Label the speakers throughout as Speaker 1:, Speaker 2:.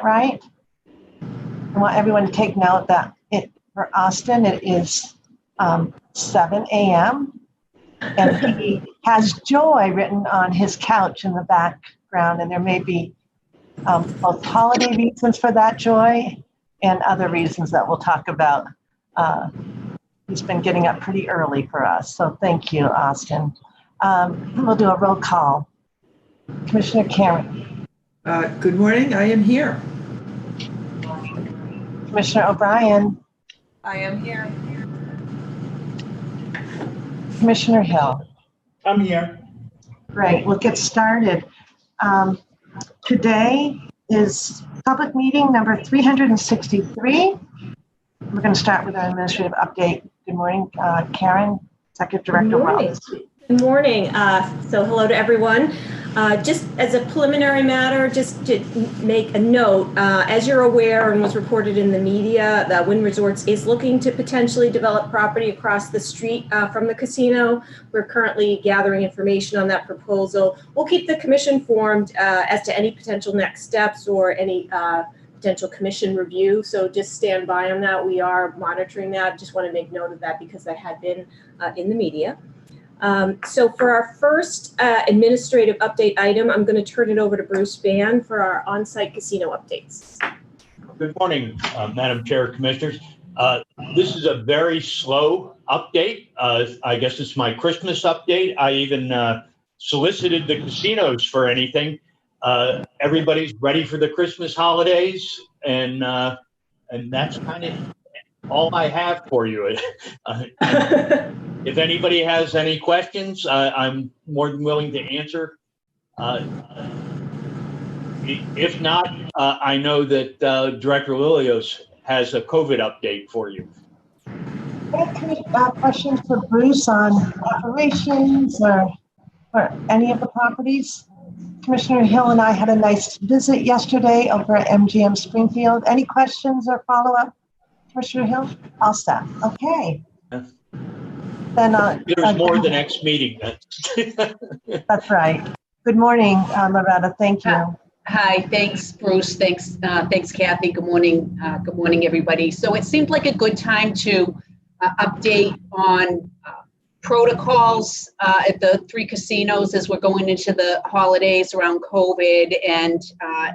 Speaker 1: right? I want everyone to take note that for Austin, it is 7 a.m. and he has joy written on his couch in the background, and there may be both holiday reasons for that joy and other reasons that we'll talk about. He's been getting up pretty early for us, so thank you, Austin. We'll do a roll call. Commissioner Karen.
Speaker 2: Good morning, I am here.
Speaker 1: Commissioner O'Brien.
Speaker 3: I am here.
Speaker 1: Commissioner Hill.
Speaker 4: I'm here.
Speaker 1: Great, we'll get started. Today is public meeting number 363. We're going to start with our administrative update. Good morning, Karen, Executive Director.
Speaker 5: Good morning. Good morning. So hello to everyone. Just as a preliminary matter, just to make a note, as you're aware and was reported in the media, the Wynn Resorts is looking to potentially develop property across the street from the casino. We're currently gathering information on that proposal. We'll keep the commission informed as to any potential next steps or any potential commission review. So just stand by on that. We are monitoring that. Just want to make note of that because that had been in the media. So for our first administrative update item, I'm going to turn it over to Bruce Ban for our on-site casino updates.
Speaker 4: Good morning, Madam Chair, Commissioners. This is a very slow update. I guess it's my Christmas update. I even solicited the casinos for anything. Everybody's ready for the Christmas holidays, and that's kind of all I have for you. If anybody has any questions, I'm more than willing to answer. If not, I know that Director Lilios has a COVID update for you.
Speaker 1: Any questions for Bruce on operations or any of the properties? Commissioner Hill and I had a nice visit yesterday over at MGM Springfield. Any questions or follow-up, Commissioner Hill? All set. Okay. Then
Speaker 4: there's more the next meeting.
Speaker 1: That's right. Good morning, Loretta. Thank you.
Speaker 3: Hi, thanks, Bruce. Thanks, Kathy. Good morning. Good morning, everybody. So it seemed like a good time to update on protocols at the three casinos as we're going into the holidays around COVID and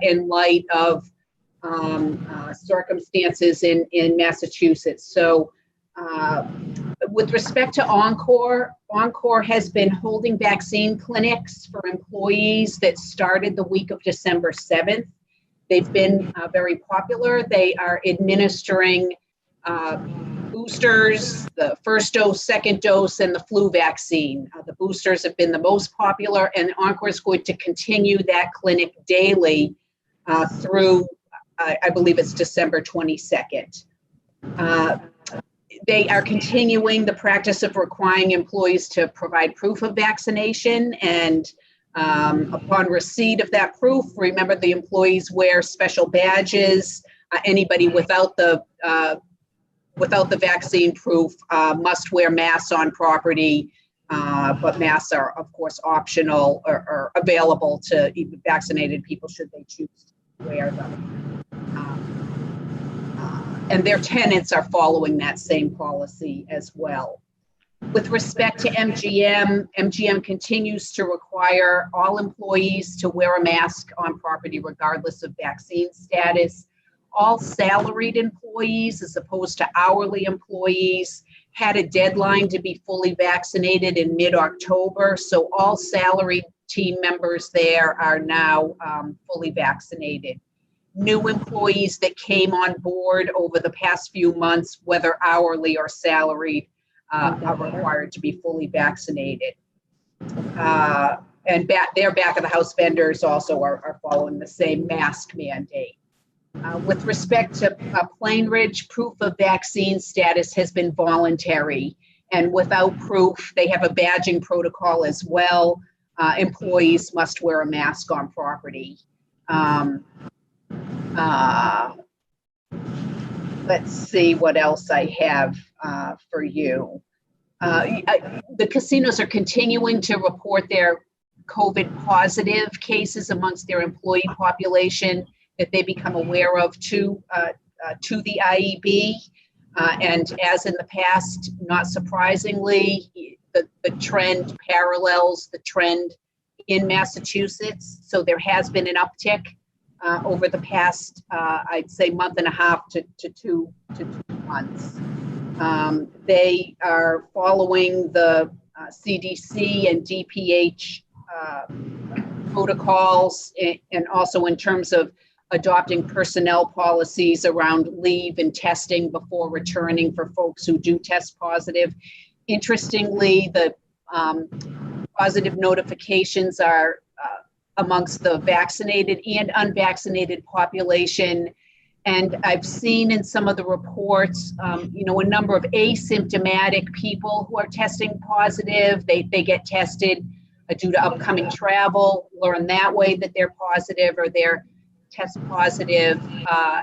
Speaker 3: in light of circumstances in Massachusetts. So with respect to Encore has been holding vaccine clinics for employees that started the week of December 7th. They've been very popular. They are administering boosters, the first dose, second dose, and the flu vaccine. The boosters have been the most popular, and Encore is going to continue that clinic daily through, I believe it's December 22nd. They are continuing the practice of requiring employees to provide proof of vaccination, and upon receipt of that proof, remember the employees wear special badges. Anybody without the vaccine proof must wear masks on property, but masks are, of course, optional or available to even vaccinated people should they choose to wear them. And their tenants are following that same policy as well. With respect to MGM continues to require all employees to wear a mask on property regardless of vaccine status. All salaried employees, as opposed to hourly employees, had a deadline to be fully vaccinated in mid-October. So all salaried team members there are now fully vaccinated. New employees that came on board over the past few months, whether hourly or salaried, are required to be fully vaccinated. And their back of the house vendors also are following the same mask mandate. With respect to Plainridge, proof of vaccine status has been voluntary, and without proof, they have a badging protocol as well. Employees must wear a mask on property. Let's see what else I have for you. The casinos are continuing to report their COVID positive cases amongst their employee population that they become aware of to the IEB. And as in the past, not surprisingly, the trend parallels the trend in Massachusetts. So there has been an uptick over the past, I'd say, month and a half to 2 months. They are following the CDC and DPH protocols, and also in terms of adopting personnel policies around leave and testing before returning for folks who do test positive. Interestingly, the positive notifications are amongst the vaccinated and unvaccinated population. And I've seen in some of the reports, a number of asymptomatic people who are testing positive. They get tested due to upcoming travel, learn that way that they're positive, or they're test positive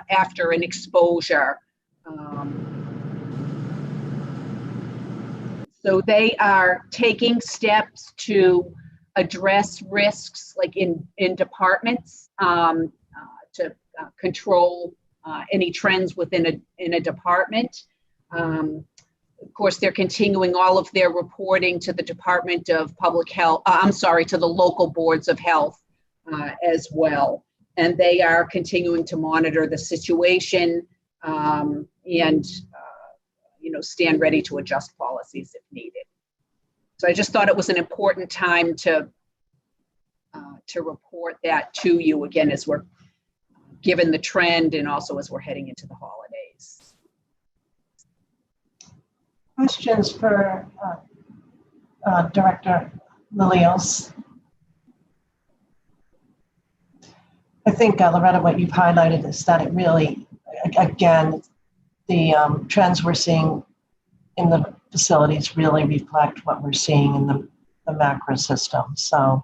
Speaker 3: after an exposure. So they are taking steps to address risks, like in departments, to control any trends within a department. Of course, they're continuing all of their reporting to the Department of Public Health, to the local boards of health as well. And they are continuing to monitor the situation and stand ready to adjust policies if needed. So I just thought it was an important time to report that to you again, as we're given the trend and also as we're heading into the holidays.
Speaker 1: Questions for Director Lilios? I think, Loretta, what you've highlighted is that it really, again, the trends we're seeing in the facilities really reflect what we're seeing in the macro system. So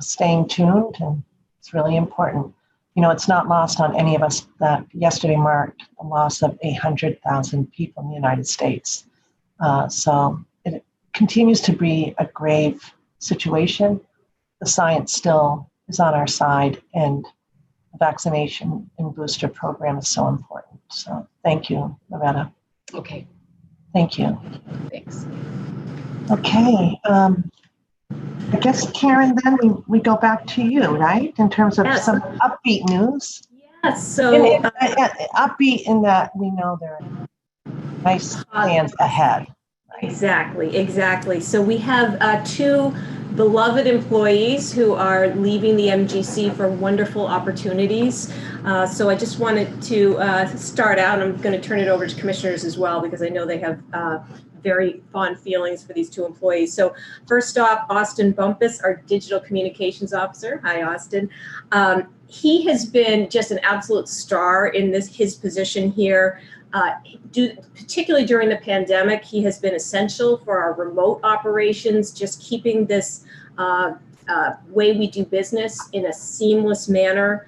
Speaker 1: staying tuned, and it's really important. It's not lost on any of us that yesterday marked the loss of 800,000 people in the United States. So it continues to be a grave situation. The science still is on our side, and the vaccination and booster program is so important. So thank you, Loretta.
Speaker 3: Okay.
Speaker 1: Thank you.
Speaker 3: Thanks.
Speaker 1: Okay. I guess, Karen, then we go back to you, right? In terms of some upbeat news.
Speaker 5: Yes. So
Speaker 1: upbeat in that we know there are nice plans ahead. Right?
Speaker 5: Exactly. So we have 2 beloved employees who are leaving the MGC for wonderful opportunities. So I just wanted to start out. I'm going to turn it over to commissioners as well, because I know they have very fond feelings for these 2 employees. So first off, Austin Bumpus, our digital communications officer. Hi, Austin. He has been just an absolute star in his position here. Particularly during the pandemic, he has been essential for our remote operations, just keeping this way we do business in a seamless manner.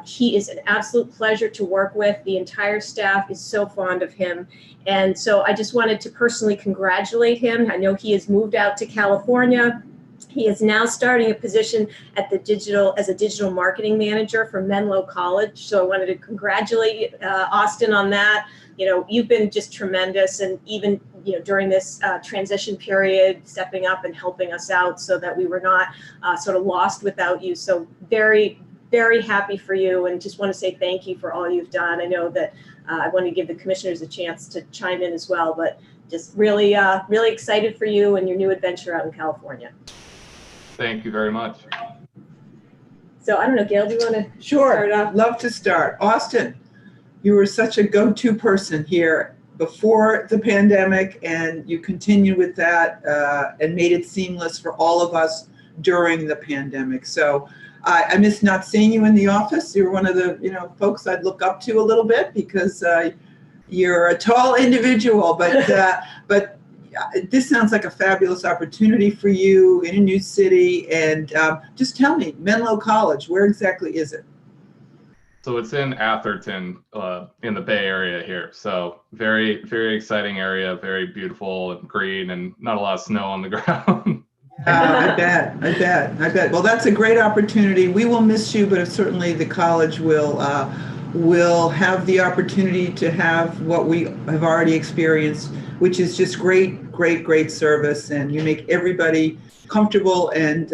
Speaker 5: He is an absolute pleasure to work with. The entire staff is so fond of him. And so I just wanted to personally congratulate him. I know he has moved out to California. He is now starting a position at as a digital marketing manager for Menlo College. So I wanted to congratulate Austin on that. You've been just tremendous, and even during this transition period, stepping up and helping us out so that we were not sort of lost without you. So very, very happy for you, and just want to say thank you for all you've done. I know that I want to give the commissioners a chance to chime in as well, but just really, really excited for you and your new adventure out in California.
Speaker 6: Thank you very much.
Speaker 5: So I don't know, Gail, do you want to
Speaker 2: Sure,
Speaker 5: start off?
Speaker 2: love to start. Austin, you were such a go-to person here before the pandemic, and you continue with that and made it seamless for all of us during the pandemic. So I miss not seeing you in the office. You're one of the folks I'd look up to a little bit, because you're a tall individual, but this sounds like a fabulous opportunity for you in a new city. And just tell me, Menlo College, where exactly is it?
Speaker 6: So it's in Atherton, in the Bay Area here. So very, very exciting area, very beautiful and green, and not a lot of snow on the ground.
Speaker 2: I bet. Well, that's a great opportunity. We will miss you, but certainly the college will have the opportunity to have what we have already experienced, which is just great service. And you make everybody comfortable. And,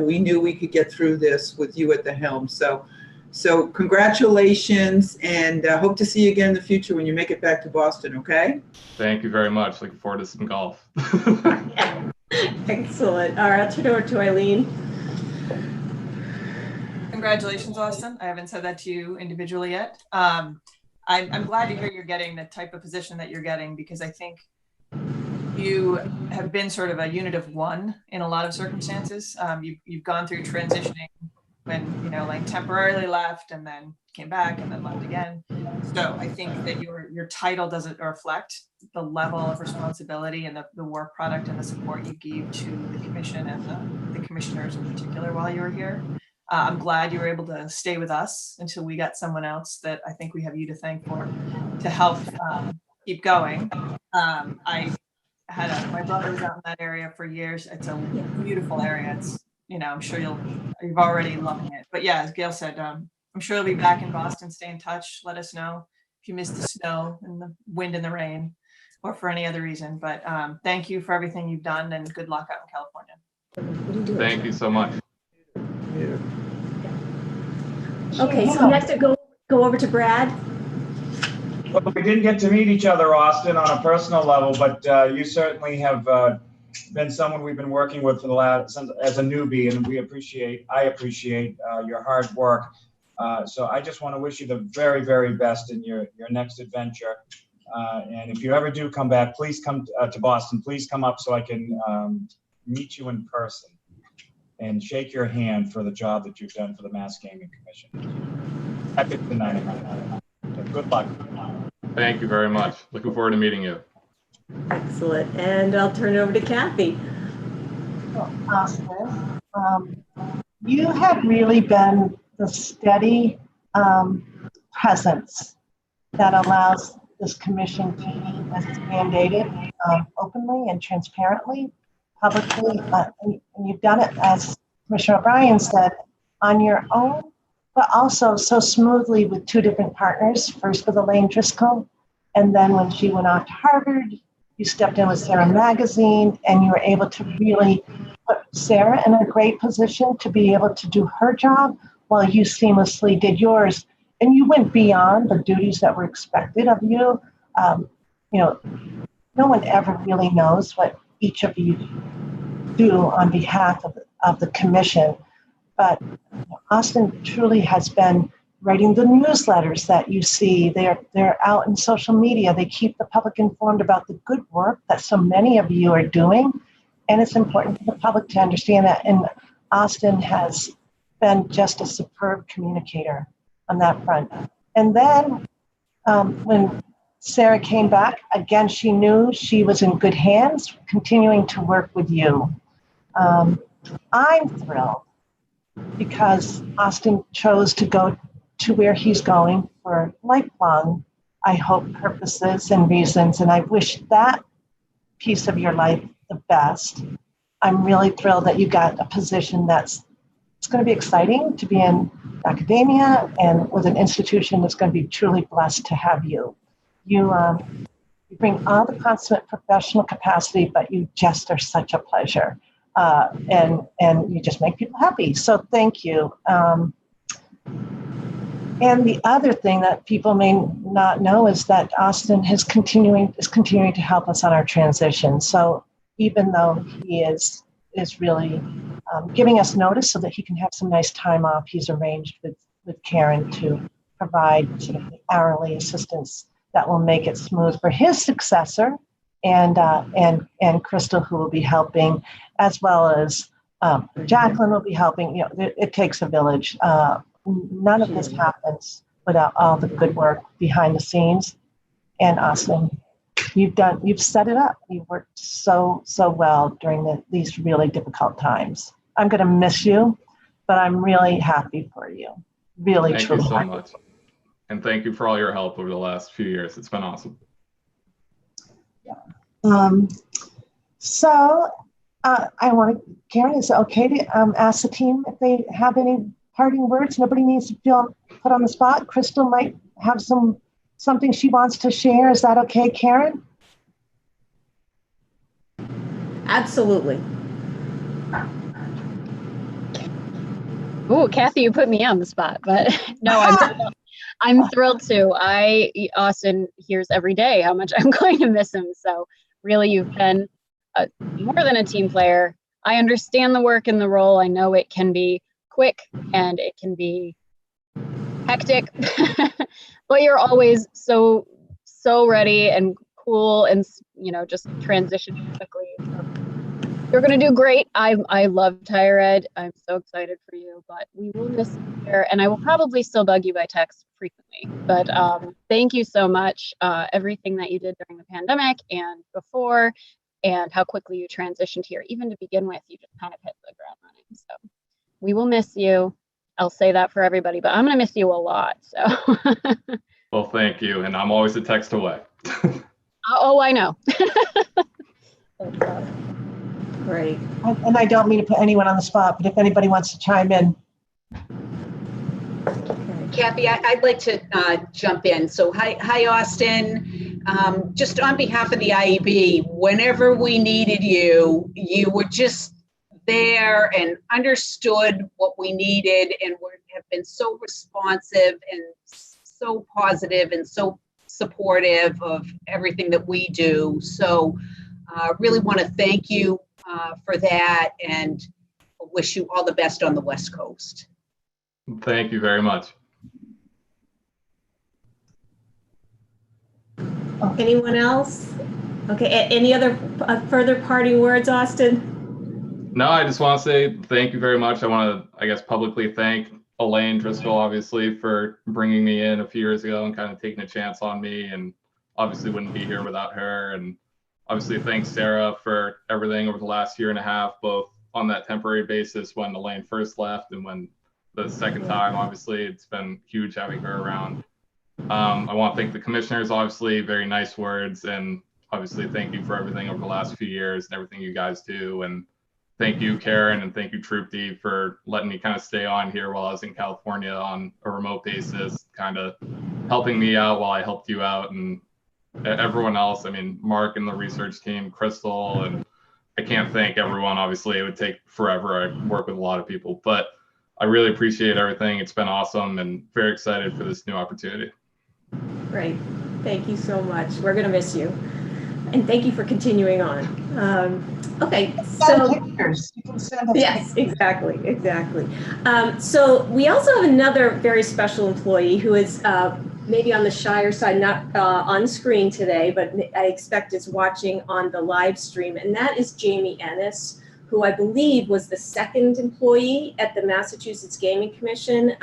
Speaker 2: we knew we could get through this with you at the helm. So congratulations, and hope to see you again in the future when you make it back to Boston, okay?
Speaker 6: Thank you very much. Looking forward to some golf.
Speaker 5: Excellent. All right, I'll turn it over to Eileen.
Speaker 7: Congratulations, Austin. I haven't said that to you individually yet. I'm glad to hear you're getting the type of position that you're getting, because I think you have been sort of a unit of one in a lot of circumstances. You've gone through transitioning when, Lang temporarily left and then came back and then left again. So I think that your title doesn't reflect the level of responsibility and the work product and the support you gave to the commission and the commissioners in particular while you were here. I'm glad you were able to stay with us until we got someone else that I think we have you to thank for to help keep going. My brother was out in that area for years. It's a beautiful area. It's, I'm sure you've already loving it. But yeah, as Gail said, I'm sure you'll be back in Boston. Stay in touch. Let us know if you missed the snow and the wind and the rain, or for any other reason. But thank you for everything you've done, and good luck out in California.
Speaker 6: Thank you so much.
Speaker 5: Okay, so next I go over to Brad.
Speaker 8: Well, we didn't get to meet each other, Austin, on a personal level, but you certainly have been someone we've been working with for the last, as a newbie, and I appreciate your hard work. So I just want to wish you the very, very best in your next adventure. And if you ever do come back, please come to Boston. Please come up so I can meet you in person and shake your hand for the job that you've done for the Mass Gaming Commission. Happy tonight. Good luck.
Speaker 6: Thank you very much. Looking forward to meeting you.
Speaker 5: Excellent. And I'll turn it over to Kathy.
Speaker 1: Well, Austin, you have really been the steady presence that allows this commission to meet as it's mandated, openly and transparently, publicly. And you've done it, as Commissioner O'Brien said, on your own, but also so smoothly with two different partners, first with Elaine Driscoll, and then when she went off to Harvard, you stepped in with Sarah Magazine, and you were able to really put Sarah in a great position to be able to do her job while you seamlessly did yours. And you went beyond the duties that were expected of you. No one ever really knows what each of you do on behalf of the commission. But Austin truly has been writing the newsletters that you see. They're out in social media. They keep the public informed about the good work that so many of you are doing. And it's important for the public to understand that. And Austin has been just a superb communicator on that front. And then when Sarah came back, again, she knew she was in good hands, continuing to work with you. I'm thrilled because Austin chose to go to where he's going for lifelong, I hope, purposes and reasons. And I wish that piece of your life the best. I'm really thrilled that you got a position it's going to be exciting to be in academia and with an institution that's going to be truly blessed to have you. You bring all the consummate professional capacity, but you just are such a pleasure. And you just make people happy. So thank you. And the other thing that people may not know is that Austin is continuing to help us on our transition. So even though he is really giving us notice so that he can have some nice time off, he's arranged with Karen to provide sort of the hourly assistance that will make it smooth for his successor, and Crystal, who will be helping, as well as Jacqueline will be helping. It takes a village. None of this happens without all the good work behind the scenes. And Austin, you've set it up. You've worked so well during these really difficult times. I'm going to miss you, but I'm really happy for you. Really,
Speaker 6: thank
Speaker 1: truly.
Speaker 6: You so much. And thank you for all your help over the last few years. It's been awesome.
Speaker 1: So I want to, Karen, is it okay to ask the team if they have any parting words? Nobody needs to feel put on the spot. Crystal might have something she wants to share. Is that okay, Karen?
Speaker 5: Absolutely.
Speaker 9: Oh, Kathy, you put me on the spot, but no, I'm thrilled to. Austin hears every day how much I'm going to miss him. So really, you've been more than a team player. I understand the work and the role. I know it can be quick and it can be hectic, but you're always so ready and cool and, just transition quickly. So you're going to do great. I loved higher ed. I'm so excited for you, but we will miss you here, and I will probably still bug you by text frequently. But thank you so much. Everything that you did during the pandemic and before, and how quickly you transitioned here. Even to begin with, you just kind of hit the ground running. So we will miss you. I'll say that for everybody, but I'm going to miss you a lot. So.
Speaker 6: Well, thank you, and I'm always a text away.
Speaker 9: Oh, I know.
Speaker 5: Great.
Speaker 1: And I don't mean to put anyone on the spot, but if anybody wants to chime in.
Speaker 3: Kathy, I'd like to jump in. So hi, Austin. Just on behalf of the IEB, whenever we needed you, you were just there and understood what we needed, and have been so responsive and so positive and so supportive of everything that we do. So really want to thank you for that, and wish you all the best on the West Coast.
Speaker 6: Thank you very much.
Speaker 5: Anyone else? Okay, any other further parting words, Austin?
Speaker 6: No, I just want to say thank you very much. I want to, I guess, publicly thank Elaine Driscoll, obviously, for bringing me in a few years ago and kind of taking a chance on me, and obviously wouldn't be here without her. And obviously thanks Sarah for everything over the last year and a half, both on that temporary basis when Elaine first left and when the second time. Obviously, it's been huge having her around. I want to thank the commissioners, obviously, very nice words, and obviously thank you for everything over the last few years and everything you guys do. And thank you, Karen, and thank you, Troop D, for letting me kind of stay on here while I was in California on a remote basis, kind of helping me out while I helped you out, and everyone else. I mean, Mark and the research team, Crystal, and I can't thank everyone. Obviously, it would take forever. I work with a lot of people, but I really appreciate everything. It's been awesome and very excited for this new opportunity.
Speaker 5: Great. Thank you so much. We're going to miss you. And thank you for continuing on. Okay, so
Speaker 1: pictures. You can send us
Speaker 5: yes,
Speaker 1: pictures.
Speaker 5: exactly. So we also have another very special employee who is maybe on the shyer side, not on screen today, but I expect is watching on the live stream, and that is Jamie Ennis, who I believe was the second employee at the Massachusetts Gaming Commission,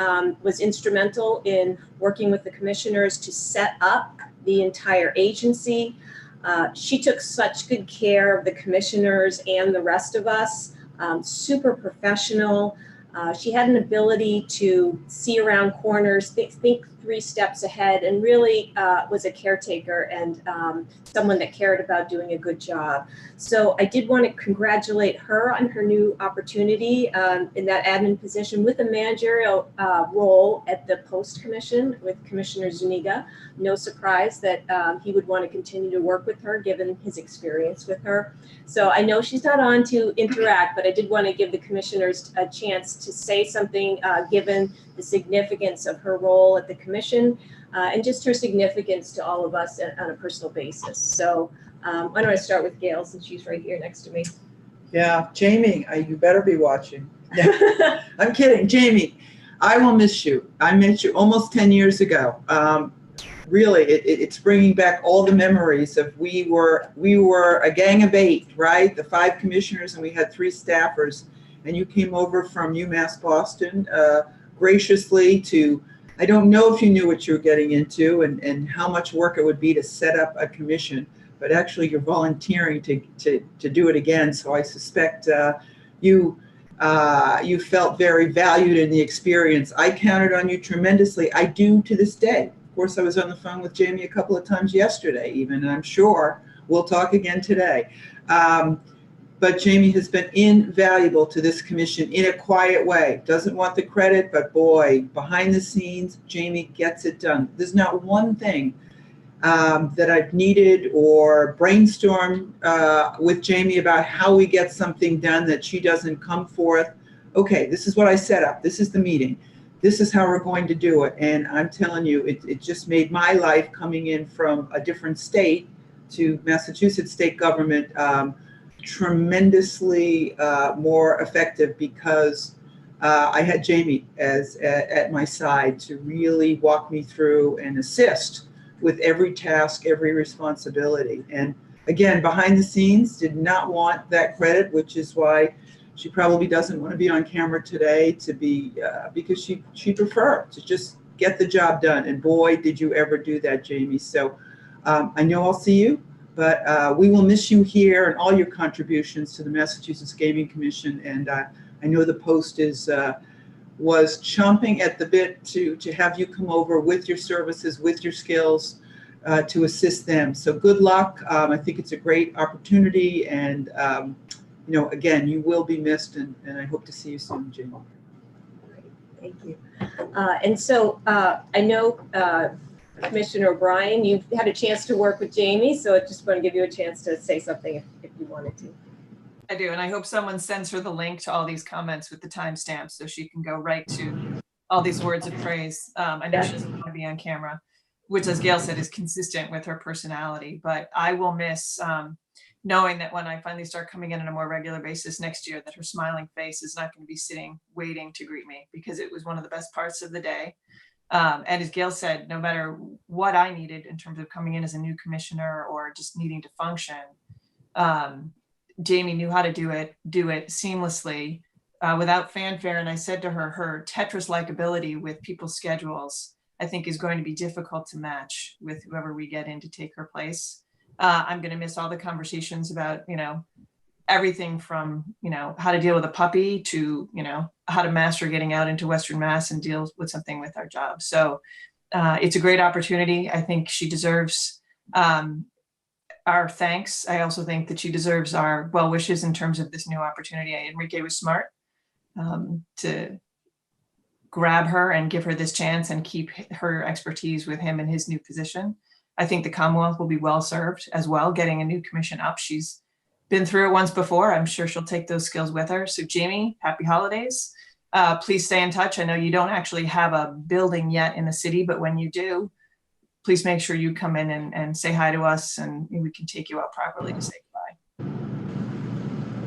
Speaker 5: was instrumental in working with the commissioners to set up the entire agency. She took such good care of the commissioners and the rest of us, super professional. She had an ability to see around corners, think 3 steps ahead, and really was a caretaker and someone that cared about doing a good job. So I did want to congratulate her on her new opportunity in that admin position with a managerial role at the Post Commission with Commissioner Zuniga. No surprise that he would want to continue to work with her given his experience with her. So I know she's not on to interact, but I did want to give the commissioners a chance to say something given the significance of her role at the commission and just her significance to all of us on a personal basis. So why don't I start with Gail, since she's right here next to me.
Speaker 2: Yeah, Jamie, you better be watching. I'm kidding. Jamie, I will miss you. I met you almost 10 years ago. Really, it's bringing back all the memories of we were a gang of 8, right? The 5 commissioners, and we had 3 staffers. And you came over from UMass Boston graciously to, I don't know if you knew what you were getting into and how much work it would be to set up a commission, but actually you're volunteering to do it again. So I suspect you felt very valued in the experience. I counted on you tremendously. I do to this day. Of course, I was on the phone with Jamie a couple of times yesterday even, and I'm sure we'll talk again today. but Jamie has been invaluable to this commission in a quiet way. Doesn't want the credit, but boy, behind the scenes, Jamie gets it done. There's not one thing that I've needed or brainstormed with Jamie about how we get something done that she doesn't come forth. Okay, this is what I set up. This is the meeting. This is how we're going to do it. And I'm telling you, it just made my life coming in from a different state to Massachusetts state government tremendously more effective because I had Jamie at my side to really walk me through and assist with every task, every responsibility. And again, behind the scenes, did not want that credit, which is why she probably doesn't want to be on camera today to be, because she preferred to just get the job done. And boy, did you ever do that, Jamie. So I know I'll see you, but we will miss you here and all your contributions to the Massachusetts Gaming Commission. And I know the Post was chomping at the bit to have you come over with your services, with your skills to assist them. So good luck. I think it's a great opportunity. And, you know, again, you will be missed. And I hope to see you soon, Jamie.
Speaker 5: Thank you. And so I know Commissioner O'Brien, you've had a chance to work with Jamie, so I just want to give you a chance to say something if you wanted to.
Speaker 7: I do, and I hope someone sends her the link to all these comments with the timestamps so she can go right to all these words of praise. I know she doesn't want to be on camera, which, as Gail said, is consistent with her personality, but I will miss knowing that when I finally start coming in on a more regular basis next year, that her smiling face is not going to be sitting waiting to greet me, because it was one of the best parts of the day. And as Gail said, no matter what I needed in terms of coming in as a new commissioner or just needing to function, Jamie knew how to do it seamlessly without fanfare. And I said to her, her Tetris-like ability with people's schedules, I think, is going to be difficult to match with whoever we get in to take her place. I'm going to miss all the conversations about, you know, everything from, you know, how to deal with a puppy to, you know, how to master getting out into Western Mass and deal with something with our job. So it's a great opportunity. I think she deserves our thanks. I also think that she deserves our well wishes in terms of this new opportunity. Enrique was smart to grab her and give her this chance and keep her expertise with him in his new position. I think the Commonwealth will be well served as well, getting a new commission up. She's been through it once before. I'm sure she'll take those skills with her. So Jamie, happy holidays. Please stay in touch. I know you don't actually have a building yet in the city, but when you do, please make sure you come in and say hi to us, and we can take you out properly to say goodbye.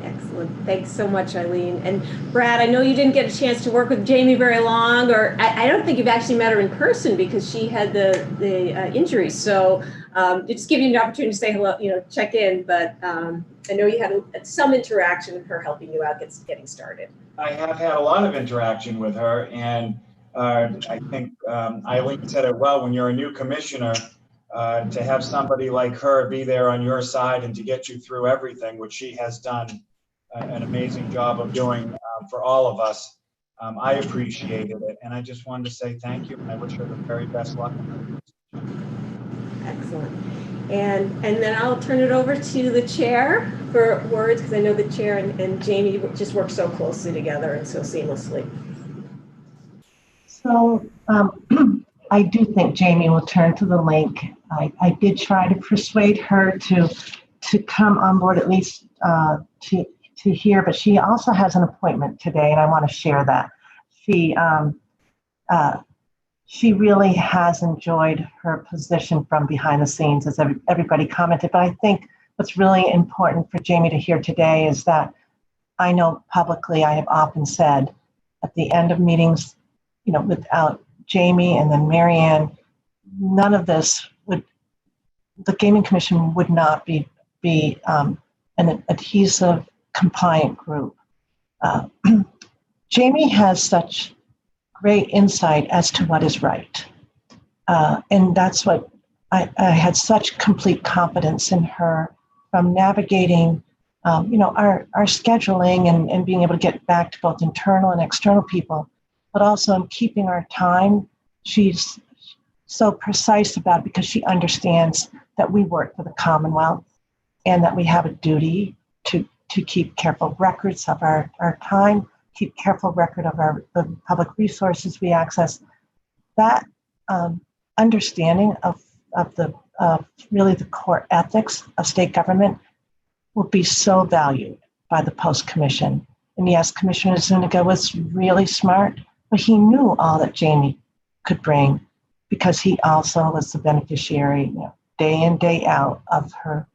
Speaker 5: Excellent. Thanks so much, Eileen. And Brad, I know you didn't get a chance to work with Jamie very long, or I don't think you've actually met her in person because she had the injury. So just give you an opportunity to say hello, you know, check in. But I know you had some interaction with her helping you out getting started.
Speaker 8: I have had a lot of interaction with her, and I think Eileen said it well. When you're a new commissioner, to have somebody like her be there on your side and to get you through everything, which she has done an amazing job of doing for all of us, I appreciated it, and I just wanted to say thank you, and I wish her the very best luck.
Speaker 5: Excellent. And then I'll turn it over to the chair for words, because I know the chair and Jamie just work so closely together and so seamlessly.
Speaker 1: So I do think Jamie will turn to the link. I did try to persuade her to come on board, at least to hear, but she also has an appointment today, and I want to share that. She really has enjoyed her position from behind the scenes, as everybody commented. But I think what's really important for Jamie to hear today is that I know publicly I have often said at the end of meetings, you know, without Jamie and then Marianne, none of this the Gaming Commission would not be an adhesive, compliant group. Jamie has such great insight as to what is right. And that's what I had such complete confidence in her from navigating, you know, our scheduling and being able to get back to both internal and external people, but also in keeping our time. She's so precise about it because she understands that we work for the Commonwealth and that we have a duty to to keep careful records of our time, keep careful record of the public resources we access. That understanding of really the core ethics of state government will be so valued by the post-commission. And yes, Commissioner Zuniga was really smart, but he knew all that Jamie could bring because he also was the beneficiary, day in, day out, of her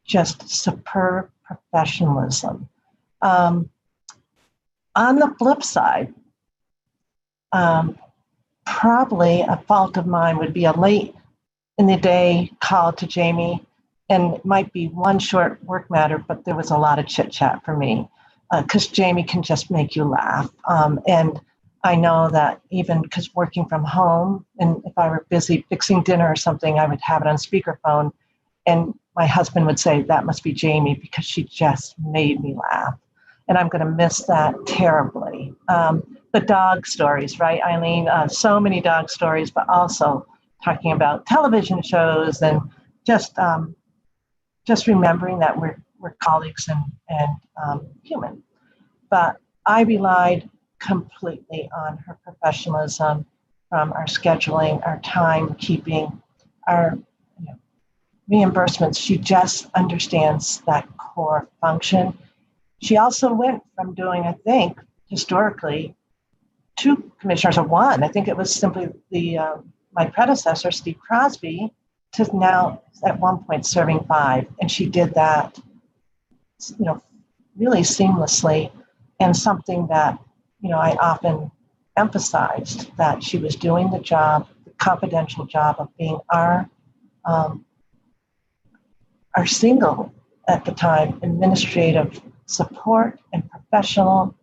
Speaker 1: just superb professionalism. On the flip side, probably a fault of mine would be a late in the day call to Jamie, and it might be one short work matter, but there was a lot of chit chat for me because Jamie can just make you laugh. And I know that even because working from home, and if I were busy fixing dinner or something, I would have it on speakerphone, and my husband would say, that must be Jamie because she just made me laugh. And I'm going to miss that terribly. The dog stories, right, Eileen? So many dog stories, but also talking about television shows and just remembering that we're colleagues and human. But I relied completely on her professionalism, from our scheduling, our timekeeping, our reimbursements. She just understands that core function. She also went from doing, I think, historically, 2 commissioners or 1. I think it was simply my predecessor, Steve Crosby, to now at one point serving 5. And she did that, really seamlessly, and something that, I often emphasized, that she was doing the job, the confidential job of being our single, at the time, administrative support and professional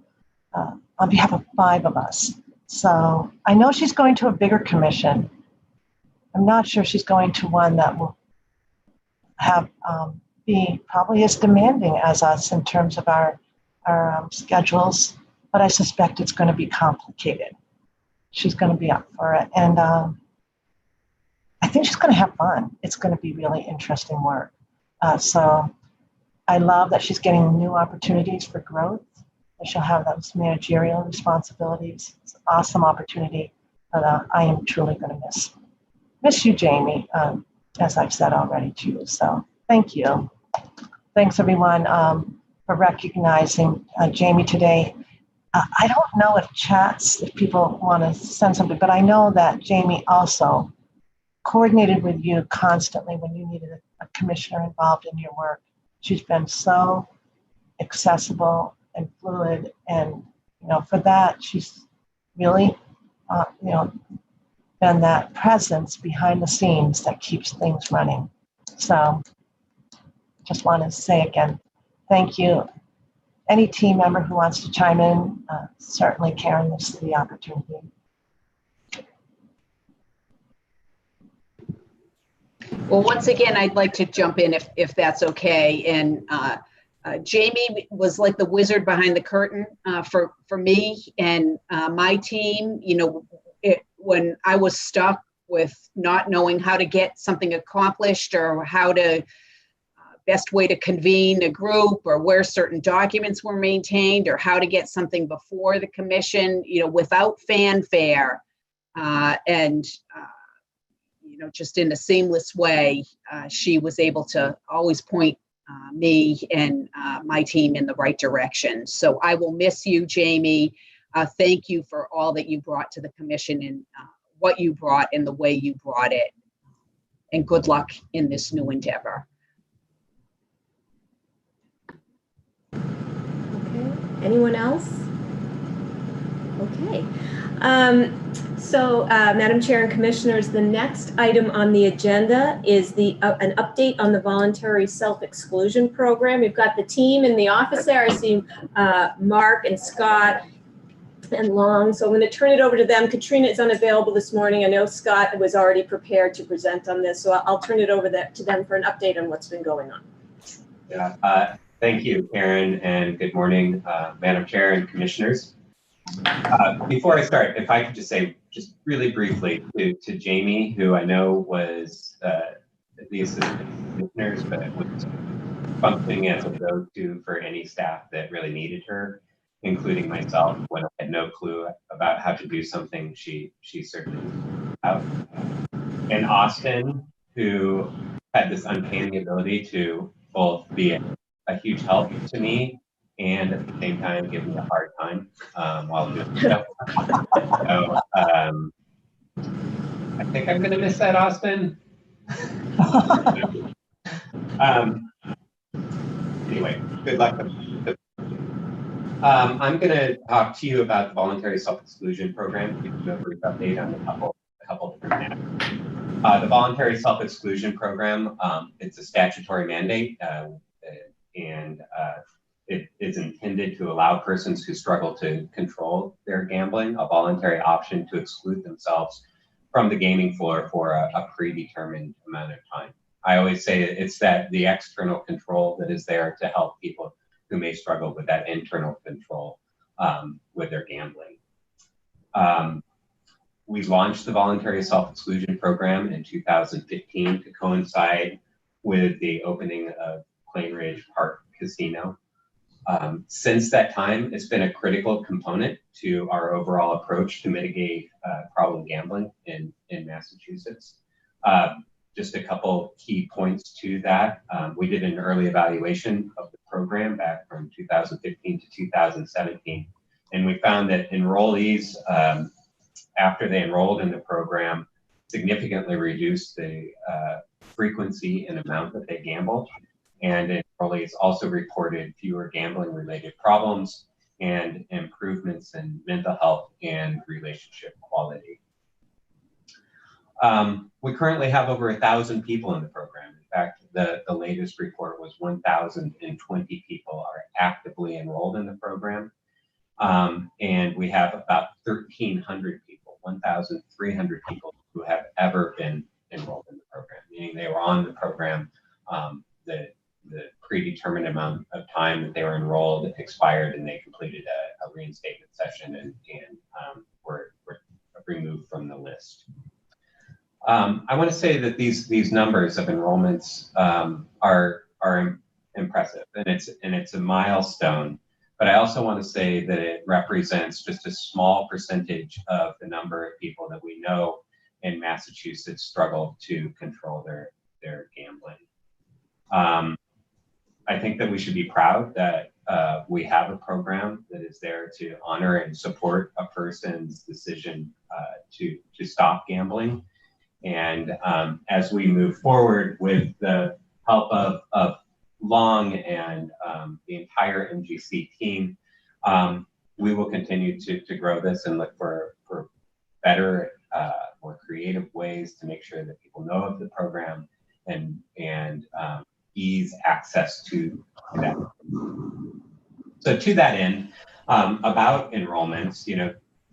Speaker 1: on behalf of 5 of us. So I know she's going to a bigger commission. I'm not sure she's going to one that will have be probably as demanding as us in terms of our schedules, but I suspect it's going to be complicated. She's going to be up for it. And I think she's going to have fun. It's going to be really interesting work. So I love that she's getting new opportunities for growth, that she'll have those managerial responsibilities. It's an awesome opportunity, but I am truly going to miss you, Jamie, as I've said already to you. So thank you. Thanks, everyone, for recognizing Jamie today. I don't know if people want to send something, but I know that Jamie also coordinated with you constantly when you needed a commissioner involved in your work. She's been so accessible and fluid, and for that she's really been that presence behind the scenes that keeps things running. So just want to say again, thank you. Any team member who wants to chime in, certainly Karen, this is the opportunity.
Speaker 3: Well, once again, I'd like to jump in if that's okay. And Jamie was like the wizard behind the curtain for me and my team. When I was stuck with not knowing how to get something accomplished, or how to best way to convene a group, or where certain documents were maintained, or how to get something before the commission, without fanfare, and just in a seamless way, she was able to always point me and my team in the right direction. So I will miss you, Jamie. Thank you for all that you brought to the commission, and what you brought and the way you brought it. And good luck in this new endeavor.
Speaker 5: Okay. Anyone else? Okay. So, Madam Chair and Commissioners, the next item on the agenda is an update on the voluntary self-exclusion program. We've got the team in the office there. I see Mark and Scott and Long. So I'm going to turn it over to them. Katrina is unavailable this morning. I know Scott was already prepared to present on this, so I'll turn it over to them for an update on what's been going on.
Speaker 10: Yeah, thank you, Karen, and good morning, Madam Chair and Commissioners. Before I start, if I could just say, just really briefly, to Jamie, who I know was the assistant commissioners, but was functioning as a go-to for any staff that really needed her, including myself. When I had no clue about how to do something, she certainly out. And Austin, who had this uncanny ability to both be a huge help to me and at the same time give me a hard time while doing the show. So I think I'm gonna miss that, Austin. Anyway, good luck. I'm going to talk to you about the voluntary self-exclusion program, give you a brief update on a couple different matters. The voluntary self-exclusion program, it's a statutory mandate, and it is intended to allow persons who struggle to control their gambling a voluntary option to exclude themselves from the gaming floor for a predetermined amount of time. I always say it's that the external control that is there to help people who may struggle with that internal control with their gambling. We launched the voluntary self-exclusion program in 2015 to coincide with the opening of Plainridge Park Casino. Since that time, it's been a critical component to our overall approach to mitigate problem gambling in Massachusetts. Just a couple key points to that. We did an early evaluation of the program back from 2015 to 2017, and we found that enrollees, after they enrolled in the program, significantly reduced the frequency and amount that they gambled, and enrollees also reported fewer gambling-related problems and improvements in mental health and relationship quality. We currently have over 1,000 people in the program. In fact, the latest report was 1,020 people are actively enrolled in the program. And we have about 1,300 people, 1,300 people who have ever been enrolled in the program, meaning they were on the program, the predetermined amount of time that they were enrolled expired and they completed a reinstatement session and were removed from the list. I want to say that these numbers of enrollments are impressive, and it's a milestone. But I also want to say that it represents just a small percentage of the number of people that we know in Massachusetts struggle to control their gambling. I think that we should be proud that we have a program that is there to honor and support a person's decision to stop gambling. And as we move forward with the help of Long and the entire MGC team, we will continue to grow this and look for better, more creative ways to make sure that people know of the program and ease access to that. So to that end, about enrollments,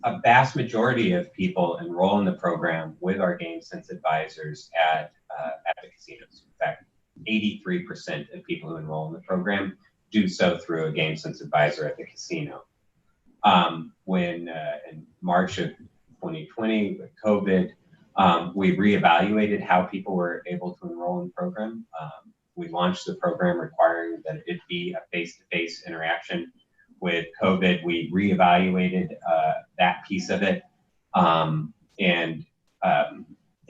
Speaker 10: a vast majority of people enroll in the program with our game sense advisors at the casinos. In fact, 83% of people who enroll in the program do so through a game sense advisor at the casino. When in March of 2020 with COVID, we reevaluated how people were able to enroll in the program. We launched the program requiring that it be a face-to-face interaction. With COVID, we reevaluated that piece of it and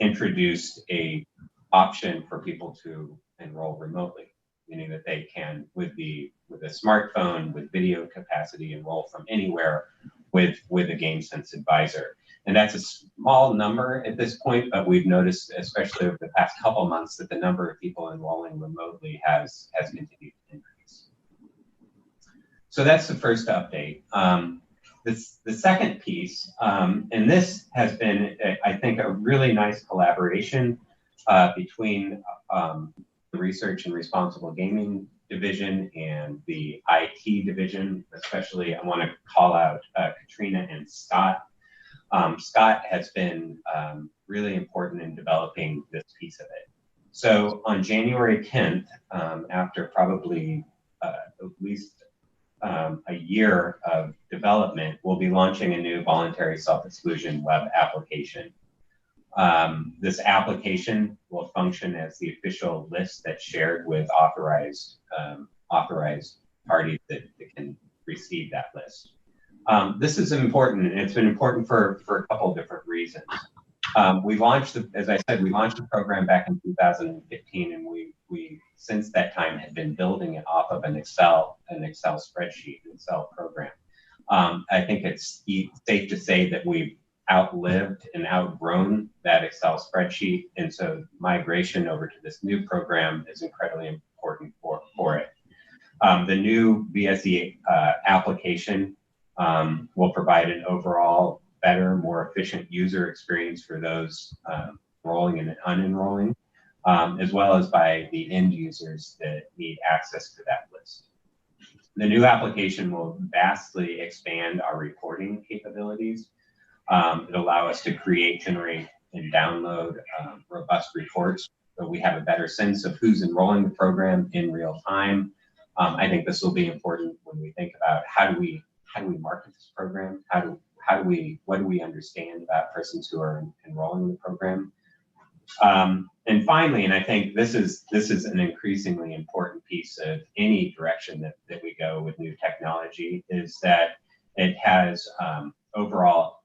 Speaker 10: introduced a option for people to enroll remotely, meaning that they can, with a smartphone, with video capacity, enroll from anywhere with a game sense advisor. And that's a small number at this point, but we've noticed, especially over the past couple months, that the number of people enrolling remotely has continued to increase. So that's the first update. The second piece, and this has been, I think, a really nice collaboration between the Research and Responsible Gaming Division and the IT Division. Especially, I want to call out Katrina and Scott. Scott has been really important in developing this piece of it. So on January 10th, after probably at least a year of development, we'll be launching a new voluntary self-exclusion web application. This application will function as the official list that's shared with authorized parties that can receive that list. This is important, and it's been important for a couple of different reasons. We launched, as I said, we launched the program back in 2015, and we since that time had been building it off of an Excel spreadsheet, an Excel program. I think it's safe to say that we've outlived and outgrown that Excel spreadsheet, and so migration over to this new program is incredibly important for it. The new VSE application will provide an overall better, more efficient user experience for those enrolling and unenrolling, as well as by the end users that need access to that list. The new application will vastly expand our reporting capabilities. It'll allow us to create, generate, and download robust reports so we have a better sense of who's enrolling the program in real time. I think this will be important when we think about how do we market this program? What do we understand about persons who are enrolling in the program? And finally, and I think this is an increasingly important piece of any direction that we go with new technology, is that it has overall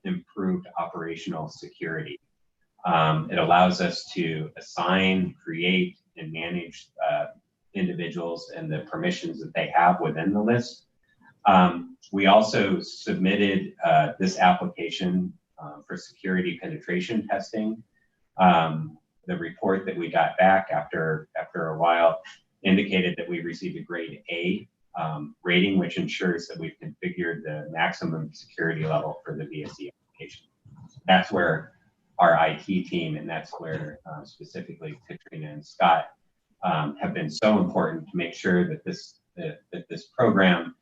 Speaker 10: improved operational security. It allows us to assign, create, and manage individuals and the permissions that they have within the list. We also submitted this application for security penetration testing. The report that we got back after a while indicated that we received a grade A rating, which ensures that we've configured the maximum security level for the VSE application. That's where our IT team, and that's where specifically Katrina and Scott have been so important to make sure that this program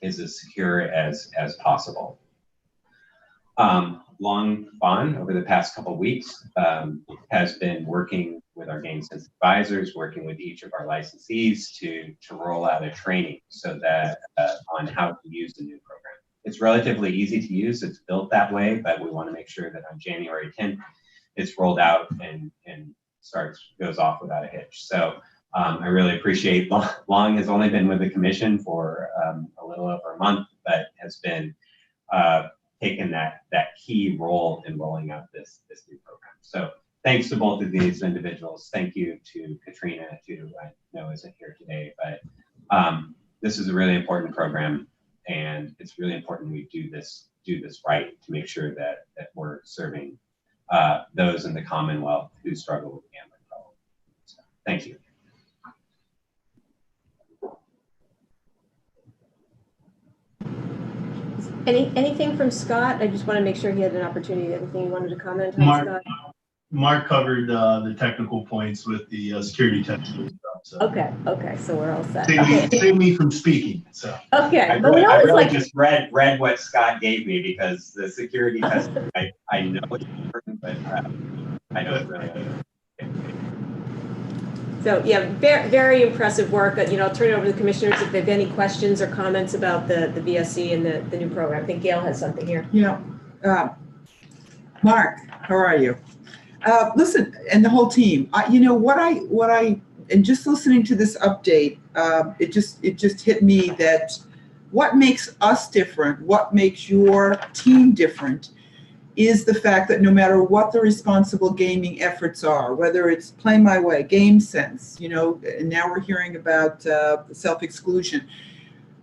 Speaker 10: is as secure as possible. Long Bon, over the past couple of weeks, has been working with our game sense advisors, working with each of our licensees to roll out a training so that on how to use the new program. It's relatively easy to use. It's built that way, but we want to make sure that on January 10th, it's rolled out and goes off without a hitch. So I really appreciate Long has only been with the commission for a little over a month, but has been taken that key role in rolling out this new program. So thanks to both of these individuals. Thank you to Katrina, who I know isn't here today, but this is a really important program, and it's really important we do this right to make sure that we're serving those in the Commonwealth who struggle with the gambling problem. So, thank you.
Speaker 5: Anything from Scott? I just want to make sure he had an opportunity. Anything you wanted to comment on, Scott?
Speaker 11: Mark covered the technical points with the security testing and stuff. So.
Speaker 5: Okay, so we're all set.
Speaker 11: Save me from speaking. So.
Speaker 5: Okay,
Speaker 10: but I really just read what Scott gave me, because the security testing, I know it's important, but I don't really understand.
Speaker 5: So yeah, very, very impressive work. I'll turn it over to the commissioners if they have any questions or comments about the VSE and the new program. I think Gail has something here.
Speaker 2: Yeah. Mark, how are you? Listen, and the whole team. And just listening to this update, it just hit me that what makes us different, what makes your team different, is the fact that no matter what the responsible gaming efforts are, whether it's Play My Way, Game Sense, and now we're hearing about Self-Exclusion,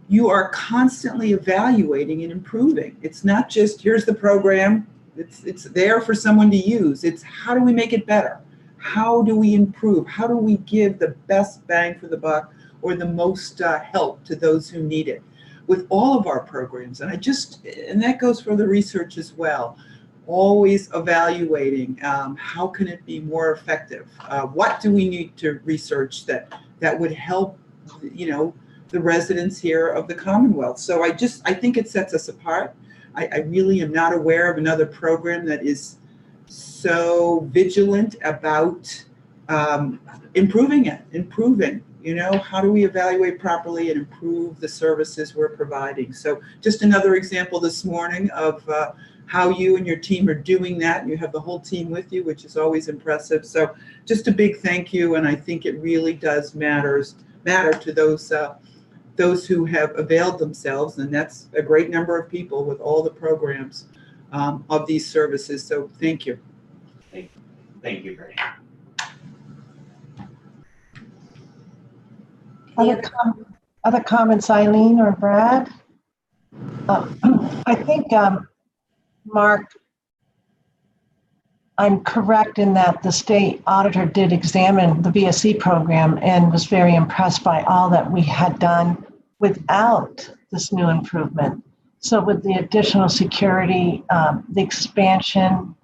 Speaker 2: you are constantly evaluating and improving. It's not just, here's the program, it's there for someone to use. It's how do we make it better? How do we improve? How do we give the best bang for the buck or the most help to those who need it with all of our programs? And that goes for the research as well. Always evaluating how can it be more effective? What do we need to research that would help, the residents here of the Commonwealth? So I think it sets us apart. I really am not aware of another program that is so vigilant about improving. How do we evaluate properly and improve the services we're providing? So just another example this morning of how you and your team are doing that. You have the whole team with you, which is always impressive. So just a big thank you. And I think it really does matter to those who have availed themselves. And that's a great number of people with all the programs of these services. So thank you.
Speaker 10: Thank you very much.
Speaker 1: Other comments, Eileen or Brad? I think, Mark, I'm correct in that the state auditor did examine the VSC program and was very impressed by all that we had done without this new improvement. So with the additional security, the expansion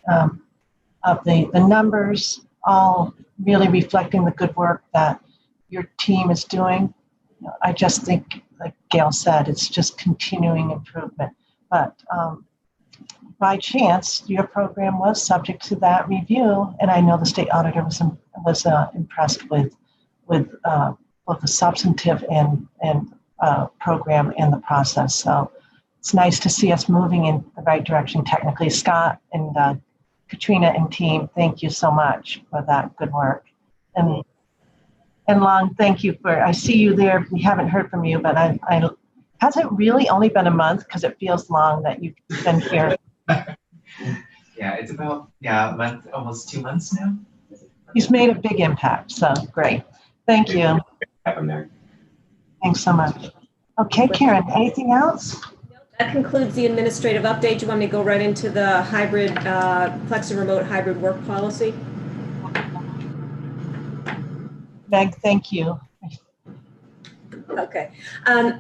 Speaker 1: of the numbers, all really reflecting the good work that your team is doing. I just think, like Gail said, it's just continuing improvement. But by chance, your program was subject to that review, and I know the state auditor was impressed with both the substantive and program and the process. So it's nice to see us moving in the right direction technically. Scott and Katrina and team, thank you so much for that good work. And Long, thank you for, I see you there. We haven't heard from you, but has it really only been a month? Because it feels long that you've been here.
Speaker 12: Yeah, it's about, a month, almost 2 months now.
Speaker 1: He's made a big impact, so great. Thank you.
Speaker 10: Have him there.
Speaker 1: Thanks so much. Okay, Karen, anything else?
Speaker 5: That concludes the administrative update. Do you want me to go right into the hybrid, flex and remote hybrid work policy?
Speaker 1: Meg, thank you.
Speaker 5: Okay.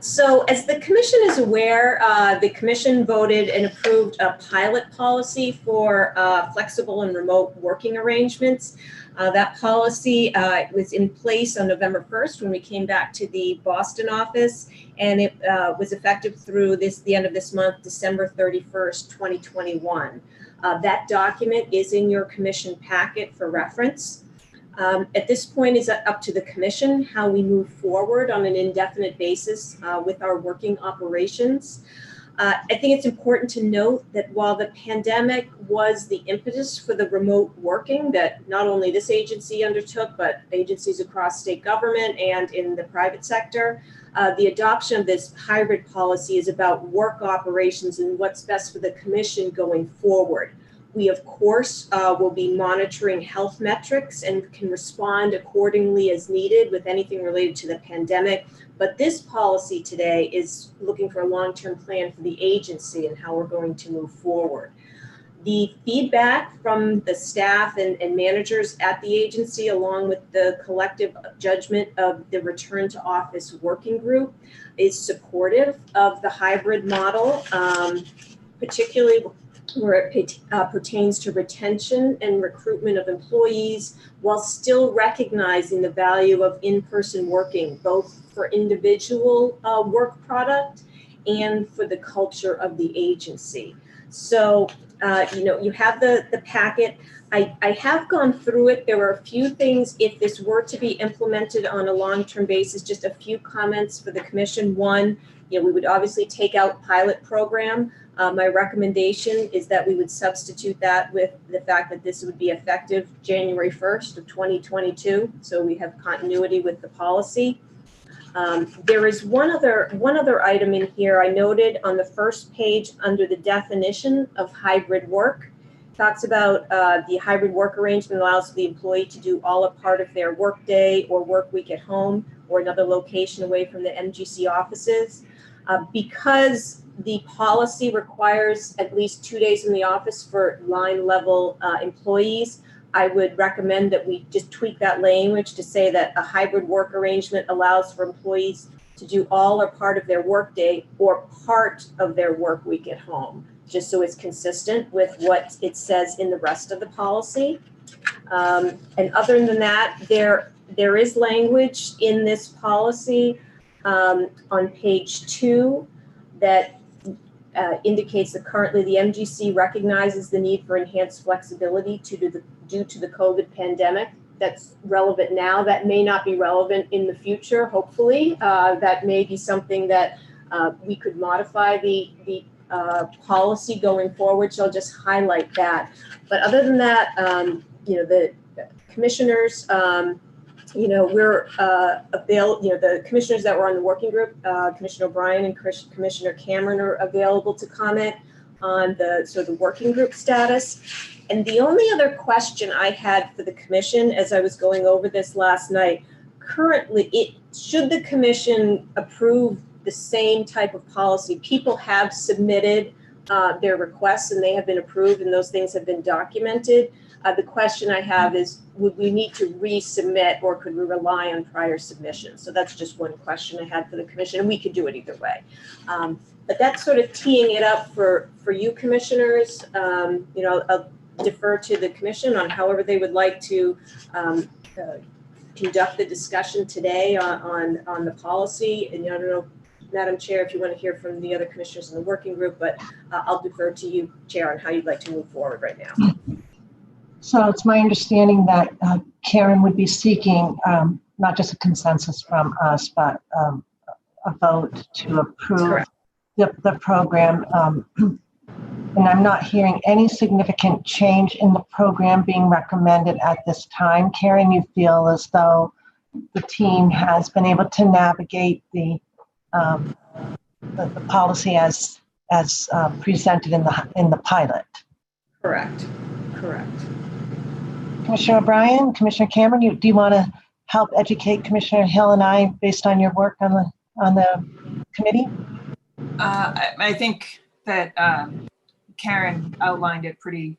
Speaker 5: So as the commission is aware, the commission voted and approved a pilot policy for flexible and remote working arrangements. That policy was in place on November 1st when we came back to the Boston office, and it was effective through the end of this month, December 31st, 2021. That document is in your commission packet for reference. At this point, it's up to the commission how we move forward on an indefinite basis with our working operations. I think it's important to note that while the pandemic was the impetus for the remote working that not only this agency undertook, but agencies across state government and in the private sector, the adoption of this hybrid policy is about work operations and what's best for the commission going forward. We, of course, will be monitoring health metrics and can respond accordingly as needed with anything related to the pandemic. But this policy today is looking for a long-term plan for the agency and how we're going to move forward. The feedback from the staff and managers at the agency, along with the collective judgment of the return to office working group, is supportive of the hybrid model, particularly where it pertains to retention and recruitment of employees while still recognizing the value of in-person working, both for individual work product and for the culture of the agency. So, you have the packet. I have gone through it. There are a few things, if this were to be implemented on a long-term basis, just a few comments for the commission. One, we would obviously take out pilot program. My recommendation is that we would substitute that with the fact that this would be effective January 1st of 2022. So we have continuity with the policy. There is one other item in here I noted on the first page under the definition of hybrid work. It talks about the hybrid work arrangement allows the employee to do all or part of their work day or work week at home or another location away from the MGC offices. Because the policy requires at least 2 days in the office for line level employees, I would recommend that we just tweak that language to say that a hybrid work arrangement allows for employees to do all or part of their work day or part of their work week at home, just so it's consistent with what it says in the rest of the policy. And other than that, there is language in this policy on page 2 that indicates that currently the MGC recognizes the need for enhanced flexibility due to the COVID pandemic. That's relevant now. That may not be relevant in the future, hopefully. That may be something that we could modify the policy going forward, so I'll just highlight that. But other than that, the commissioners, we're the commissioners that were on the working group, Commissioner O'Brien and Commissioner Cameron are available to comment on the working group status. And the only other question I had for the commission as I was going over this last night, currently, should the commission approve the same type of policy? People have submitted their requests and they have been approved and those things have been documented. The question I have is, would we need to resubmit or could we rely on prior submissions? So that's just one question I had for the commission, and we could do it either way. But that's sort of teeing it up for you commissioners. I'll defer to the commission on however they would like to conduct the discussion today on the policy. And I don't know, Madam Chair, if you want to hear from the other commissioners in the working group, but I'll defer to you, Chair, on how you'd like to move forward right now.
Speaker 1: So it's my understanding that Karen would be seeking not just a consensus from us, but a vote to approve the program. And I'm not hearing any significant change in the program being recommended at this time. Karen, you feel as though the team has been able to navigate the policy as presented in the pilot.
Speaker 5: Correct.
Speaker 1: Commissioner O'Brien, Commissioner Cameron, do you want to help educate Commissioner Hill and I based on your work on the committee?
Speaker 7: I think that Karen outlined it pretty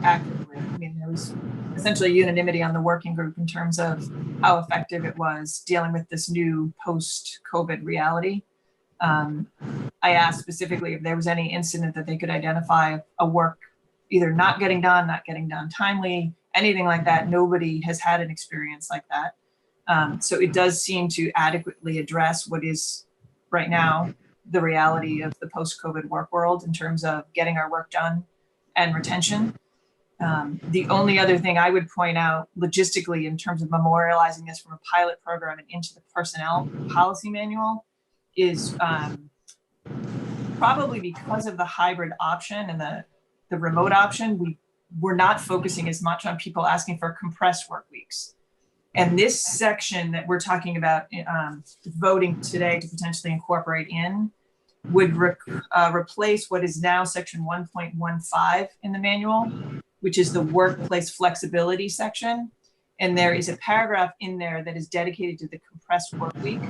Speaker 7: accurately. I mean, there was essentially unanimity on the working group in terms of how effective it was dealing with this new post-COVID reality. I asked specifically if there was any incident that they could identify a work either not getting done timely, anything like that. Nobody has had an experience like that. So it does seem to adequately address what is right now the reality of the post-COVID work world in terms of getting our work done and retention. The only other thing I would point out logistically in terms of memorializing this from a pilot program and into the personnel policy manual is probably because of the hybrid option and the remote option, we're not focusing as much on people asking for compressed work weeks. And this section that we're talking about voting today to potentially incorporate in would replace what is now section 1.15 in the manual, which is the workplace flexibility section. And there is a paragraph in there that is dedicated to the compressed work week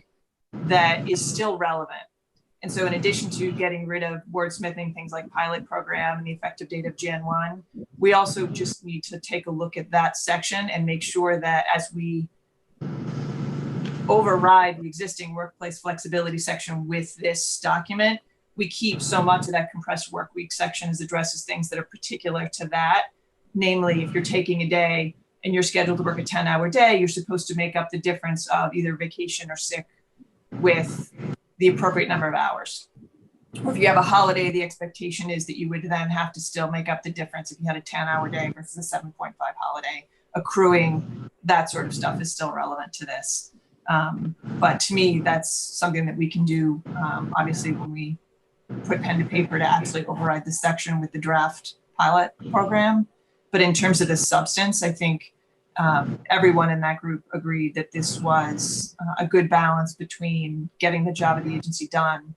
Speaker 7: that is still relevant. And so in addition to getting rid of wordsmithing things like pilot program and the effective date of Jan 1, we also just need to take a look at that section and make sure that as we override the existing workplace flexibility section with this document, we keep so much of that compressed work week section as addresses things that are particular to that. Namely, if you're taking a day and you're scheduled to work a 10-hour day, you're supposed to make up the difference of either vacation or sick with the appropriate number of hours. Or if you have a holiday, the expectation is that you would then have to still make up the difference if you had a 10-hour day versus a 7.5 holiday. Accruing, that sort of stuff is still relevant to this. But to me, that's something that we can do, obviously, when we put pen to paper to actually override the section with the draft pilot program. But in terms of the substance, I think everyone in that group agreed that this was a good balance between getting the job of the agency done,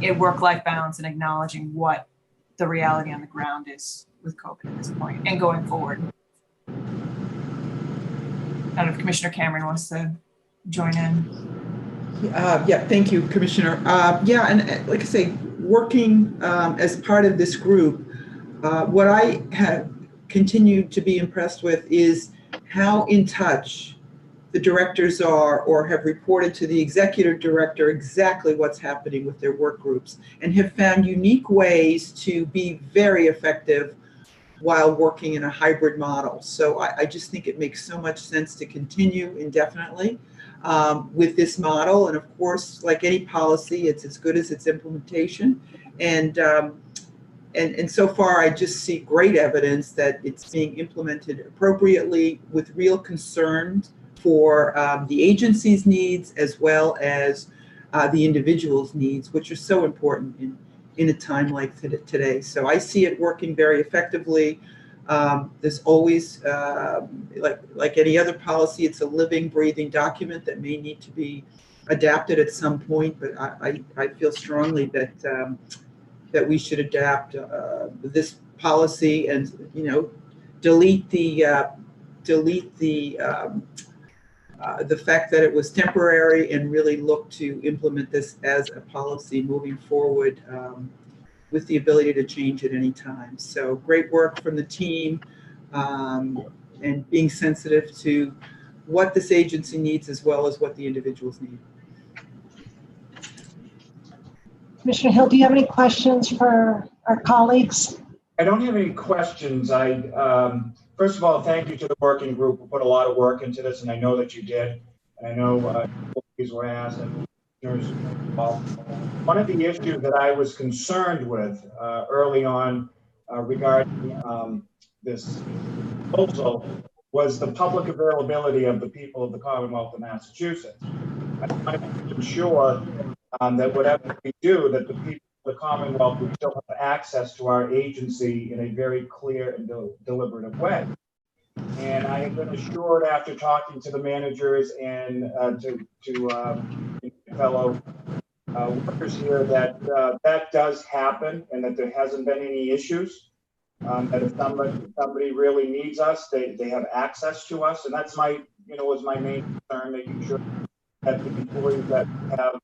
Speaker 7: a work-life balance, and acknowledging what the reality on the ground is with COVID at this point and going forward. I don't know if Commissioner Cameron wants to join in.
Speaker 2: Yeah, thank you, Commissioner. Yeah, and like I say, working as part of this group, what I have continued to be impressed with is how in touch the directors are or have reported to the executive director exactly what's happening with their work groups and have found unique ways to be very effective while working in a hybrid model. So I just think it makes so much sense to continue indefinitely with this model. And of course, like any policy, it's as good as its implementation. And so far, I just see great evidence that it's being implemented appropriately with real concern for the agency's needs as well as the individual's needs, which are so important in a time like today. So I see it working very effectively. There's always, like any other policy, it's a living, breathing document that may need to be adapted at some point, but I feel strongly that that we should adapt this policy and, delete the fact that it was temporary and really look to implement this as a policy moving forward, with the ability to change at any time. So great work from the team, and being sensitive to what this agency needs as well as what the individuals need.
Speaker 1: Commissioner Hill, do you have any questions for our colleagues?
Speaker 8: I don't have any questions. First of all, thank you to the working group who put a lot of work into this, and I know that you did. And I know these were asked, and one of the issues that I was concerned with early on regarding this proposal was the public availability of the people of the Commonwealth of Massachusetts. I want to ensure that whatever we do, that the people of the Commonwealth will still have access to our agency in a very clear and deliberative way. And I have been assured after talking to the managers and to fellow workers here that that does happen and that there hasn't been any issues. That if somebody really needs us, they have access to us, and that's was my main concern, making sure that the employees that have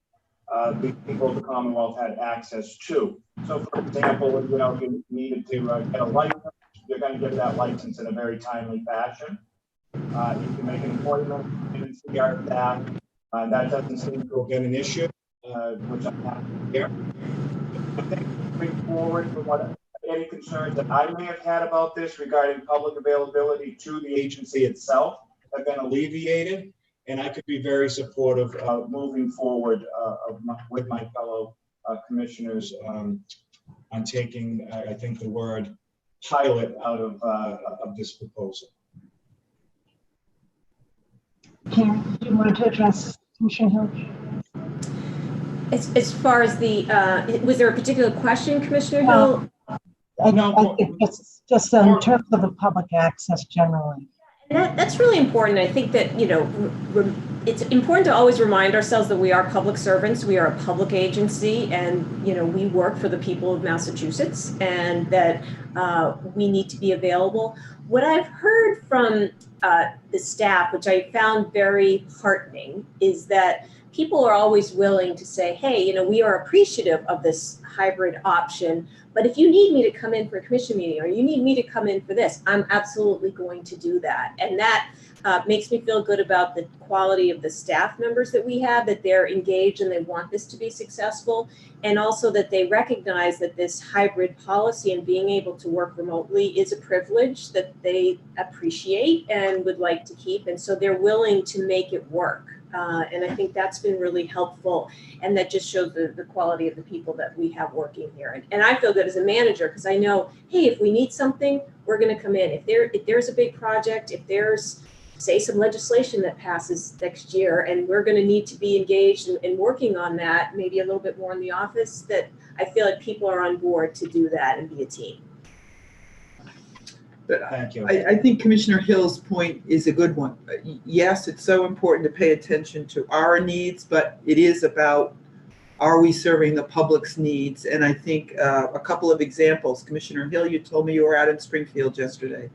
Speaker 8: the people of the Commonwealth had access to. So, for example, if you needed to get a license, you're going to get that license in a very timely fashion. You can make an appointment and see our staff. That doesn't seem to have been an issue, which I'm happy to hear. I think moving forward, from any concerns that I may have had about this regarding public availability to the agency itself have been alleviated. And I could be very supportive of moving forward with my fellow commissioners on taking, I think, the word pilot out of this proposal.
Speaker 1: Karen, do you want to address Commissioner Hill?
Speaker 5: As far as the, was there a particular question, Commissioner Hill?
Speaker 1: I think it's just in terms of the public access generally.
Speaker 5: And that's really important. I think that, it's important to always remind ourselves that we are public servants, we are a public agency, and, we work for the people of Massachusetts, and that we need to be available. What I've heard from the staff, which I found very heartening, is that people are always willing to say, hey, we are appreciative of this hybrid option, but if you need me to come in for a commission meeting or you need me to come in for this, I'm absolutely going to do that. And that makes me feel good about the quality of the staff members that we have, that they're engaged and they want this to be successful. And also that they recognize that this hybrid policy and being able to work remotely is a privilege that they appreciate and would like to keep. And so they're willing to make it work. And I think that's been really helpful. And that just shows the quality of the people that we have working here. And I feel good as a manager because I know, hey, if we need something, we're going to come in. If there's a big project, if there's, say, some legislation that passes next year and we're going to need to be engaged in working on that, maybe a little bit more in the office, that I feel like people are on board to do that and be a team.
Speaker 2: But
Speaker 8: Thank you.
Speaker 2: I think Commissioner Hill's point is a good one. Yes, it's so important to pay attention to our needs, but it is about, are we serving the public's needs? And I think a couple of examples. Commissioner Hill, you told me you were out in Springfield yesterday.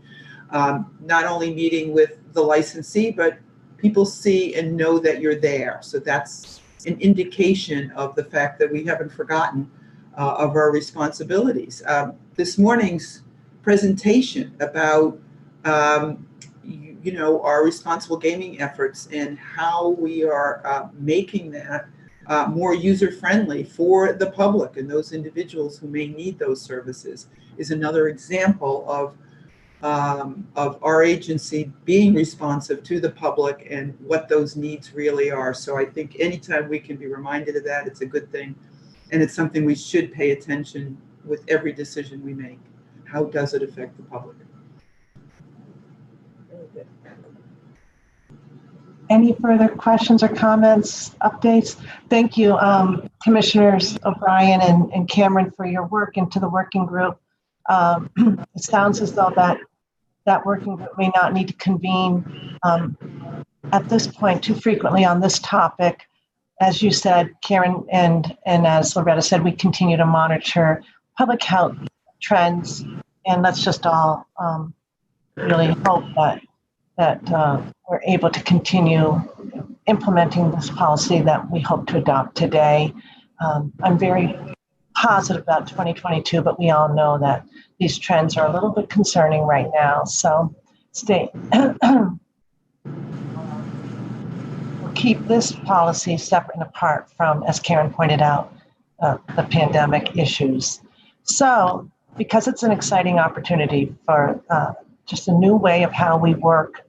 Speaker 2: Not only meeting with the licensee, but people see and know that you're there. So that's an indication of the fact that we haven't forgotten of our responsibilities. This morning's presentation about our responsible gaming efforts and how we are making that more user-friendly for the public and those individuals who may need those services is another example of our agency being responsive to the public and what those needs really are. So I think anytime we can be reminded of that, it's a good thing. And it's something we should pay attention with every decision we make. How does it affect the public?
Speaker 1: Any further questions or comments, updates? Thank you. Commissioners O'Brien and Cameron for your work into the working group. It sounds as though that working group may not need to convene at this point too frequently on this topic. As you said, Karen, and as Loretta said, we continue to monitor public health trends, and let's just all really hope that we're able to continue implementing this policy that we hope to adopt today. I'm very positive about 2022, but we all know that these trends are a little bit concerning right now. So stay. We'll keep this policy separate and apart from, as Karen pointed out, the pandemic issues. So, because it's an exciting opportunity for just a new way of how we work,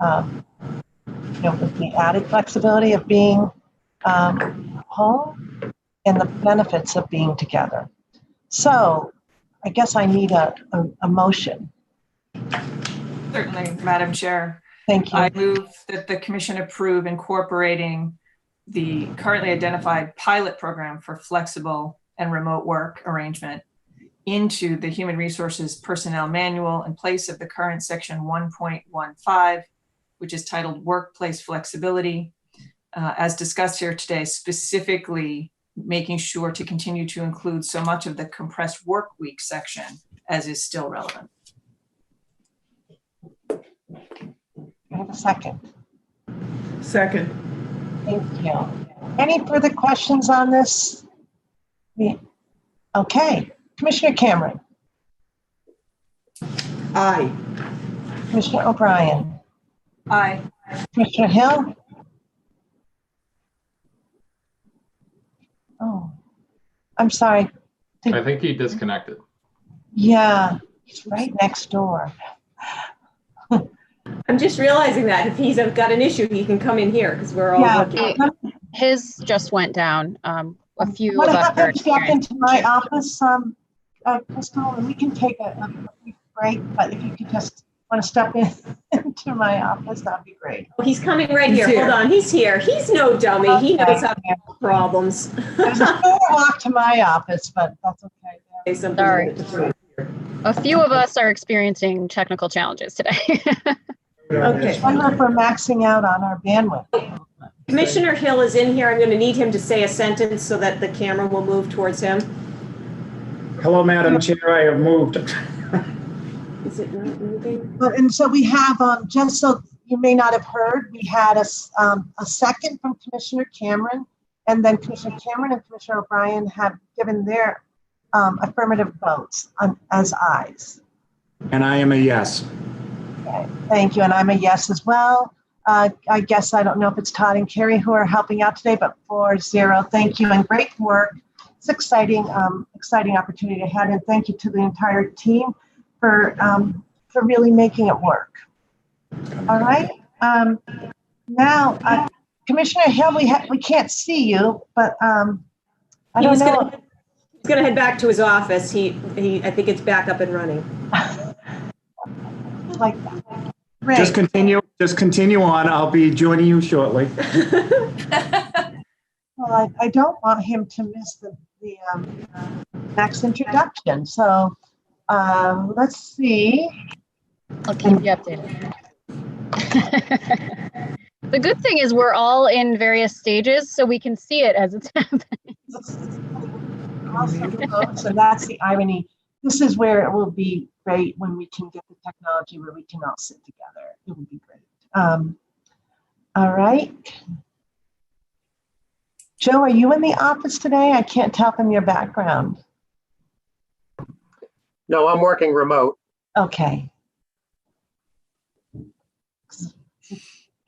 Speaker 1: with the added flexibility of being home and the benefits of being together. So, I guess I need a motion.
Speaker 7: Certainly, Madam Chair.
Speaker 1: Thank you.
Speaker 7: I move that the Commission approve incorporating the currently identified pilot program for flexible and remote work arrangement into the Human Resources Personnel Manual in place of the current section 1.15, which is titled Workplace Flexibility, as discussed here today, specifically making sure to continue to include so much of the compressed work week section as is still relevant.
Speaker 1: I have a second.
Speaker 2: Second.
Speaker 1: Thank you. Any further questions on this? Okay. Commissioner Cameron.
Speaker 2: Aye.
Speaker 1: Commissioner O'Brien.
Speaker 7: Aye.
Speaker 1: Commissioner Hill. Oh, I'm sorry.
Speaker 6: I think he disconnected.
Speaker 1: Yeah, he's right next door.
Speaker 5: I'm just realizing that if he's got an issue, he can come in here because we're all looking.
Speaker 9: His just went down. A few
Speaker 1: What
Speaker 9: of us
Speaker 1: if
Speaker 9: are
Speaker 1: I step into my office, Crystal, and we can take a brief break, but if you could just want to step into my office, that'd be great.
Speaker 5: He's coming right
Speaker 2: He's
Speaker 5: here.
Speaker 2: here.
Speaker 5: Hold on. He's here. He's no dummy. He knows how to solve problems.
Speaker 1: There's a short walk to my office, but that's okay.
Speaker 5: Say something
Speaker 9: Sorry.
Speaker 5: to
Speaker 9: A few of us are experiencing technical challenges today.
Speaker 5: Okay.
Speaker 1: I wonder if we're maxing out on our bandwidth.
Speaker 5: Commissioner Hill is in here. I'm going to need him to say a sentence so that the camera will move towards him.
Speaker 8: Hello, Madam Chair, I have moved.
Speaker 5: Is it not moving?
Speaker 1: And so we have, just so you may not have heard, we had a second from Commissioner Cameron, and then Commissioner Cameron and Commissioner O'Brien have given their affirmative votes as ayes.
Speaker 8: And I am a yes.
Speaker 1: Okay, thank you, and I'm a yes as well. I guess I don't know if it's Todd and Carrie who are helping out today, but 4-0. Thank you and great work. It's exciting opportunity ahead, and thank you to the entire team for really making it work. All right. Now, Commissioner Hill, we can't see you, but I don't know.
Speaker 5: He's going to head back to his office. I think it's back up and running.
Speaker 1: Like that. Great.
Speaker 8: Just continue on. I'll be joining you shortly.
Speaker 1: Well, I don't want him to miss the next introduction. So let's see.
Speaker 9: I'll keep you updated. The good thing is we're all in various stages, so we can see it as it's happening.
Speaker 1: So that's the irony. This is where it will be great when we can get the technology where we can all sit together. It will be great. All right. Joe, are you in the office today? I can't tell from your background.
Speaker 13: No, I'm working remote.
Speaker 1: Okay.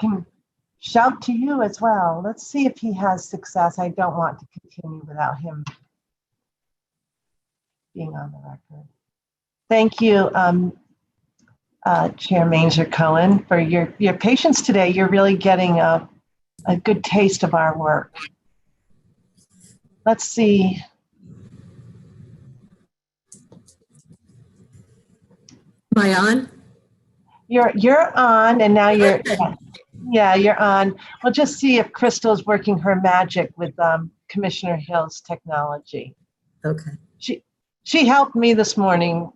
Speaker 1: Can shout to you as well. Let's see if he has success. I don't want to continue without him being on the record. Thank you, Chair Manger-Cohen, for your patience today. You're really getting a good taste of our work. Let's see.
Speaker 5: Am I on?
Speaker 1: You're on, and now you're yeah, you're on. We'll just see if Crystal's working her magic with Commissioner Hill's technology.
Speaker 13: Okay.
Speaker 1: She helped me this morning.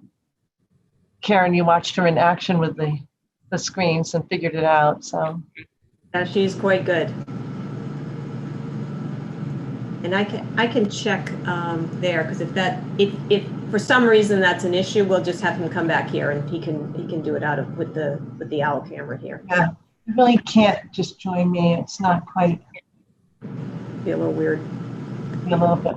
Speaker 1: Karen, you watched her in action with the screens and figured it out. So
Speaker 5: She's quite good. And I can check there, because if for some reason that's an issue, we'll just have him come back here and he can do it with the owl camera here.
Speaker 1: Yeah, you really can't just join me. It's not quite.
Speaker 5: Be a little weird.
Speaker 1: Be a little bit.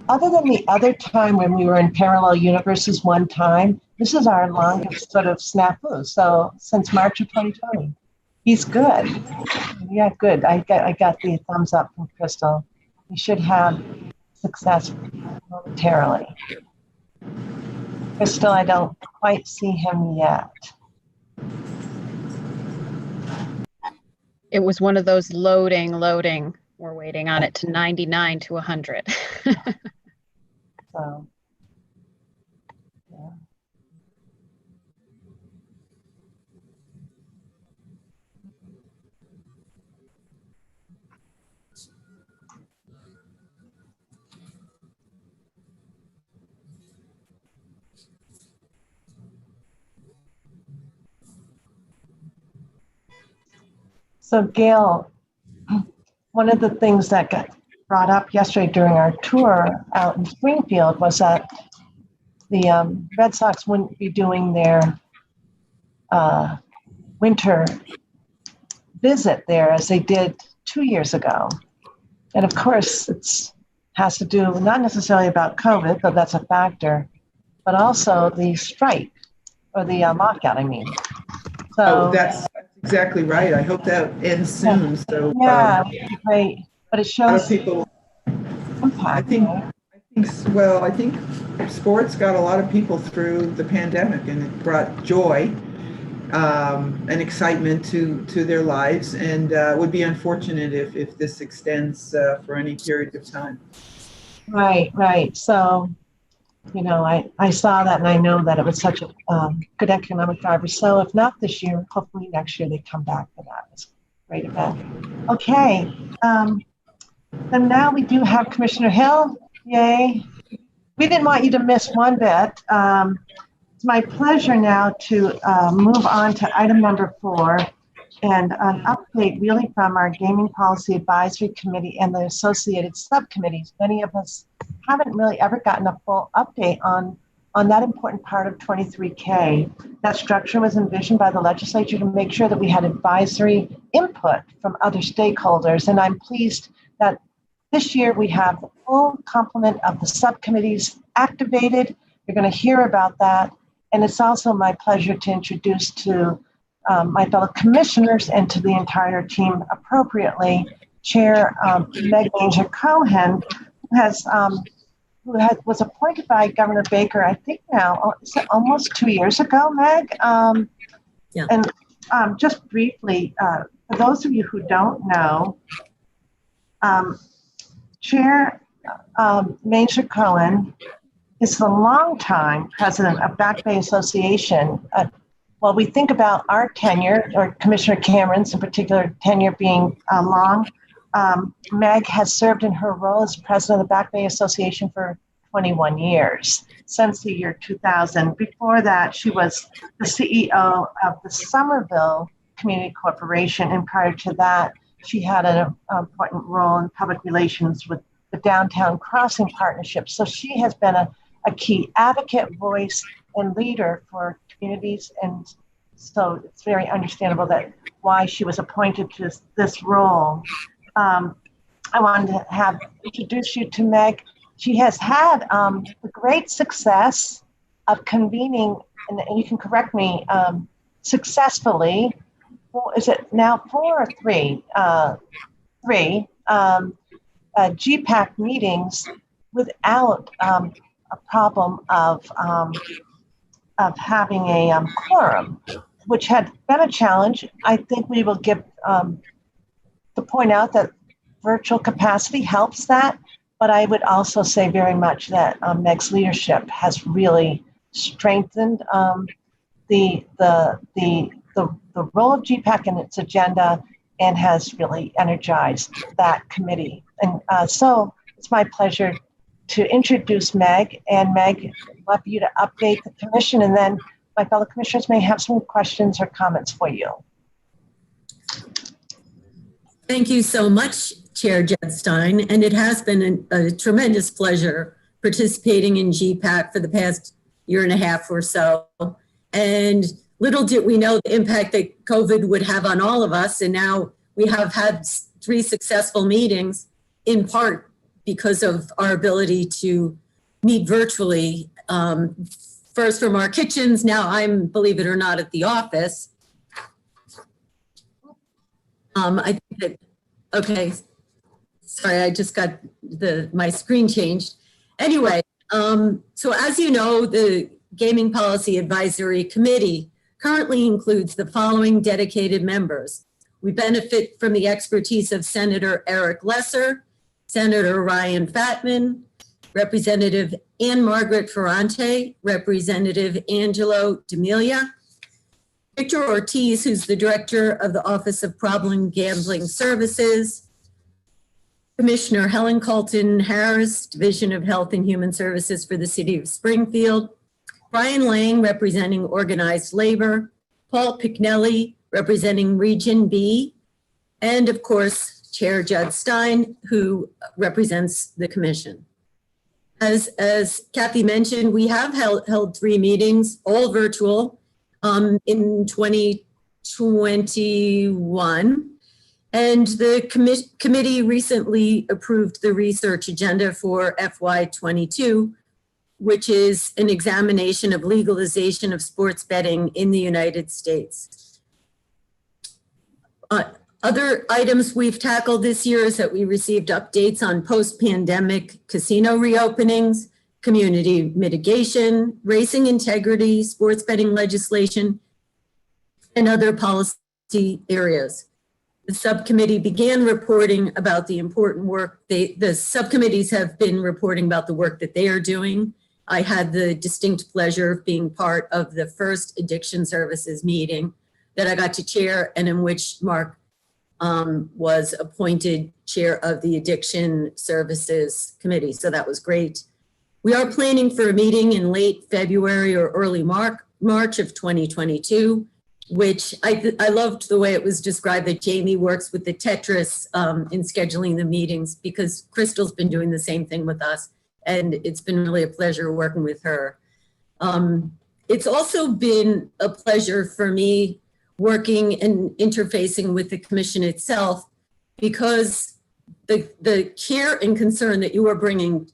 Speaker 1: Other than the other time when we were in parallel universes one time, this is our longest sort of snafu. So since March of 2020, he's good. Yeah, good. I got the thumbs up from Crystal. We should have success momentarily. Crystal, I don't quite see him yet.
Speaker 9: It was one of those loading. We're waiting on it to 99 to 100.
Speaker 1: So, yeah. So, Gail, one of the things that got brought up yesterday during our tour out in Springfield was that the Red Sox wouldn't be doing their winter visit there as they did 2 years ago. And of course, it has to do not necessarily about COVID, though that's a factor, but also the strike or the lockout, I mean. So
Speaker 2: that's exactly right. I hope that ends soon. So
Speaker 1: yeah, great. But it shows
Speaker 2: people.
Speaker 1: Impact,
Speaker 2: I think sports got a lot of people through the pandemic, and it brought joy and excitement to their lives. And it would be unfortunate if this extends for any period of time.
Speaker 1: Right. So, I saw that, and I know that it was such a good economic driver. So if not this year, hopefully next year they come back for that. It's a great event. Okay. And now we do have Commissioner Hill. Yay. We didn't want you to miss one bit. It's my pleasure now to move on to item number 4 and an update really from our Gaming Policy Advisory Committee and the associated subcommittees. Many of us haven't really ever gotten a full update on that important part of 23K. That structure was envisioned by the legislature to make sure that we had advisory input from other stakeholders. And I'm pleased that this year we have the full complement of the subcommittees activated. You're going to hear about that. And it's also my pleasure to introduce to my fellow commissioners and to the entire team appropriately, Chair Meg Manger-Cohen, who was appointed by Governor Baker, I think now, almost 2 years ago, Meg?
Speaker 13: Yeah.
Speaker 1: And just briefly, for those of you who don't know, Chair Manger-Cohen is the longtime president of Back Bay Association. While we think about our tenure, or Commissioner Cameron's in particular tenure being long, Meg has served in her role as president of the Back Bay Association for 21 years, since the year 2000. Before that, she was the CEO of the Somerville Community Corporation, and prior to that, she had an important role in public relations with the Downtown Crossing Partnership. So she has been a key advocate, voice, and leader for communities, and so it's very understandable that why she was appointed to this role. I wanted to introduce you to Meg. She has had the great success of convening, and you can correct me, successfully. Is it now 4 or 3? 3 GPAC meetings without a problem of having a quorum, which had been a challenge. I think we will give to point out that virtual capacity helps that, but I would also say very much that Meg's leadership has really strengthened the the role of GPAC and its agenda, and has really energized that committee. And so it's my pleasure to introduce Meg. And Meg, I'd love you to update the commission, and then my fellow commissioners may have some questions or comments for you.
Speaker 13: Thank you so much, Chair Judstein. And it has been a tremendous pleasure participating in GPAC for the past year and a half or so. And little did we know the impact that COVID would have on all of us. And now we have had 3 successful meetings, in part because of our ability to meet virtually, first from our kitchens. Now I'm, believe it or not, at the office. I think that, okay, sorry, I just got my screen changed. Anyway, so as you know, the Gaming Policy Advisory Committee currently includes the following dedicated members. We benefit from the expertise of Senator Eric Lesser, Senator Ryan Fatman, Representative Ann Margaret Ferrante, Representative Angelo D'Amelia, Victor Ortiz, who's the Director of the Office of Problem Gambling Services, Commissioner Helen Colton Harris, Division of Health and Human Services for the City of Springfield, Brian Lang, representing Organized Labor, Paul Picnelli, representing Region B, and of course, Chair Judd Stein, who represents the Commission. As Kathy mentioned, we have held 3 meetings, all virtual, in 2021. And the committee recently approved the research agenda for FY22, which is an examination of legalization of sports betting in the United States. Other items we've tackled this year is that we received updates on post-pandemic casino reopenings, community mitigation, racing integrity, sports betting legislation, and other policy areas. The subcommittee began reporting about the important work. The subcommittees have been reporting about the work that they are doing. I had the distinct pleasure of being part of the first addiction services meeting that I got to chair, and in which Mark was appointed chair of the Addiction Services Committee. So that was great. We are planning for a meeting in late February or early March of 2022, which I loved the way it was described that Jamie works with the Tetris in scheduling the meetings, because Crystal's been doing the same thing with us. And it's been really a pleasure working with her. It's also been a pleasure for me working and interfacing with the commission itself, because the care and concern that you are bringing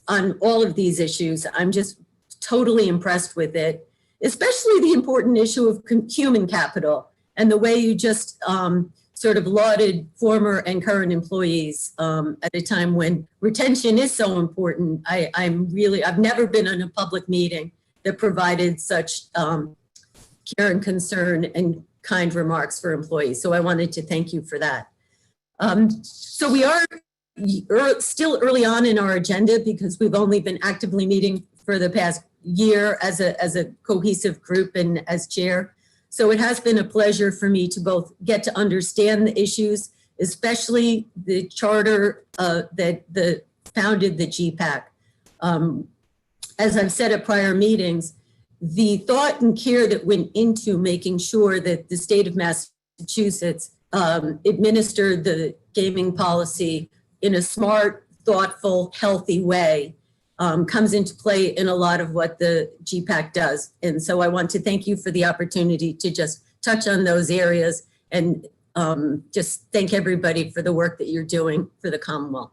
Speaker 13: on all of these issues, I'm just totally impressed with it, especially the important issue of human capital and the way you just sort of lauded former and current employees at a time when retention is so important. I've never been in a public meeting that provided such care and concern and kind remarks for employees. So I wanted to thank you for that. So we are still early on in our agenda, because we've only been actively meeting for the past year as a cohesive group and as chair. So it has been a pleasure for me to both get to understand the issues, especially the charter that founded the GPAC. As I've said at prior meetings, the thought and care that went into making sure that the state of Massachusetts administered the gaming policy in a smart, thoughtful, healthy way comes into play in a lot of what the GPAC does. And so I want to thank you for the opportunity to just touch on those areas and just thank everybody for the work that you're doing for the Commonwealth.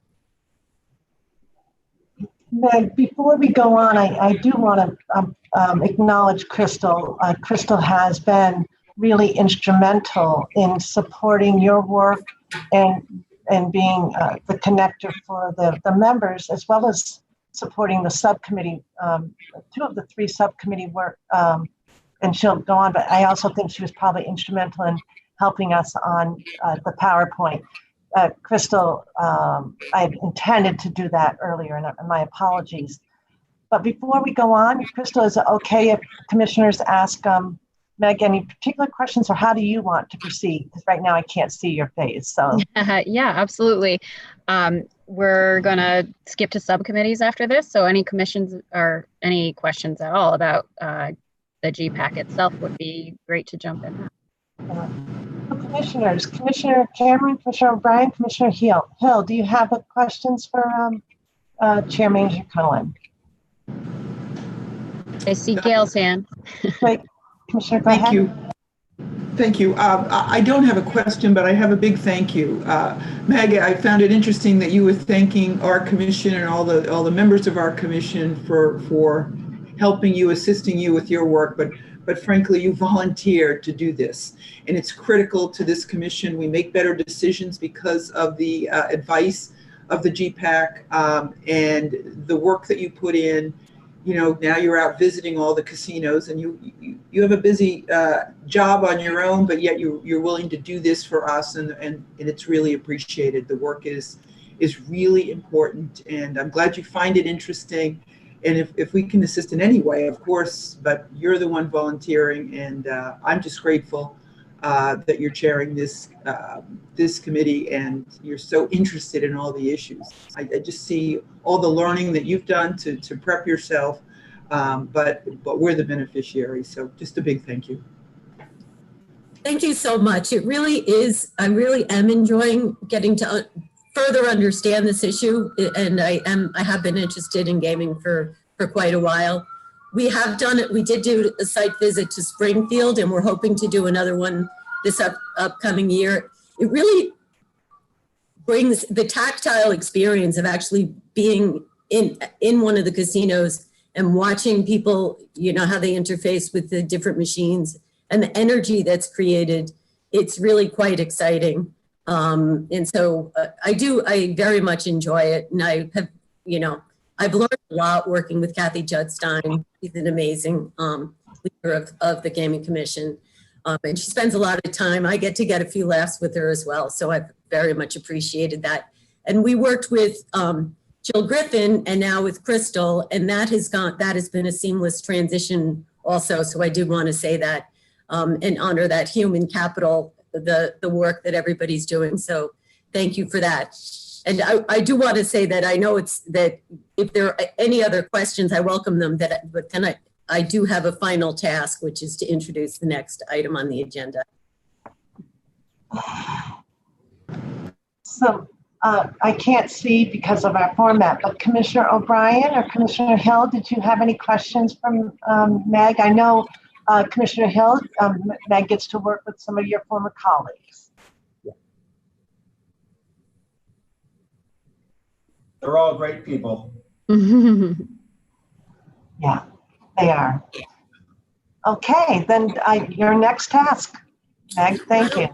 Speaker 1: Meg, before we go on, I do want to acknowledge Crystal. Crystal has been really instrumental in supporting your work and being the connector for the members, as well as supporting the subcommittee, 2 of the 3 subcommittee work, and she'll go on, but I also think she was probably instrumental in helping us on the PowerPoint. Crystal, I had intended to do that earlier, and my apologies. But before we go on, Crystal, is it okay if commissioners ask Meg, any particular questions, or how do you want to proceed? Because right now I can't see your face. So
Speaker 9: Yeah, absolutely. We're going to skip to subcommittees after this. So any commissions or any questions at all about the GPAC itself would be great to jump in.
Speaker 1: Commissioners, Commissioner Cameron, Commissioner O'Brien, Commissioner Hill, do you have questions for Chair Manager Cohen?
Speaker 9: I see Gail's hand.
Speaker 1: Great. Commissioner, go
Speaker 2: Thank
Speaker 1: ahead.
Speaker 2: you. Thank you. I don't have a question, but I have a big thank you. Meg, I found it interesting that you were thanking our commission and all the members of our commission for helping you, assisting you with your work, but frankly, you volunteered to do this. And it's critical to this commission. We make better decisions because of the advice of the GPAC and the work that you put in. You know, now you're out visiting all the casinos, and you have a busy job on your own, but yet you're willing to do this for us, and it's really appreciated. The work is really important, and I'm glad you find it interesting. And if we can assist in any way, of course, but you're the one volunteering, and I'm just grateful that you're chairing this committee, and you're so interested in all the issues. I just see all the learning that you've done to prep yourself, but we're the beneficiaries. So just a big thank you.
Speaker 13: Thank you so much. It really is. I really am enjoying getting to further understand this issue, and I have been interested in gaming for quite a while. We have done it. We did do a site visit to Springfield, and we're hoping to do another one this upcoming year. It really brings the tactile experience of actually being in one of the casinos and watching people, you know, how they interface with the different machines and the energy that's created. It's really quite exciting. And so I very much enjoy it. And I have, you know, I've learned a lot working with Kathy Judstein. She's an amazing leader of the Gaming Commission. And she spends a lot of time. I get a few laughs with her as well. So I've very much appreciated that. And we worked with Jill Griffin and now with Crystal, and that has been a seamless transition also. So I do want to say that and honor that human capital, the work that everybody's doing. So thank you for that. And I do want to say that I know that if there are any other questions, I welcome them. But then I do have a final task, which is to introduce the next item on the agenda.
Speaker 1: So I can't see because of our format, but Commissioner O'Brien or Commissioner Hill, did you have any questions from Meg? I know Commissioner Hill, Meg gets to work with some of your former colleagues.
Speaker 8: They're all great people.
Speaker 1: Yeah, they are. Okay, then your next task, Meg, thank you.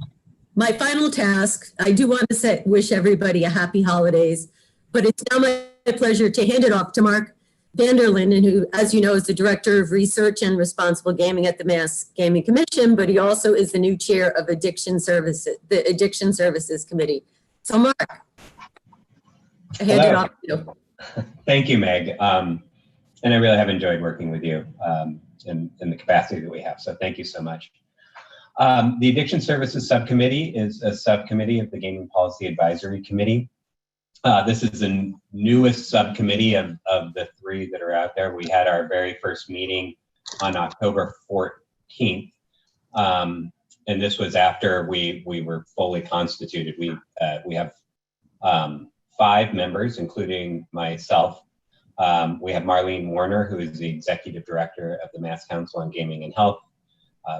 Speaker 13: My final task, I do want to wish everybody a happy holidays, but it's now my pleasure to hand it off to Mark Vanderlinden, who, as you know, is the Director of Research and Responsible Gaming at the Mass Gaming Commission, but he also is the new chair of Addiction Services, the Addiction Services Committee. So Mark, I hand it off to you.
Speaker 10: Thank you, Meg. And I really have enjoyed working with you in the capacity that we have. So thank you so much. The Addiction Services Subcommittee is a subcommittee of the Gaming Policy Advisory Committee. This is the newest subcommittee of the three that are out there. We had our very first meeting on October 14th. And this was after we were fully constituted. We have 5 members, including myself. We have Marlene Warner, who is the Executive Director of the Mass Council on Gaming and Health.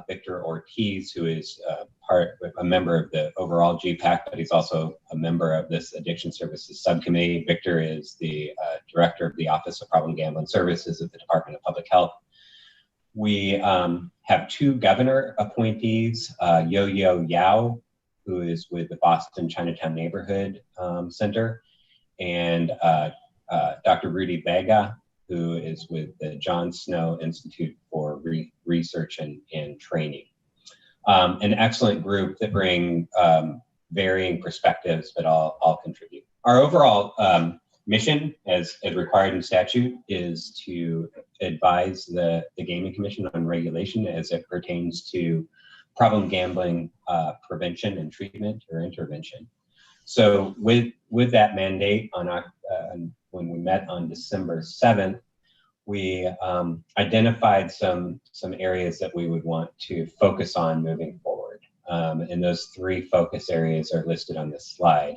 Speaker 10: Victor Ortiz, who is a member of the overall GPAC, but he's also a member of this Addiction Services Subcommittee. Victor is the Director of the Office of Problem Gambling Services at the Department of Public Health. We have 2 governor appointees, Yo-Yo Yao, who is with the Boston Chinatown Neighborhood Center, and Dr. Rudy Vega, who is with the John Snow Institute for Research and Training. An excellent group that bring varying perspectives, but all contribute. Our overall mission, as required in statute, is to advise the Gaming Commission on regulation as it pertains to problem gambling prevention and treatment or intervention. So with that mandate when we met on December 7th, we identified some areas that we would want to focus on moving forward. And those 3 focus areas are listed on this slide.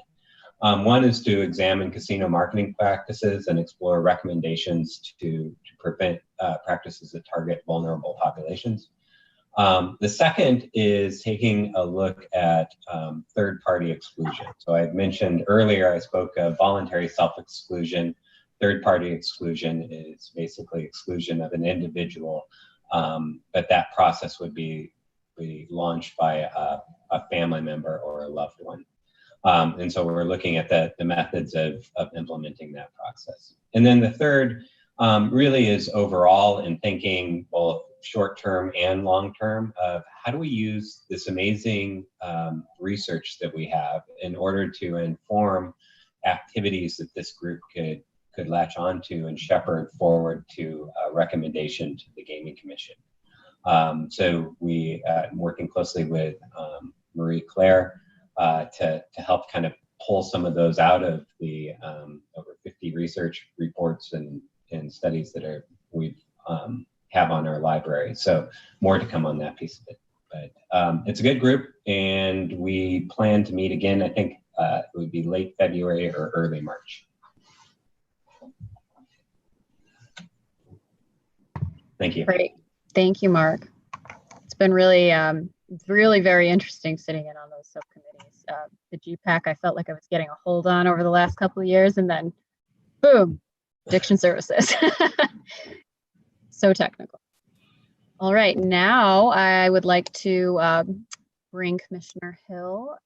Speaker 10: One is to examine casino marketing practices and explore recommendations to prevent practices that target vulnerable populations. The second is taking a look at third-party exclusion. So I mentioned earlier, I spoke of voluntary self-exclusion. Third-party exclusion is basically exclusion of an individual, but that process would be launched by a family member or a loved one. And so we're looking at the methods of implementing that process. And then the third really is overall in thinking both short-term and long-term of how do we use this amazing research that we have in order to inform activities that this group could latch onto and shepherd forward to a recommendation to the Gaming Commission. So we working closely with Marie Claire to help kind of pull some of those out of the over 50 research reports and studies that we've have on our library. So more to come on that piece of it. But it's a good group, and we plan to meet again. I think it would be late February or early March. Thank you.
Speaker 9: Great. Thank you, Mark. It's been really, really very interesting sitting in on those subcommittees. The GPAC, I felt like I was getting a hold on over the last couple of years, and then boom, addiction services. So technical. All right, now I would like to bring Commissioner Hill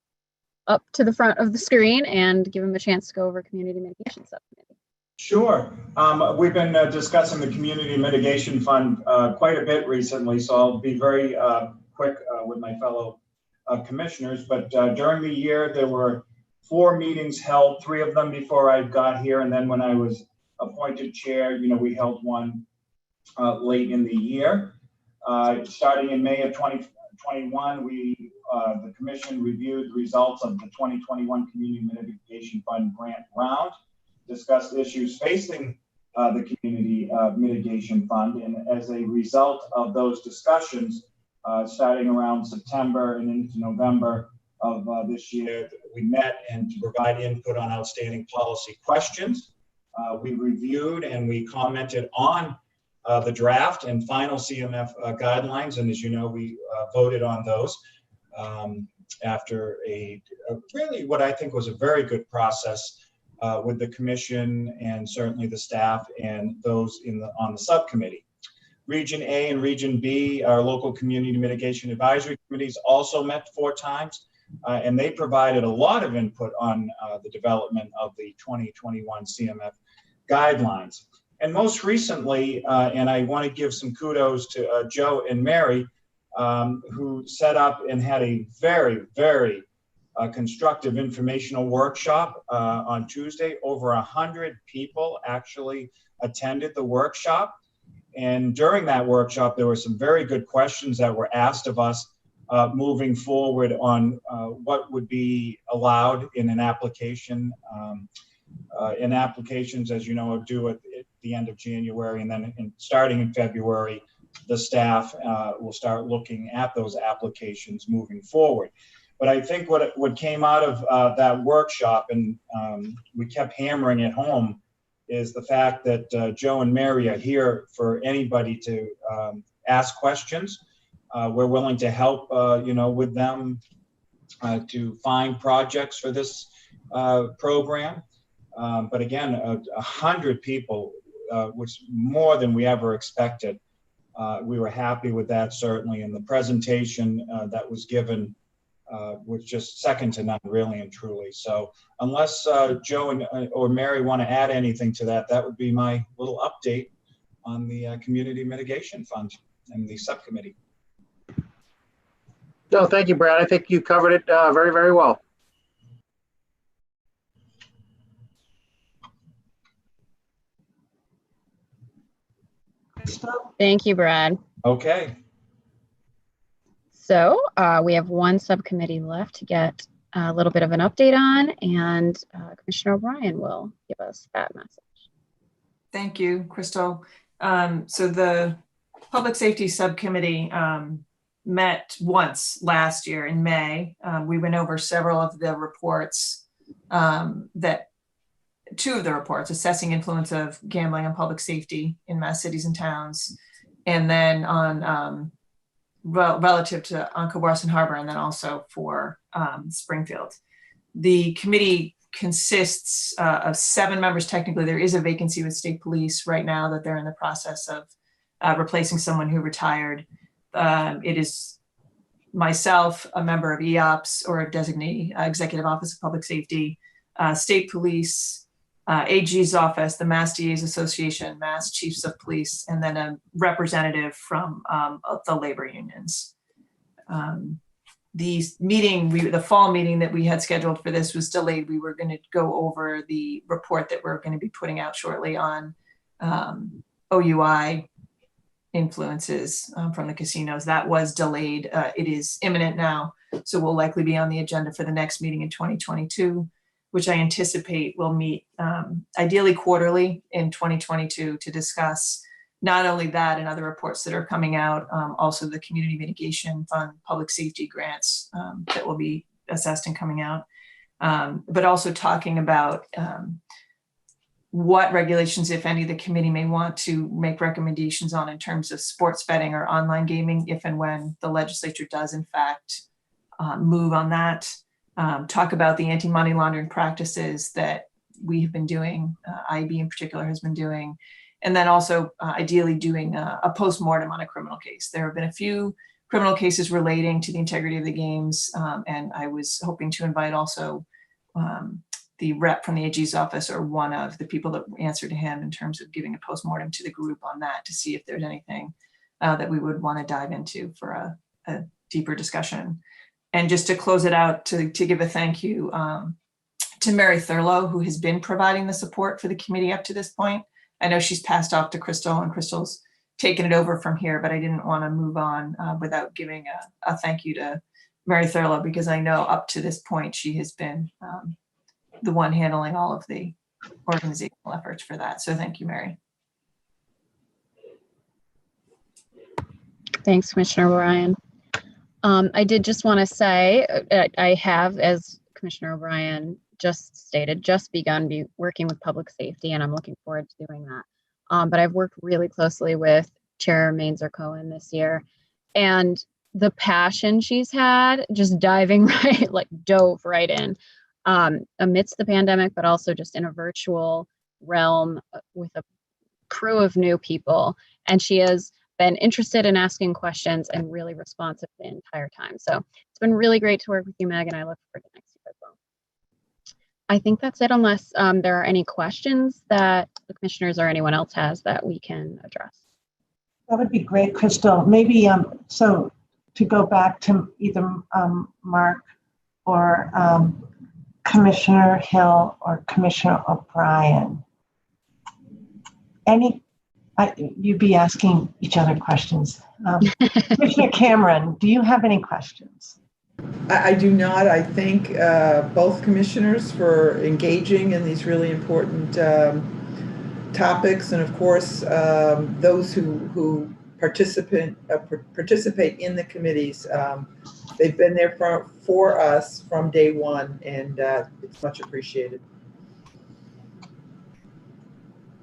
Speaker 9: up to the front of the screen and give him a chance to go over Community Mitigation Subcommittee.
Speaker 8: Sure. We've been discussing the Community Mitigation Fund quite a bit recently, so I'll be very quick with my fellow commissioners. But during the year, there were 4 meetings held, 3 of them before I got here, and then when I was appointed chair, we held one late in the year. Starting in May of 2021, the Commission reviewed the results of the 2021 Community Mitigation Fund grant round, discussed issues facing the Community Mitigation Fund, and as a result of those discussions, starting around September and into November of this year, we met and to provide input on outstanding policy questions. We reviewed and we commented on the draft and final CMF guidelines, and as you know, we voted on those after a really what I think was a very good process with the Commission and certainly the staff and those on the subcommittee. Region A and Region B, our local community mitigation advisory committees, also met 4 times, and they provided a lot of input on the development of the 2021 CMF guidelines. And most recently, and I want to give some kudos to Joe and Mary, who set up and had a very, very constructive informational workshop on Tuesday. Over 100 people actually attended the workshop. And during that workshop, there were some very good questions that were asked of us moving forward on what would be allowed in an application. In applications, as you know, are due at the end of January, and then starting in February, the staff will start looking at those applications moving forward. But I think what came out of that workshop, and we kept hammering it home, is the fact that Joe and Mary are here for anybody to ask questions. We're willing to help, with them to find projects for this program. But again, 100 people, which more than we ever expected. We were happy with that, certainly, and the presentation that was given was just second to none, really and truly. So unless Joe or Mary want to add anything to that, that would be my little update on the Community Mitigation Fund and the subcommittee.
Speaker 14: No, thank you, Brad. I think you covered it very, very well.
Speaker 1: Crystal.
Speaker 9: Thank you, Brad.
Speaker 8: Okay.
Speaker 9: So we have one subcommittee left to get a little bit of an update on, and Commissioner O'Brien will give us that message.
Speaker 7: Thank you, Crystal. So the Public Safety Subcommittee met once last year in May. We went over several of the reports two of the reports, assessing influence of gambling on public safety in mass cities and towns, and then on relative to on Cobarson Harbor, and then also for Springfield. The committee consists of 7 members. Technically, there is a vacancy with state police right now that they're in the process of replacing someone who retired. It is myself, a member of EOPS or a designee, Executive Office of Public Safety, state police, AG's office, the Mass DA's Association, Mass Chiefs of Police, and then a representative from the labor unions. The fall meeting that we had scheduled for this was delayed. We were going to go over the report that we're going to be putting out shortly on OUI influences from the casinos. That was delayed. It is imminent now, so we'll likely be on the agenda for the next meeting in 2022, which I anticipate will meet ideally quarterly in 2022 to discuss not only that and other reports that are coming out, also the Community Mitigation Fund public safety grants that will be assessed and coming out, but also talking about what regulations, if any, the committee may want to make recommendations on in terms of sports betting or online gaming, if and when the legislature does in fact move on that. Talk about the anti-money laundering practices that we have been doing, IB in particular has been doing, and then also ideally doing a post-mortem on a criminal case. There have been a few criminal cases relating to the integrity of the games, and I was hoping to invite also the rep from the AG's office or one of the people that answer to him in terms of giving a post-mortem to the group on that to see if there's anything that we would want to dive into for a deeper discussion. And just to close it out, to give a thank you to Mary Thurlow, who has been providing the support for the committee up to this point. I know she's passed off to Crystal and Crystal's taken it over from here, but I didn't want to move on without giving a thank you to Mary Thurlow, because I know up to this point she has been the one handling all of the organizational efforts for that. So thank you, Mary.
Speaker 9: Thanks, Commissioner O'Brien. I did just want to say I have, as Commissioner O'Brien just stated, just begun working with public safety, and I'm looking forward to doing that. But I've worked really closely with Chair Mainzer Cohen this year, and the passion she's had, just dove right in amidst the pandemic, but also just in a virtual realm with a crew of new people. And she has been interested in asking questions and really responsive the entire time. So it's been really great to work with you, Meg, and I look forward to next year as well. I think that's it, unless there are any questions that the commissioners or anyone else has that we can address.
Speaker 1: That would be great, Crystal. Maybe so to go back to either Mark or Commissioner Hill or Commissioner O'Brien. You'd be asking each other questions. Commissioner Cameron, do you have any questions?
Speaker 2: I do not. I thank both commissioners for engaging in these really important topics, and of course those who participate in the committees. They've been there for us from day one, and it's much appreciated.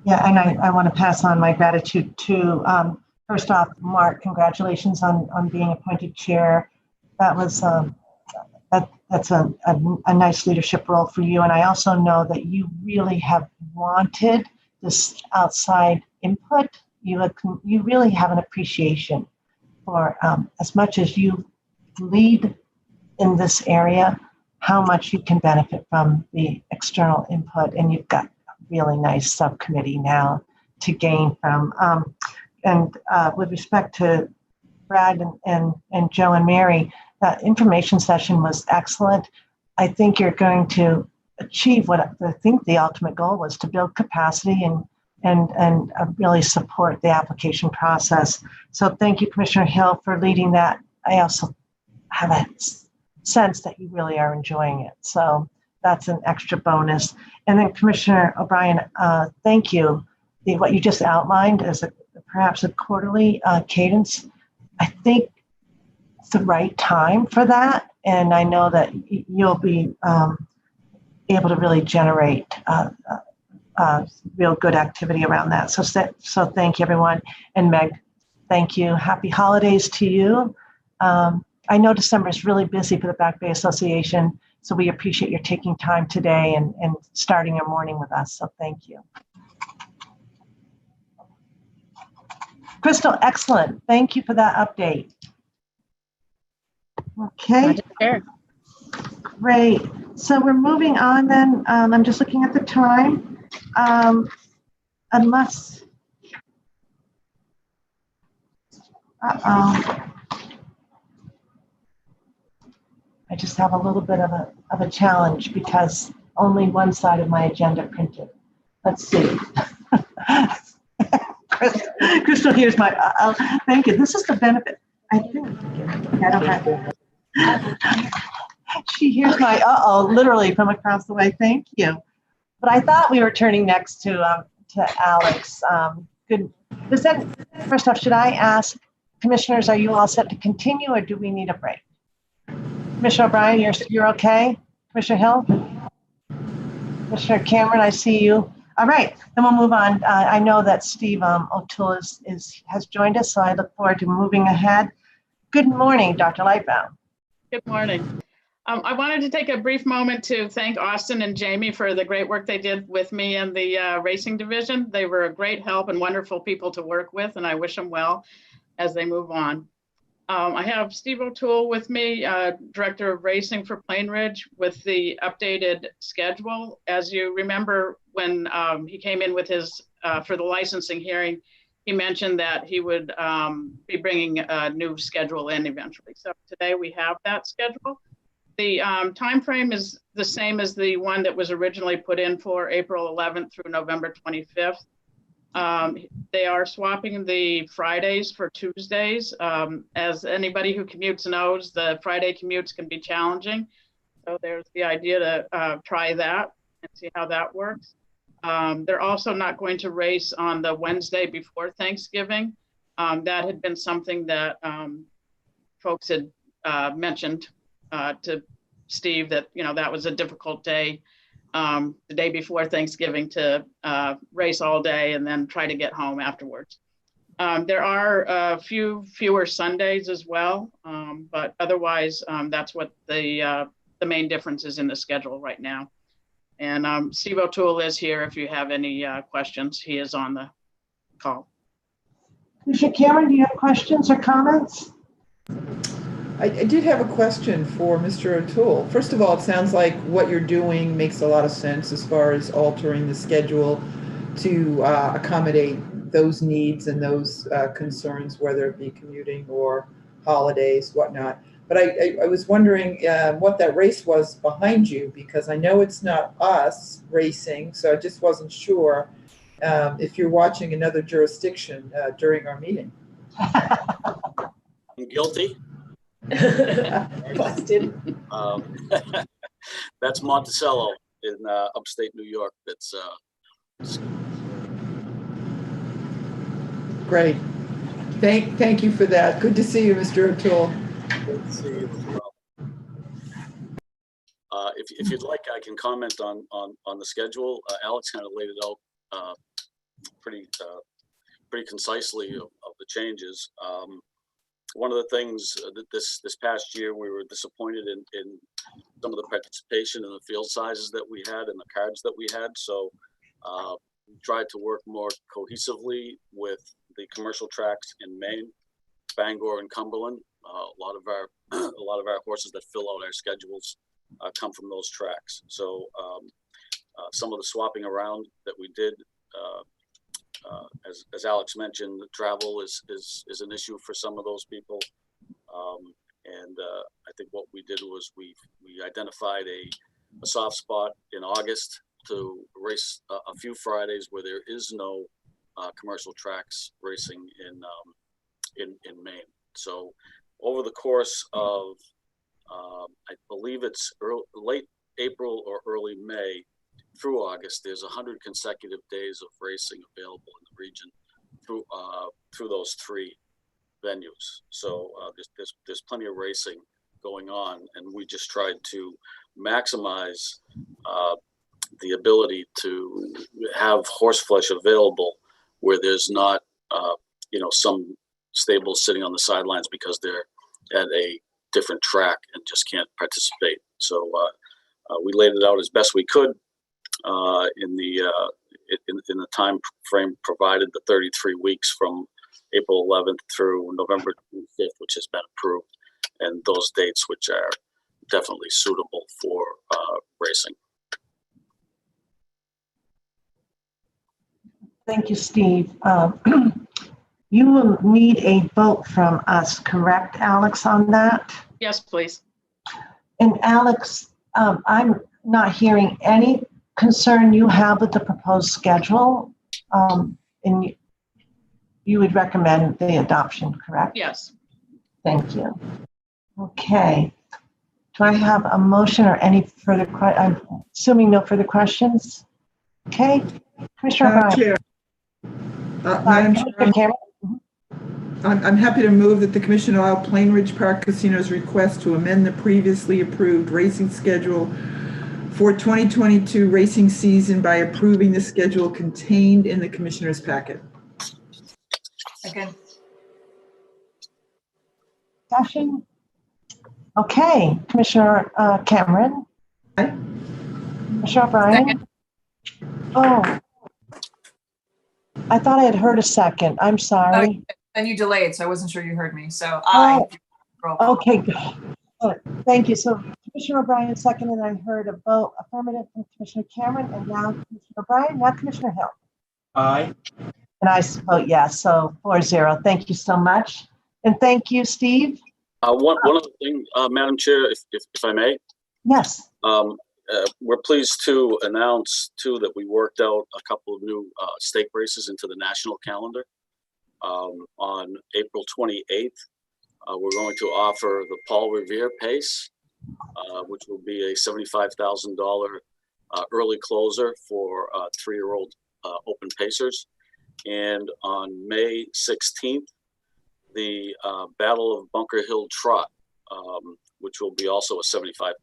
Speaker 1: Yeah, and I want to pass on my gratitude to, first off, Mark, congratulations on being appointed chair. That was that's a nice leadership role for you. And I also know that you really have wanted this outside input. You really have an appreciation for, as much as you lead in this area, how much you can benefit from the external input. And you've got really nice subcommittee now to gain from. And with respect to Brad and Joe and Mary, that information session was excellent. I think you're going to achieve what I think the ultimate goal was, to build capacity and and really support the application process. So thank you, Commissioner Hill, for leading that. I also have a sense that you really are enjoying it. So that's an extra bonus. And then Commissioner O'Brien, thank you. What you just outlined as perhaps a quarterly cadence, I think it's the right time for that. And I know that you'll be able to really generate real good activity around that. So thank you, everyone. And Meg, thank you. Happy holidays to you. I know December is really busy for the Back Bay Association, so we appreciate your taking time today and starting your morning with us. So thank you. Crystal, excellent. Thank you for that update. Okay. Great. So we're moving on then. I'm just looking at the time. Unless, I just have a little bit of a challenge because only one side of my agenda printed. Let's see. Crystal, here's my, thank you. This is the benefit. I think, I don't have, she hears my literally from across the way. Thank you. But I thought we were turning next to Alex. Good. First off, should I ask commissioners, are you all set to continue or do we need a break? Commissioner O'Brien, you're okay? Commissioner Hill? Commissioner Cameron, I see you. All right, then we'll move on. I know that Steve O'Toole has joined us, so I look forward to moving ahead. Good morning, Dr. Lightbound.
Speaker 15: Good morning. I wanted to take a brief moment to thank Austin and Jamie for the great work they did with me and the racing division. They were a great help and wonderful people to work with, and I wish them well as they move on. I have Steve O'Toole with me, Director of Racing for Plain Ridge, with the updated schedule. As you remember, when he came in with his, for the licensing hearing, he mentioned that he would be bringing a new schedule in eventually. So today we have that schedule. The time frame is the same as the one that was originally put in for April 11th through November 25th. They are swapping the Fridays for Tuesdays. As anybody who commutes knows, the Friday commutes can be challenging. So there's the idea to try that and see how that works. They're also not going to race on the Wednesday before Thanksgiving. That had been something that folks had mentioned to Steve, that, you know, that was a difficult day, the day before Thanksgiving, to race all day and then try to get home afterwards. There are a fewer Sundays as well, but otherwise that's what the main difference is in the schedule right now. And Steve O'Toole is here if you have any questions. He is on the call.
Speaker 1: Commissioner Cameron, do you have questions or comments?
Speaker 2: I did have a question for Mr. O'Toole. First of all, it sounds like what you're doing makes a lot of sense as far as altering the schedule to accommodate those needs and those concerns, whether it be commuting or holidays, whatnot. But I was wondering what that race was behind you, because I know it's not us racing, so I just wasn't sure if you're watching another jurisdiction during our meeting.
Speaker 16: I'm guilty.
Speaker 1: Busted.
Speaker 16: That's Monticello in upstate New York. That's
Speaker 2: great. Thank you for that. Good to see you, Mr. O'Toole.
Speaker 16: Good to see you as well. If you'd like, I can comment on the schedule. Alex kind of laid it out pretty concisely of the changes. One of the things that this past year, we were disappointed in some of the participation in the field sizes that we had and the cards that we had. So we tried to work more cohesively with the commercial tracks in Maine, Bangor, and Cumberland. A lot of our horses that fill out our schedules come from those tracks. So some of the swapping around that we did, as Alex mentioned, the travel is an issue for some of those people. And I think what we did was we identified a soft spot in August to race a few Fridays where there is no commercial tracks racing in Maine. So over the course of, I believe it's late April or early May through August, there's 100 consecutive days of racing available in the region through those three venues. So there's plenty of racing going on, and we just tried to maximize the ability to have horseflesh available where there's not some stables sitting on the sidelines because they're at a different track and just can't participate. So we laid it out as best we could in the time frame provided, the 33 weeks from April 11th through November 5th, which has been approved, and those dates which are definitely suitable for racing.
Speaker 1: Thank you, Steve. You will need a vote from us, correct, Alex, on that?
Speaker 15: Yes, please.
Speaker 1: And Alex, I'm not hearing any concern you have with the proposed schedule, and you would recommend the adoption, correct?
Speaker 15: Yes.
Speaker 1: Thank you. Okay. Do I have a motion or any further questions? I'm assuming no further questions. Okay. Commissioner O'Brien.
Speaker 2: Chair. Madam Chair, I'm happy to move that the Commission allow Plain Ridge Park Casino's request to amend the previously approved racing schedule for 2022 racing season by approving the schedule contained in the Commissioner's packet.
Speaker 7: Again.
Speaker 1: Discussion. Okay, Commissioner Cameron.
Speaker 2: Aye.
Speaker 1: Commissioner O'Brien. Oh, I thought I had heard a second. I'm sorry.
Speaker 7: And you delayed, so I wasn't sure you heard me. So
Speaker 1: okay, good. Thank you. So Commissioner O'Brien second, and I heard a vote affirmative from Commissioner Cameron, and now Commissioner O'Brien, now Commissioner Hill.
Speaker 8: Aye.
Speaker 1: And I vote yes, so 4-0. Thank you so much. And thank you, Steve.
Speaker 16: One other thing, Madam Chair, if I may.
Speaker 1: Yes.
Speaker 16: We're pleased to announce, too, that we worked out a couple of new stake races into the national calendar. On April 28th, we're going to offer the Paul Revere Pace, which will be a $75,000 early closer for 3-year-old open pacers. And on May 16th, the Battle of Bunker Hill Trot, which will be also a $75,000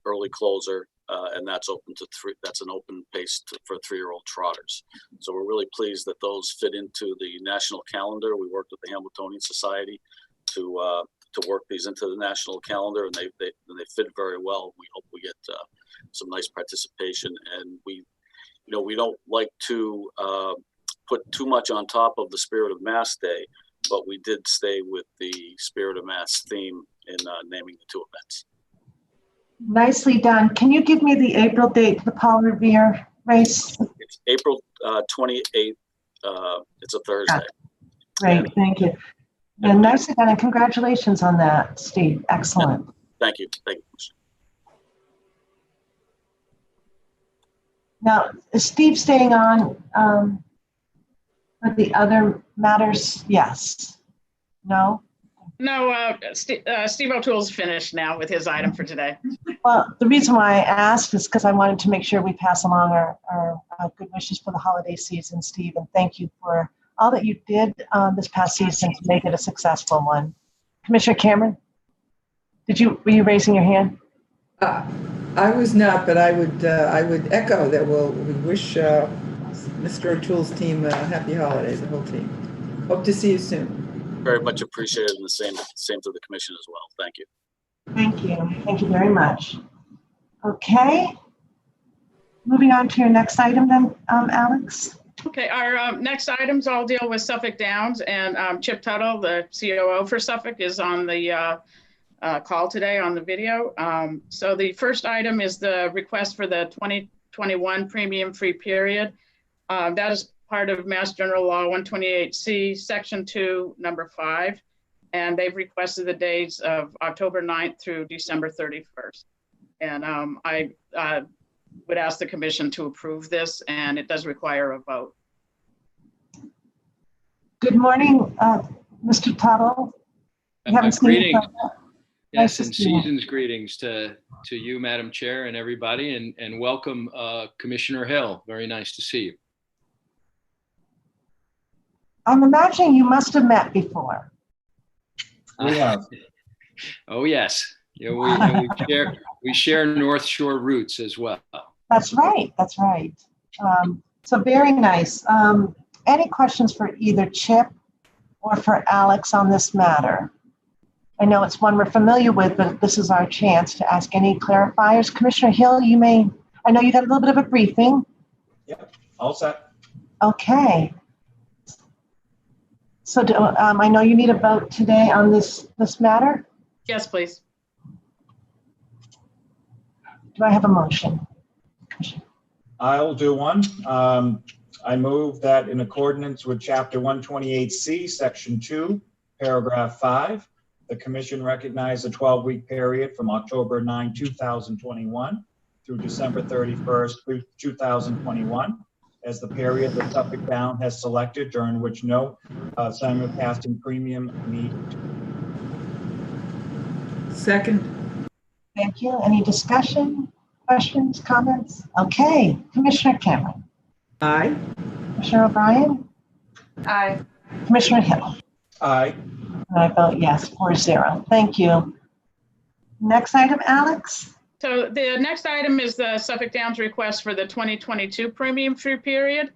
Speaker 16: early closer, and that's open to that's an open pace for 3-year-old trotters. So we're really pleased that those fit into the national calendar. We worked with the Hamiltonian Society to work these into the national calendar, and they fit very well. We hope we get some nice participation, and we don't like to put too much on top of the Spirit of Mass Day, but we did stay with the Spirit of Mass theme in naming the two events.
Speaker 1: Nicely done. Can you give me the April date for the Paul Revere race?
Speaker 16: It's April 28th. It's a Thursday.
Speaker 1: Great, thank you. And nicely done, and congratulations on that, Steve. Excellent.
Speaker 16: Thank you. Thank you.
Speaker 1: Now, is Steve staying on for the other matters? Yes. No?
Speaker 15: No, Steve O'Toole's finished now with his item for today.
Speaker 1: Well, the reason why I asked is because I wanted to make sure we pass along our good wishes for the holiday season, Steve, and thank you for all that you did this past season to make it a successful one. Commissioner Cameron, were you raising your hand?
Speaker 2: I was not, but I would echo that we wish Mr. O'Toole's team happy holidays, the whole team. Hope to see you soon.
Speaker 16: Very much appreciated, and the same to the commission as well. Thank you.
Speaker 1: Thank you. Thank you very much. Okay. Moving on to your next item then, Alex.
Speaker 15: Okay, our next items all deal with Suffolk Downs, and Chip Tuttle, the COO for Suffolk, is on the call today on the video. So the first item is the request for the 2021 premium free period. That is part of Mass General Law 128C, Section 2, Number 5. And they've requested the dates of October 9th through December 31st. And I would ask the commission to approve this, and it does require a vote.
Speaker 1: Good morning, Mr. Tuttle. We haven't seen you
Speaker 17: Greetings.
Speaker 1: for-
Speaker 17: Yes,
Speaker 1: Nice to
Speaker 17: and
Speaker 1: see you.
Speaker 17: season's greetings to you, Madam Chair, and everybody, and welcome Commissioner Hill. Very nice to see you.
Speaker 1: I'm imagining you must have met before.
Speaker 8: We have.
Speaker 17: Oh, yes. Yeah, we share North Shore roots as well.
Speaker 1: That's right. That's right. So very nice. Any questions for either Chip or for Alex on this matter? I know it's one we're familiar with, but this is our chance to ask any clarifiers. Commissioner Hill, you may, I know you got a little bit of a briefing.
Speaker 8: Yep, all set.
Speaker 1: Okay. So I know you need a vote today on this matter.
Speaker 15: Yes, please.
Speaker 1: Do I have a motion?
Speaker 8: I'll do one. I move that in accordance with Chapter 128C, Section 2, Paragraph 5, the Commission recognize a 12-week period from October 9, 2021 through December 31st, 2021 as the period that Suffolk Down has selected during which no simulcasting premium need.
Speaker 2: Second.
Speaker 1: Thank you. Any discussion, questions, comments? Okay. Commissioner Cameron.
Speaker 2: Aye.
Speaker 1: Commissioner O'Brien.
Speaker 7: Aye.
Speaker 1: Commissioner Hill.
Speaker 8: Aye.
Speaker 1: And I vote yes, 4-0. Thank you. Next item, Alex.
Speaker 15: So the next item is the Suffolk Downs request for the 2022 premium free period.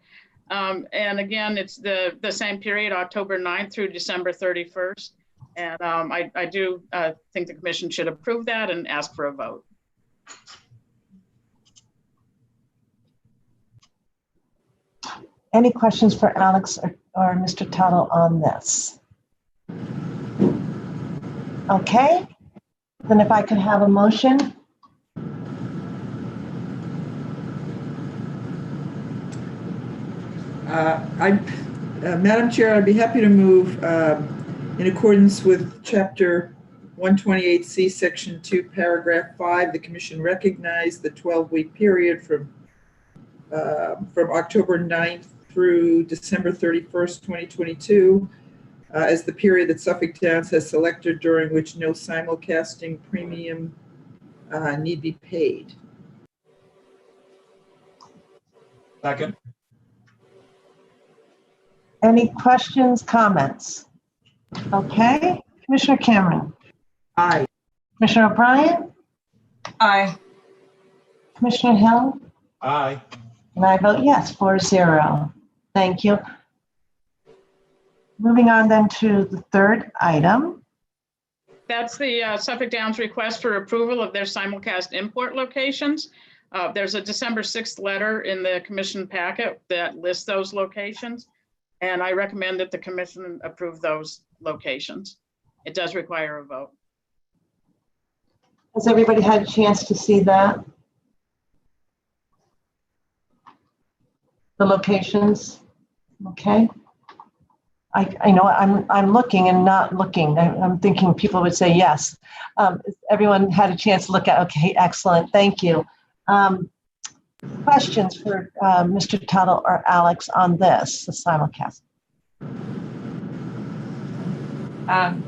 Speaker 15: And again, it's the same period, October 9th through December 31st. And I do think the commission should approve that and ask for a vote.
Speaker 1: Any questions for Alex or Mr. Tuttle on this? Okay, then if I could have a motion.
Speaker 2: Madam Chair, I'd be happy to move in accordance with Chapter 128C, Section 2, Paragraph 5. The Commission recognized the 12-week period from October 9th through December 31st, 2022, as the period that Suffolk Downs has selected during which no simulcasting premium need be paid.
Speaker 8: Second.
Speaker 1: Any questions, comments? Okay, Commissioner Cameron.
Speaker 2: Aye.
Speaker 1: Commissioner O'Brien.
Speaker 7: Aye.
Speaker 1: Commissioner Hill.
Speaker 8: Aye.
Speaker 1: And I vote yes, 4-0. Thank you. Moving on then to the third item.
Speaker 15: That's the Suffolk Downs request for approval of their simulcast import locations. There's a December 6th letter in the commission packet that lists those locations. And I recommend that the commission approve those locations. It does require a vote.
Speaker 1: Has everybody had a chance to see that? The locations, okay. I know I'm looking and not looking. I'm thinking people would say yes. Everyone had a chance to look at, okay, excellent, thank you. Questions for Mr. Tuttle or Alex on this, the simulcast?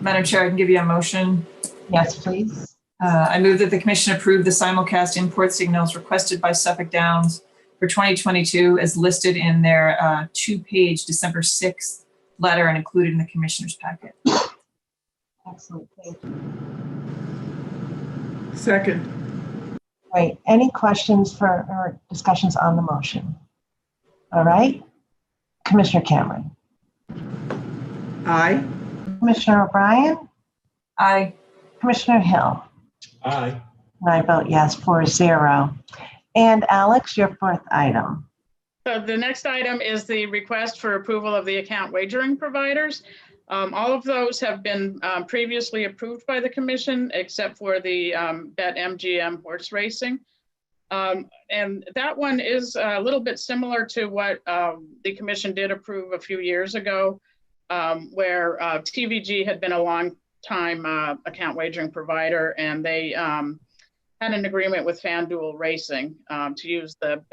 Speaker 7: Madam Chair, I can give you a motion.
Speaker 1: Yes, please.
Speaker 7: I move that the commission approve the simulcast import signals requested by Suffolk Downs for 2022 as listed in their 2-page December 6th letter and included in the commissioner's packet.
Speaker 1: Excellent, thank you.
Speaker 2: Second.
Speaker 1: Great. Any questions for or discussions on the motion? All right. Commissioner Cameron.
Speaker 2: Aye.
Speaker 1: Commissioner O'Brien.
Speaker 7: Aye.
Speaker 1: Commissioner Hill.
Speaker 8: Aye.
Speaker 1: And I vote yes, 4-0. And Alex, your fourth item.
Speaker 15: So the next item is the request for approval of the account wagering providers. All of those have been previously approved by the commission, except for the Bet MGM horse racing. And that one is a little bit similar to what the commission did approve a few years ago, where TVG had been a long time account wagering provider, and they an agreement with FanDuel Racing to use the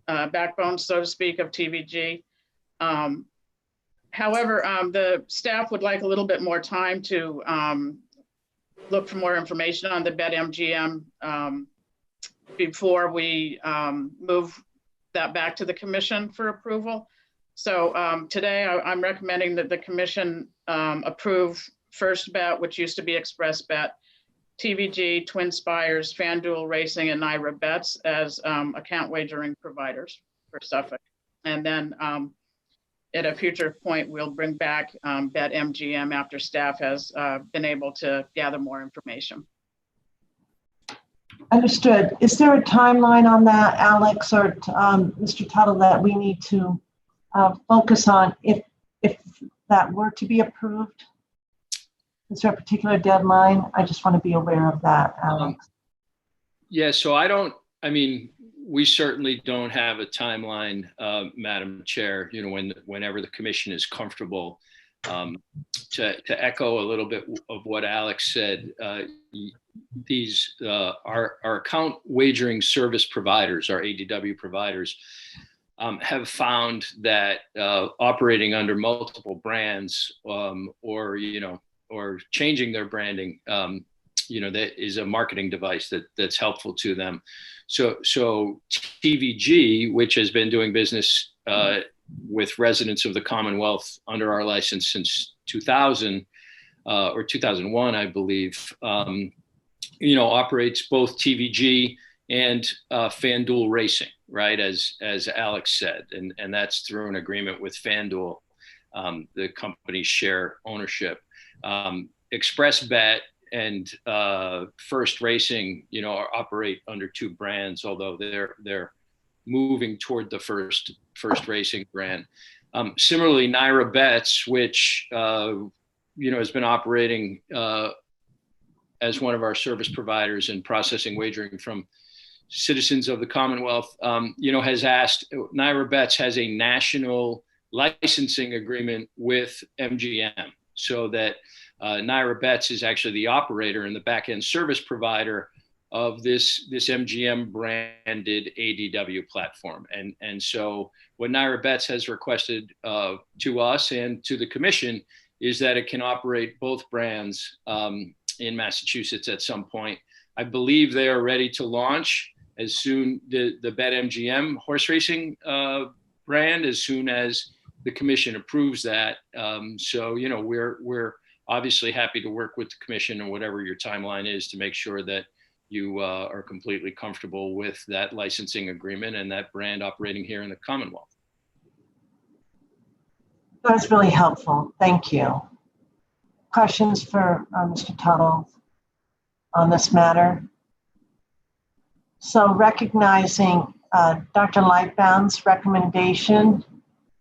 Speaker 15: backbone, so to speak, of TVG. However, the staff would like a little bit more time to look for more information on the BetMGM before we move that back to the commission for approval. So today I'm recommending that the commission approve First Bet, which used to be Express Bet, TVG, Twin Spires, FanDuel Racing, and Naira Bets as account wagering providers for Suffolk. And then at a future point, we'll bring back BetMGM after staff has been able to gather more information.
Speaker 1: Understood. Is there a timeline on that, Alex or Mr. Tuttle, that we need to focus on if that were to be approved? Is there a particular deadline? I just want to be aware of that, Alex.
Speaker 17: Yeah, so we certainly don't have a timeline, Madam Chair, whenever the commission is comfortable. To echo a little bit of what Alex said, these our account wagering service providers, our ADW providers, have found that operating under multiple brands or changing their branding, that is a marketing device that's helpful to them. So TVG, which has been doing business with residents of the Commonwealth under our license since 2000 or 2001, I believe, operates both TVG and FanDuel Racing, right? As Alex said, and that's through an agreement with FanDuel, the company's share ownership. Express Bet and First Racing, operate under two brands, although they're moving toward the First Racing brand. Similarly, Naira Bets, which has been operating as one of our service providers and processing wagering from citizens of the Commonwealth, has asked. Naira Bets has a national licensing agreement with MGM, so that Naira Bets is actually the operator and the back-end service provider of this MGM branded ADW platform. And so what Naira Bets has requested to us and to the commission is that it can operate both brands in Massachusetts at some point. I believe they are ready to launch as soon, the BetMGM horse racing brand, as soon as the commission approves that. So, we're obviously happy to work with the commission and whatever your timeline is to make sure that you are completely comfortable with that licensing agreement and that brand operating here in the Commonwealth.
Speaker 1: That's really helpful. Thank you. Questions for Mr. Tuttle on this matter? So recognizing Dr. Lightbound's recommendation,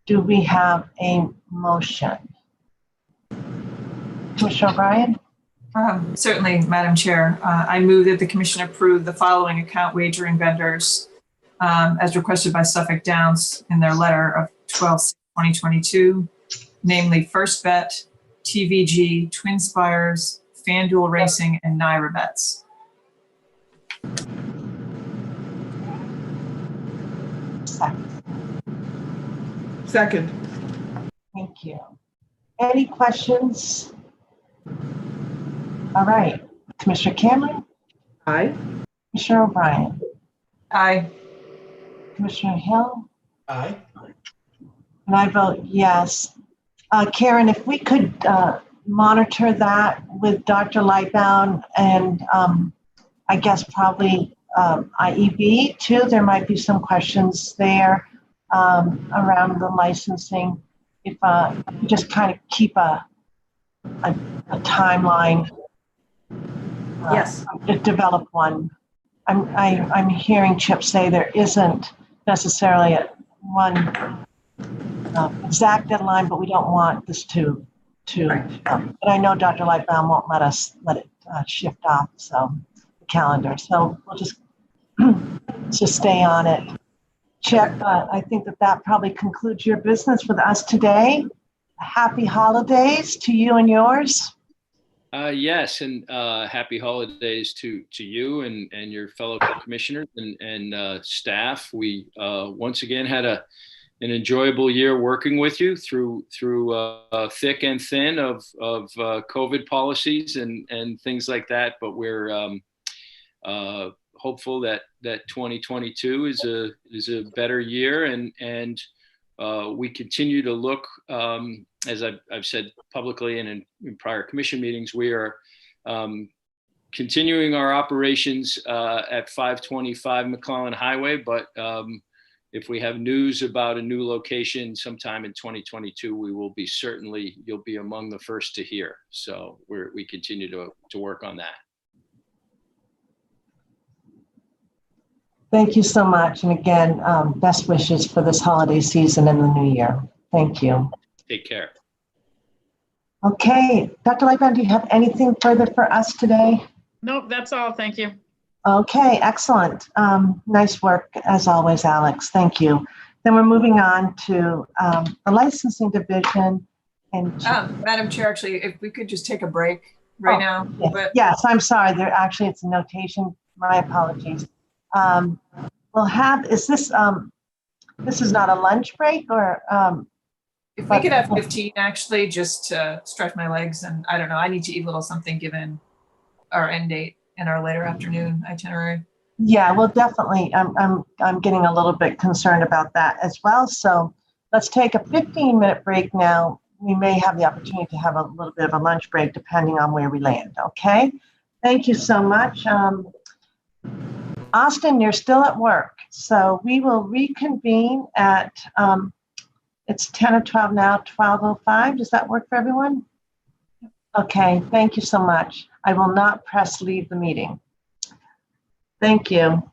Speaker 1: do we have a motion? Commissioner O'Brien?
Speaker 7: Certainly, Madam Chair. I move that the Commission approve the following account wagering vendors as requested by Suffolk Downs in their letter of 12/2022, namely First Bet, TVG, Twin Spires, FanDuel Racing, and Naira Bets.
Speaker 2: Second.
Speaker 1: Thank you. Any questions? All right. Commissioner Cameron?
Speaker 2: Aye.
Speaker 1: Commissioner O'Brien?
Speaker 7: Aye.
Speaker 1: Commissioner Hill?
Speaker 11: Aye.
Speaker 1: And I vote yes. Karen, if we could monitor that with Dr. Lightbound and I guess probably IEB too. There might be some questions there around the licensing. If you just kind of keep a timeline.
Speaker 5: Yes.
Speaker 1: Develop one. I'm hearing Chip say there isn't necessarily one exact deadline, but we don't want this to. But I know Dr. Lightbound won't let it shift off the calendar. So we'll just stay on it. Chip, I think that probably concludes your business with us today. Happy holidays to you and yours.
Speaker 17: Yes, and happy holidays to you and your fellow commissioners and staff. We once again had an enjoyable year working with you through thick and thin of COVID policies and things like that. But we're hopeful that 2022 is a better year, and we continue to look, as I've said publicly and in prior commission meetings, we are continuing our operations at 525 McClellan Highway, but if we have news about a new location sometime in 2022, we will be you'll be among the first to hear. So we continue to work on that.
Speaker 1: Thank you so much. And again, best wishes for this holiday season and the new year. Thank you.
Speaker 17: Take care.
Speaker 1: Okay, Dr. Lightbound, do you have anything further for us today?
Speaker 15: Nope, that's all. Thank you.
Speaker 1: Okay, excellent. Nice work as always, Alex. Thank you. Then we're moving on to the licensing division. And
Speaker 7: Madam Chair, actually, if we could just take a break right now.
Speaker 1: Yes.
Speaker 7: But
Speaker 1: Yes, I'm sorry. It's a notation. My apologies. We'll have, this is not a lunch break or?
Speaker 7: If we could have 15 actually, just to stretch my legs, and I don't know, I need to eat a little something given our end date and our later afternoon itinerary.
Speaker 1: Yeah, well, definitely. I'm getting a little bit concerned about that as well. So let's take a 15-minute break now. We may have the opportunity to have a little bit of a lunch break depending on where we land. Okay. Thank you so much. Austin, you're still at work. So we will reconvene at, it's 10 or 12 now, 12:05. Does that work for everyone? Okay, thank you so much. I will not press leave the meeting. Thank you.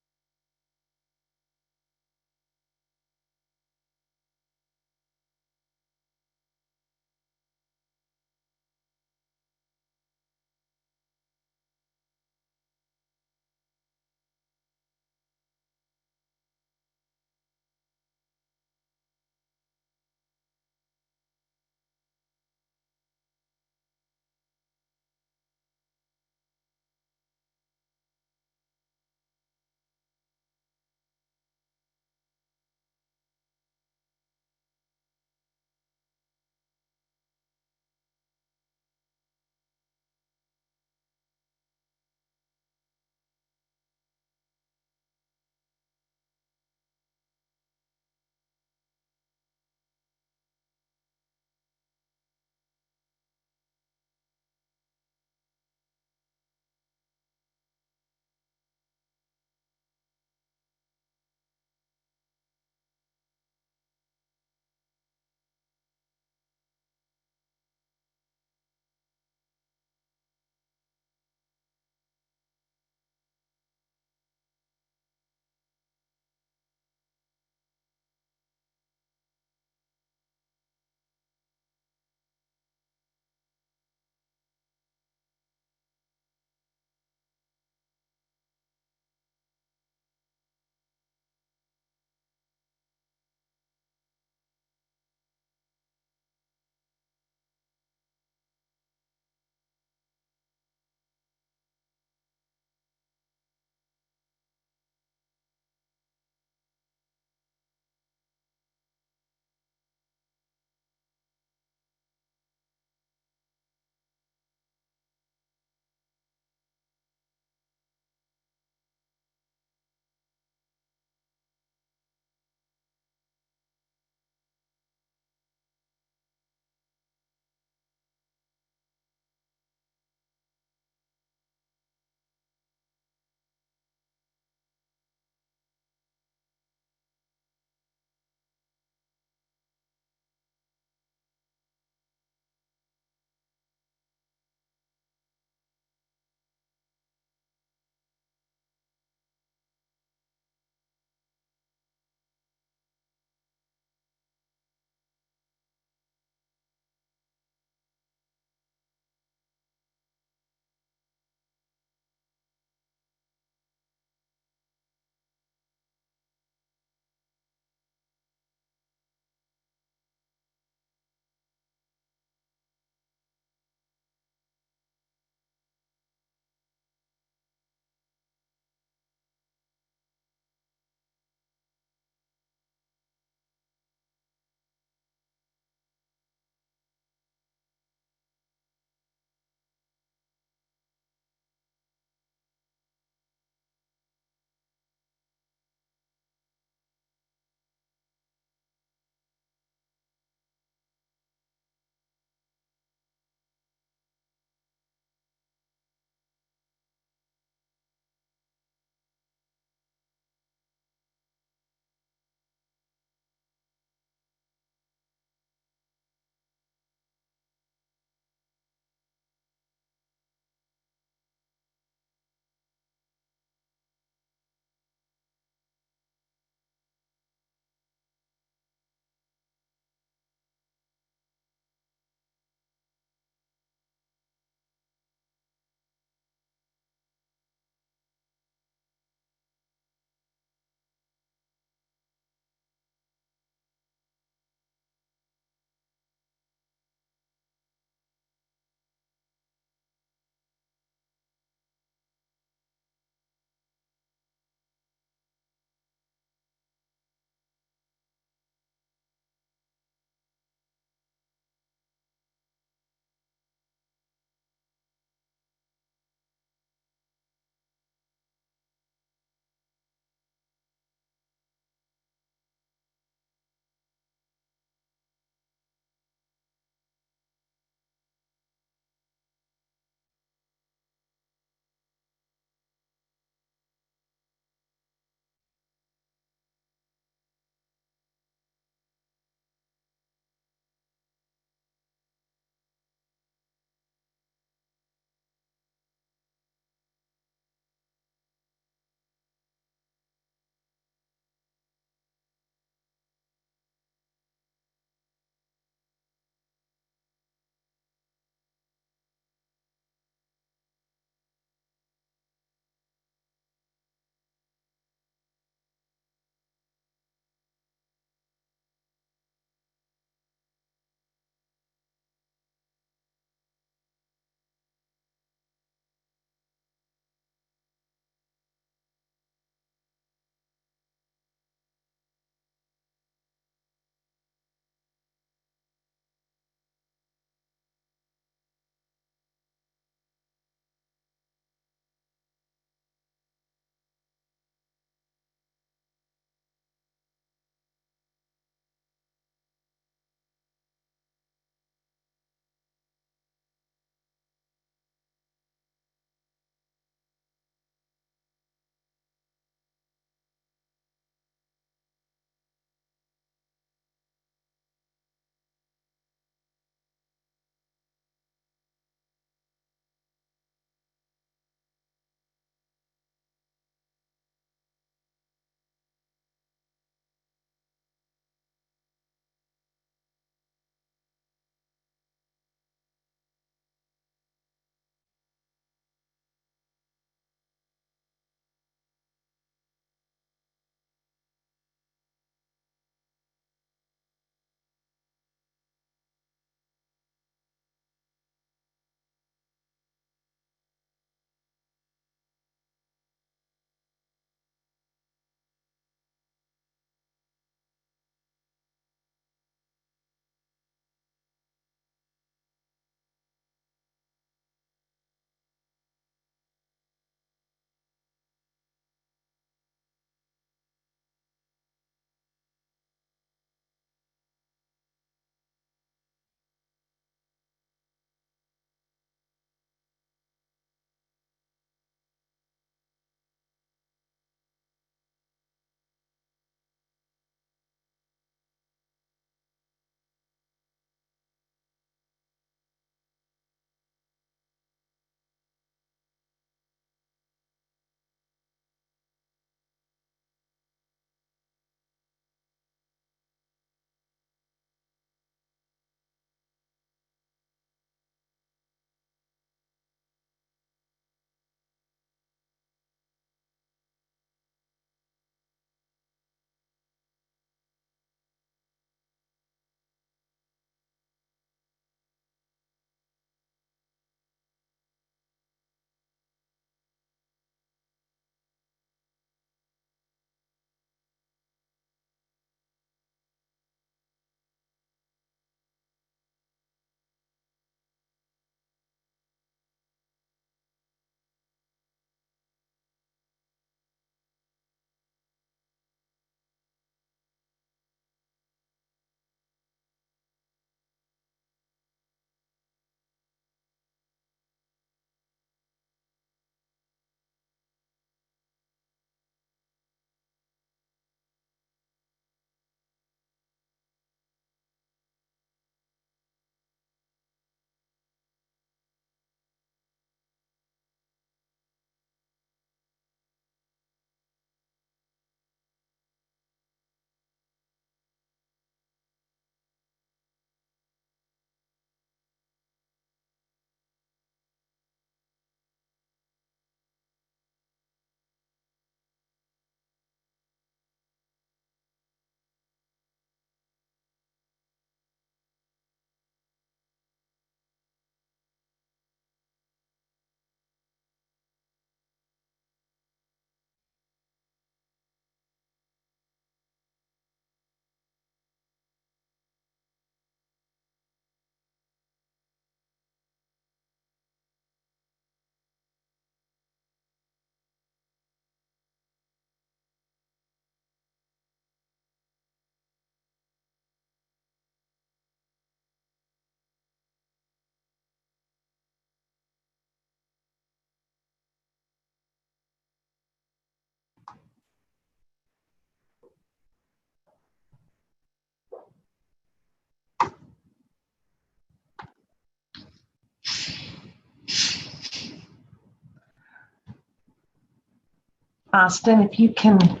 Speaker 1: Austin, if you can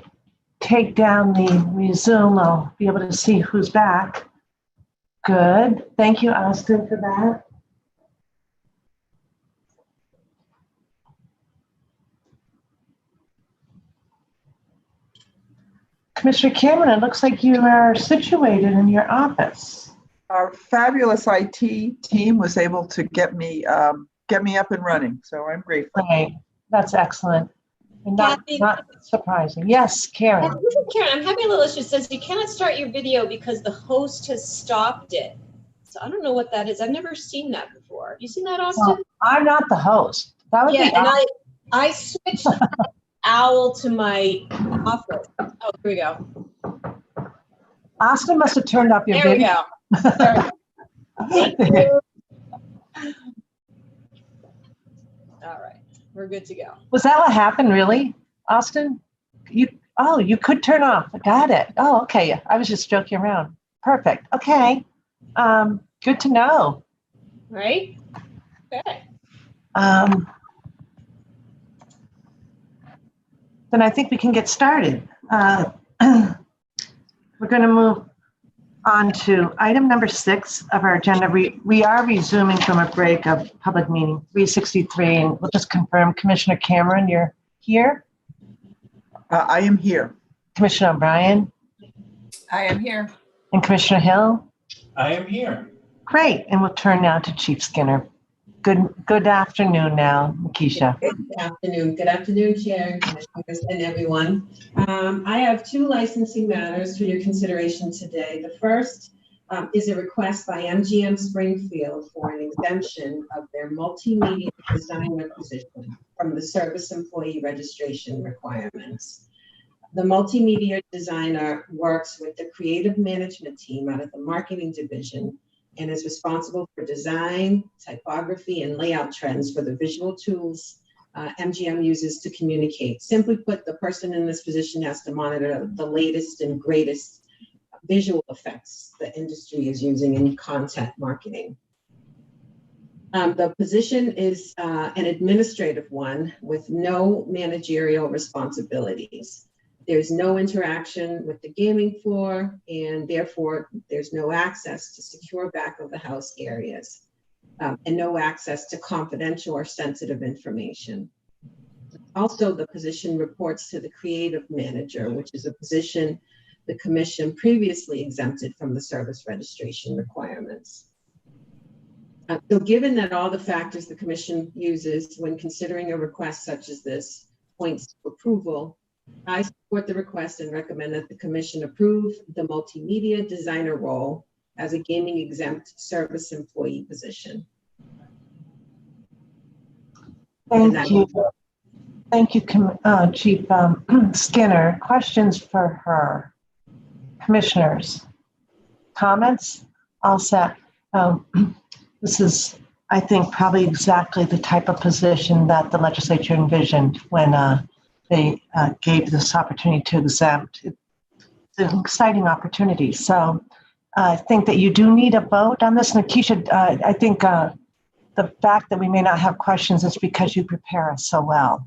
Speaker 1: take down the resume, I'll be able to see who's back. Good. Thank you, Austin, for that. Commissioner Cameron, it looks like you are situated in your office.
Speaker 2: Our fabulous IT team was able to get me up and running, so I'm grateful.
Speaker 1: Right. That's excellent. And not surprising. Yes, Karen.
Speaker 5: Karen, I'm having a little issue. It says you cannot start your video because the host has stopped it. So I don't know what that is. I've never seen that before. Have you seen that, Austin?
Speaker 1: Well, I'm not the host. That would be
Speaker 5: and I switched Owl to my office. Oh, here we go.
Speaker 1: Austin must have turned up your video.
Speaker 5: There we go. Thank you. All right, we're good to go.
Speaker 1: Was that what happened, really, Austin? You could turn off. Got it. Oh, okay. I was just joking around. Perfect. Okay. Good to know.
Speaker 5: Right? Okay.
Speaker 1: Then I think we can get started. We're going to move on to item number 6 of our agenda. We are resuming from a break of public meeting 363, and we'll just confirm. Commissioner Cameron, you're here?
Speaker 2: I am here.
Speaker 1: Commissioner O'Brien?
Speaker 7: I am here.
Speaker 1: And Commissioner Hill?
Speaker 8: I am here.
Speaker 1: Great, and we'll turn now to Chief Skinner. Good afternoon now, Keisha.
Speaker 18: Good afternoon. Good afternoon, Chair, Commissioners, and everyone. I have 2 licensing matters for your consideration today. The first is a request by MGM Springfield for an exemption of their multimedia designer position from the service employee registration requirements. The multimedia designer works with the creative management team out of the marketing division and is responsible for design, typography, and layout trends for the visual tools MGM uses to communicate. Simply put, the person in this position has to monitor the latest and greatest visual effects the industry is using in content marketing. The position is an administrative one with no managerial responsibilities. There's no interaction with the gaming floor, and therefore there's no access to secure back of the house areas, and no access to confidential or sensitive information. Also, the position reports to the creative manager, which is a position the commission previously exempted from the service registration requirements. So given that all the factors the commission uses when considering a request such as this points to approval, I support the request and recommend that the commission approve the multimedia designer role as a gaming exempt service employee position.
Speaker 1: Thank you. Thank you, Chief Skinner. Questions for her? Commissioners? Comments? All set. This is, I think, probably exactly the type of position that the legislature envisioned when they gave this opportunity to exempt. It's an exciting opportunity. So I think that you do need a vote on this. And Keisha, I think the fact that we may not have questions is because you prepare us so well.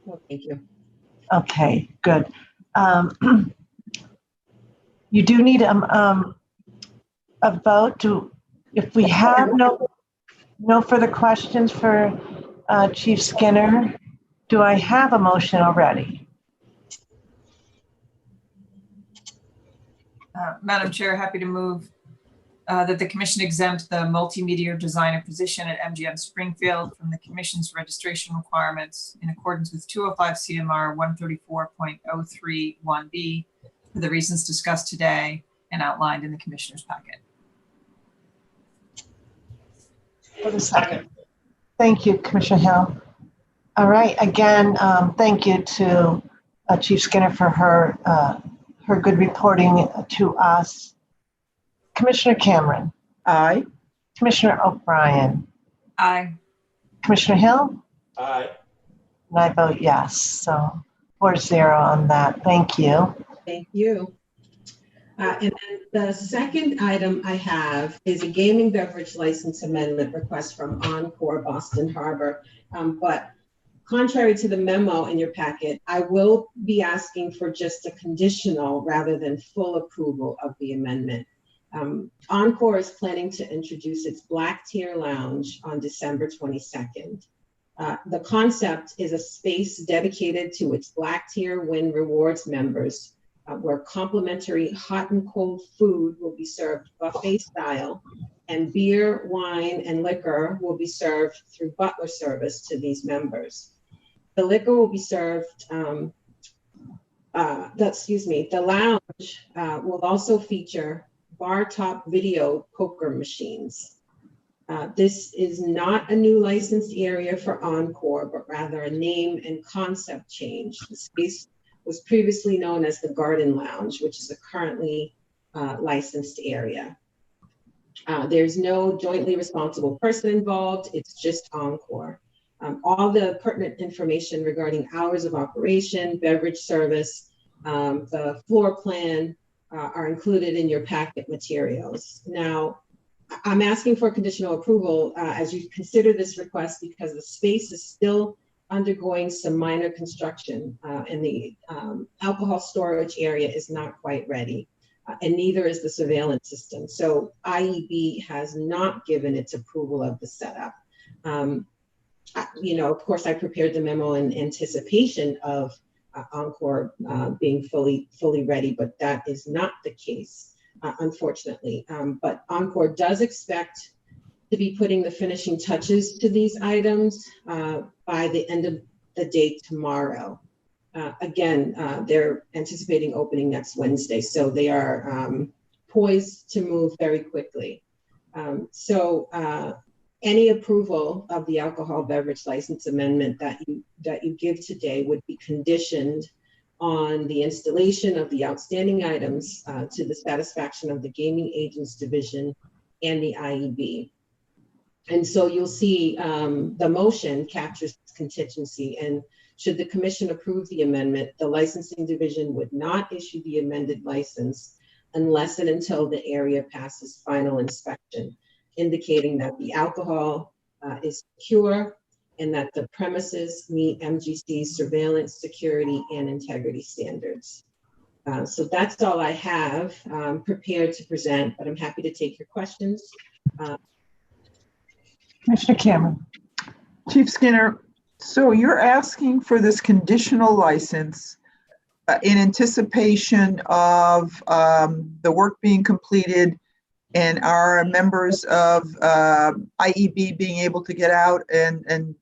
Speaker 18: Well, thank you.
Speaker 1: Okay, good. You do need a vote. If we have no further questions for Chief Skinner, do I have a motion already?
Speaker 7: Madam Chair, happy to move that the commission exempt the multimedia designer position at MGM Springfield from the commission's registration requirements in accordance with 205 CMR 134.031B for the reasons discussed today and outlined in the commissioner's packet.
Speaker 1: For the second. Thank you, Commissioner Hill. All right, again, thank you to Chief Skinner for her good reporting to us. Commissioner Cameron.
Speaker 2: Aye.
Speaker 1: Commissioner O'Brien.
Speaker 7: Aye.
Speaker 1: Commissioner Hill.
Speaker 8: Aye.
Speaker 1: And I vote yes. So 4-0 on that. Thank you.
Speaker 18: Thank you. And then the second item I have is a gaming beverage license amendment request from Encore Boston Harbor. But Contrary to the memo in your packet, I will be asking for just a conditional rather than full approval of the amendment. Encore is planning to introduce its Black Tier Lounge on December 22nd. The concept is a space dedicated to its Black Tier Win Rewards members, where complimentary hot and cold food will be served buffet style, and beer, wine, and liquor will be served through butler service to these members. The liquor will be served, the lounge will also feature bar top video poker machines. This is not a new licensed area for Encore, but rather a name and concept change. The space was previously known as the Garden Lounge, which is a currently licensed area. There's no jointly responsible person involved, it's just Encore. All the pertinent information regarding hours of operation, beverage service, the floor plan are included in your packet materials. Now, I'm asking for conditional approval as you consider this request because the space is still undergoing some minor construction and the alcohol storage area is not quite ready. And neither is the surveillance system. So IEB has not given its approval of the setup. Of course, I prepared the memo in anticipation of Encore being fully ready, but that is not the case, unfortunately. But Encore does expect to be putting the finishing touches to these items by the end of the day tomorrow. Again, they're anticipating opening next Wednesday, so they are poised to move very quickly. Any approval of the alcohol beverage license amendment that you give today would be conditioned on the installation of the outstanding items to the satisfaction of the Gaming Agents Division and the IEB. And so you'll see the motion captures this contingency, and should the commission approve the amendment, the licensing division would not issue the amended license unless and until the area passes final inspection, indicating that the alcohol is secure and that the premises meet MGC's surveillance, security, and integrity standards. So that's all I have prepared to present, but I'm happy to take your questions.
Speaker 1: Commissioner Cameron.
Speaker 2: Chief Skinner, so you're asking for this conditional license in anticipation of the work being completed and our members of IEB being able to get out and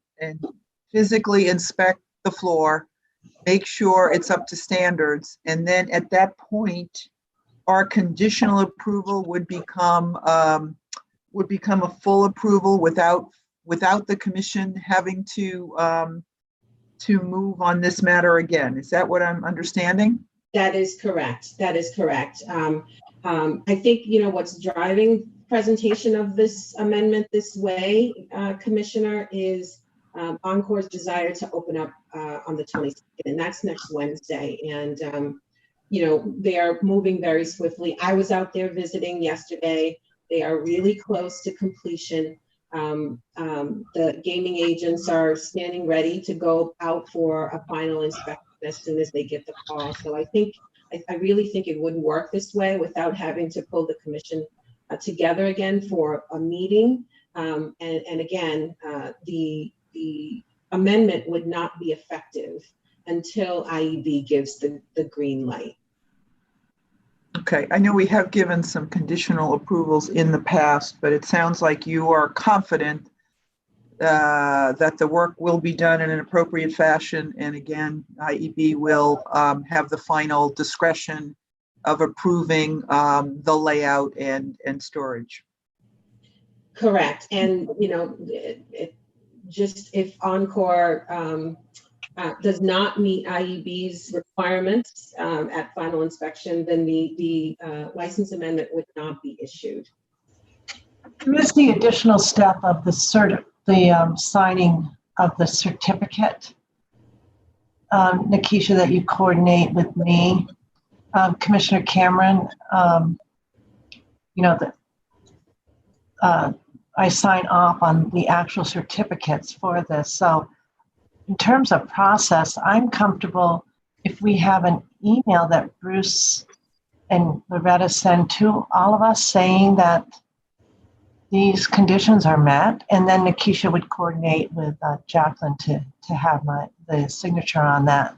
Speaker 2: physically inspect the floor, make sure it's up to standards, and then at that point, our conditional approval would become a full approval without the commission having to move on this matter again. Is that what I'm understanding?
Speaker 18: That is correct. That is correct. I think, what's driving presentation of this amendment this way, Commissioner, is Encore's desire to open up on the 22nd, and that's next Wednesday. And, they are moving very swiftly. I was out there visiting yesterday. They are really close to completion. The gaming agents are standing ready to go out for a final inspection as soon as they get the call. So I really think it would work this way without having to pull the commission together again for a meeting. And again, the amendment would not be effective until IEB gives the green light.
Speaker 2: Okay, I know we have given some conditional approvals in the past, but it sounds like you are confident that the work will be done in an appropriate fashion. And again, IEB will have the final discretion of approving the layout and storage.
Speaker 18: Correct. And, just if Encore does not meet IEB's requirements at final inspection, then the license amendment would not be issued.
Speaker 1: Is the additional step of the signing of the certificate, Nikisha, that you coordinate with me, Commissioner Cameron? I sign off on the actual certificates for this. So in terms of process, I'm comfortable if we have an email that Bruce and Loretta send to all of us saying that these conditions are met, and then Nikisha would coordinate with Jacqueline to have the signature on that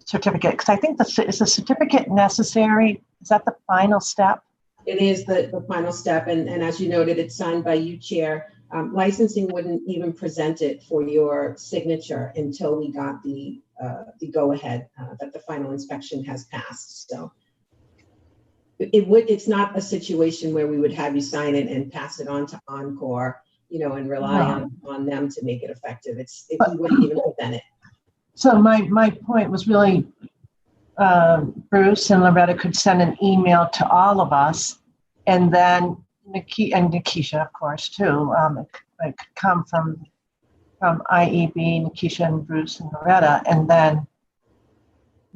Speaker 1: certificate. Because I think is the certificate necessary? Is that the final step?
Speaker 18: It is the final step, and as you noted, it's signed by you, Chair. Licensing wouldn't even present it for your signature until we got the go-ahead that the final inspection has passed. So it's not a situation where we would have you sign it and pass it on to Encore, and rely on them to make it effective. We wouldn't even present it.
Speaker 1: So my point was really Bruce and Loretta could send an email to all of us, and then Nikisha, of course, too. It could come from IEB, Nikisha and Bruce and Loretta, and then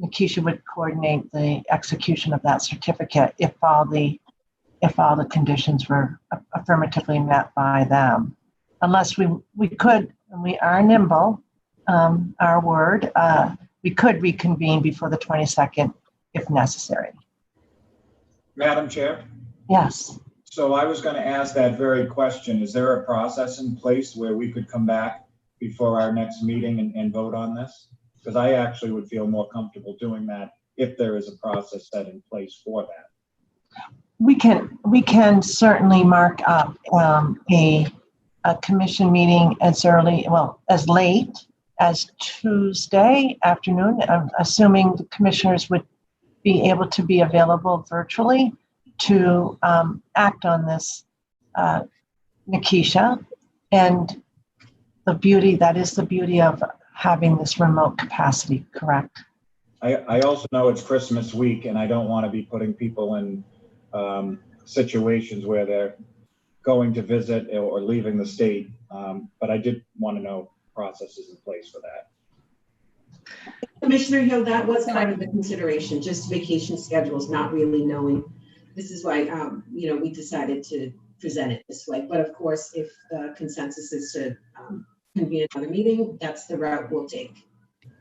Speaker 1: Nikisha would coordinate the execution of that certificate if all the conditions were affirmatively met by them. Unless we could, and we are nimble, our word, we could reconvene before the 22nd if necessary.
Speaker 8: Madam Chair?
Speaker 1: Yes.
Speaker 8: So I was going to ask that very question. Is there a process in place where we could come back before our next meeting and vote on this? Because I actually would feel more comfortable doing that if there is a process set in place for that.
Speaker 1: We can certainly mark up a commission meeting as late as Tuesday afternoon. I'm assuming the commissioners would be able to be available virtually to act on this, Nikisha. And that is the beauty of having this remote capacity, correct?
Speaker 8: I also know it's Christmas week, and I don't want to be putting people in situations where they're going to visit or leaving the state. But I did want to know processes in place for that.
Speaker 18: Commissioner Hill, that was part of the consideration, just vacation schedules, not really knowing. This is why, we decided to present it this way. But of course, if the consensus is to convene another meeting, that's the route we'll take.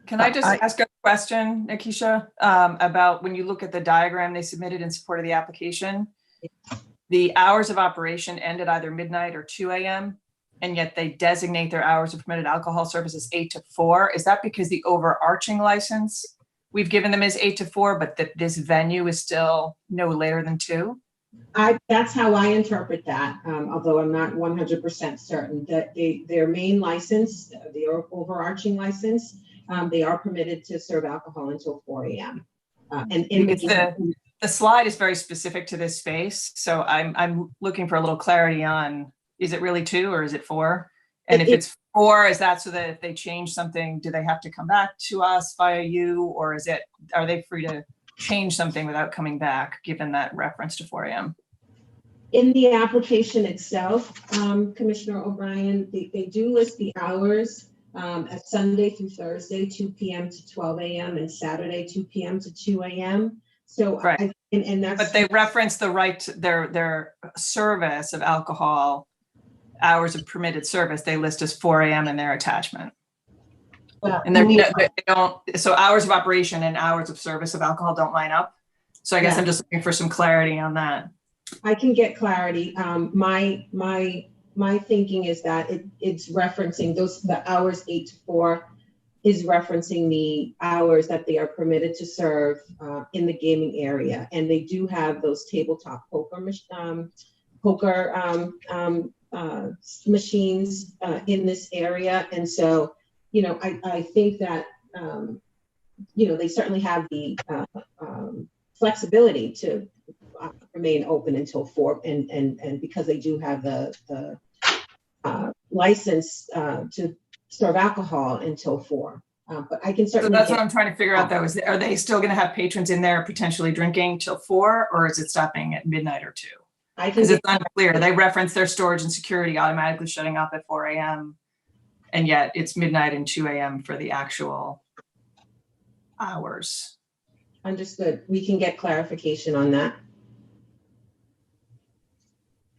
Speaker 7: Can I just ask a question, Nikisha, about when you look at the diagram they submitted in support of the application, the hours of operation end at either midnight or 2 a.m., and yet they designate their hours of permitted alcohol service as 8 to 4. Is that because the overarching license we've given them is 8 to 4, but that this venue is still no later than 2?
Speaker 18: That's how I interpret that, although I'm not 100% certain that their main license, the overarching license, they are permitted to serve alcohol until 4 a.m. And
Speaker 7: the slide is very specific to this space, so I'm looking for a little clarity on, is it really 2 or is it 4? And if it's 4, is that so that if they change something, do they have to come back to us via you, or are they free to change something without coming back, given that reference to 4 a.m.?
Speaker 18: In the application itself, Commissioner O'Brien, they do list the hours as Sunday through Thursday, 2 p.m. to 12 a.m. and Saturday, 2 p.m. to 2 a.m. So,
Speaker 7: right. But they reference the right to their service of alcohol, hours of permitted service, they list as 4 a.m. in their attachment. And they don't, so hours of operation and hours of service of alcohol don't line up. So I guess I'm just looking for some clarity on that.
Speaker 18: I can get clarity. My thinking is that it's referencing the hours 8 to 4 is referencing the hours that they are permitted to serve in the gaming area. And they do have those tabletop poker machines in this area. And so, I think that, they certainly have the flexibility to remain open until 4, and because they do have the license to serve alcohol until 4. But I can certainly.
Speaker 7: So that's what I'm trying to figure out, though. Are they still going to have patrons in there potentially drinking till 4, or is it stopping at midnight or 2? Because it's unclear. They reference their storage and security automatically shutting off at 4 a.m. and yet it's midnight and 2 a.m. for the actual hours.
Speaker 18: Understood. We can get clarification on that.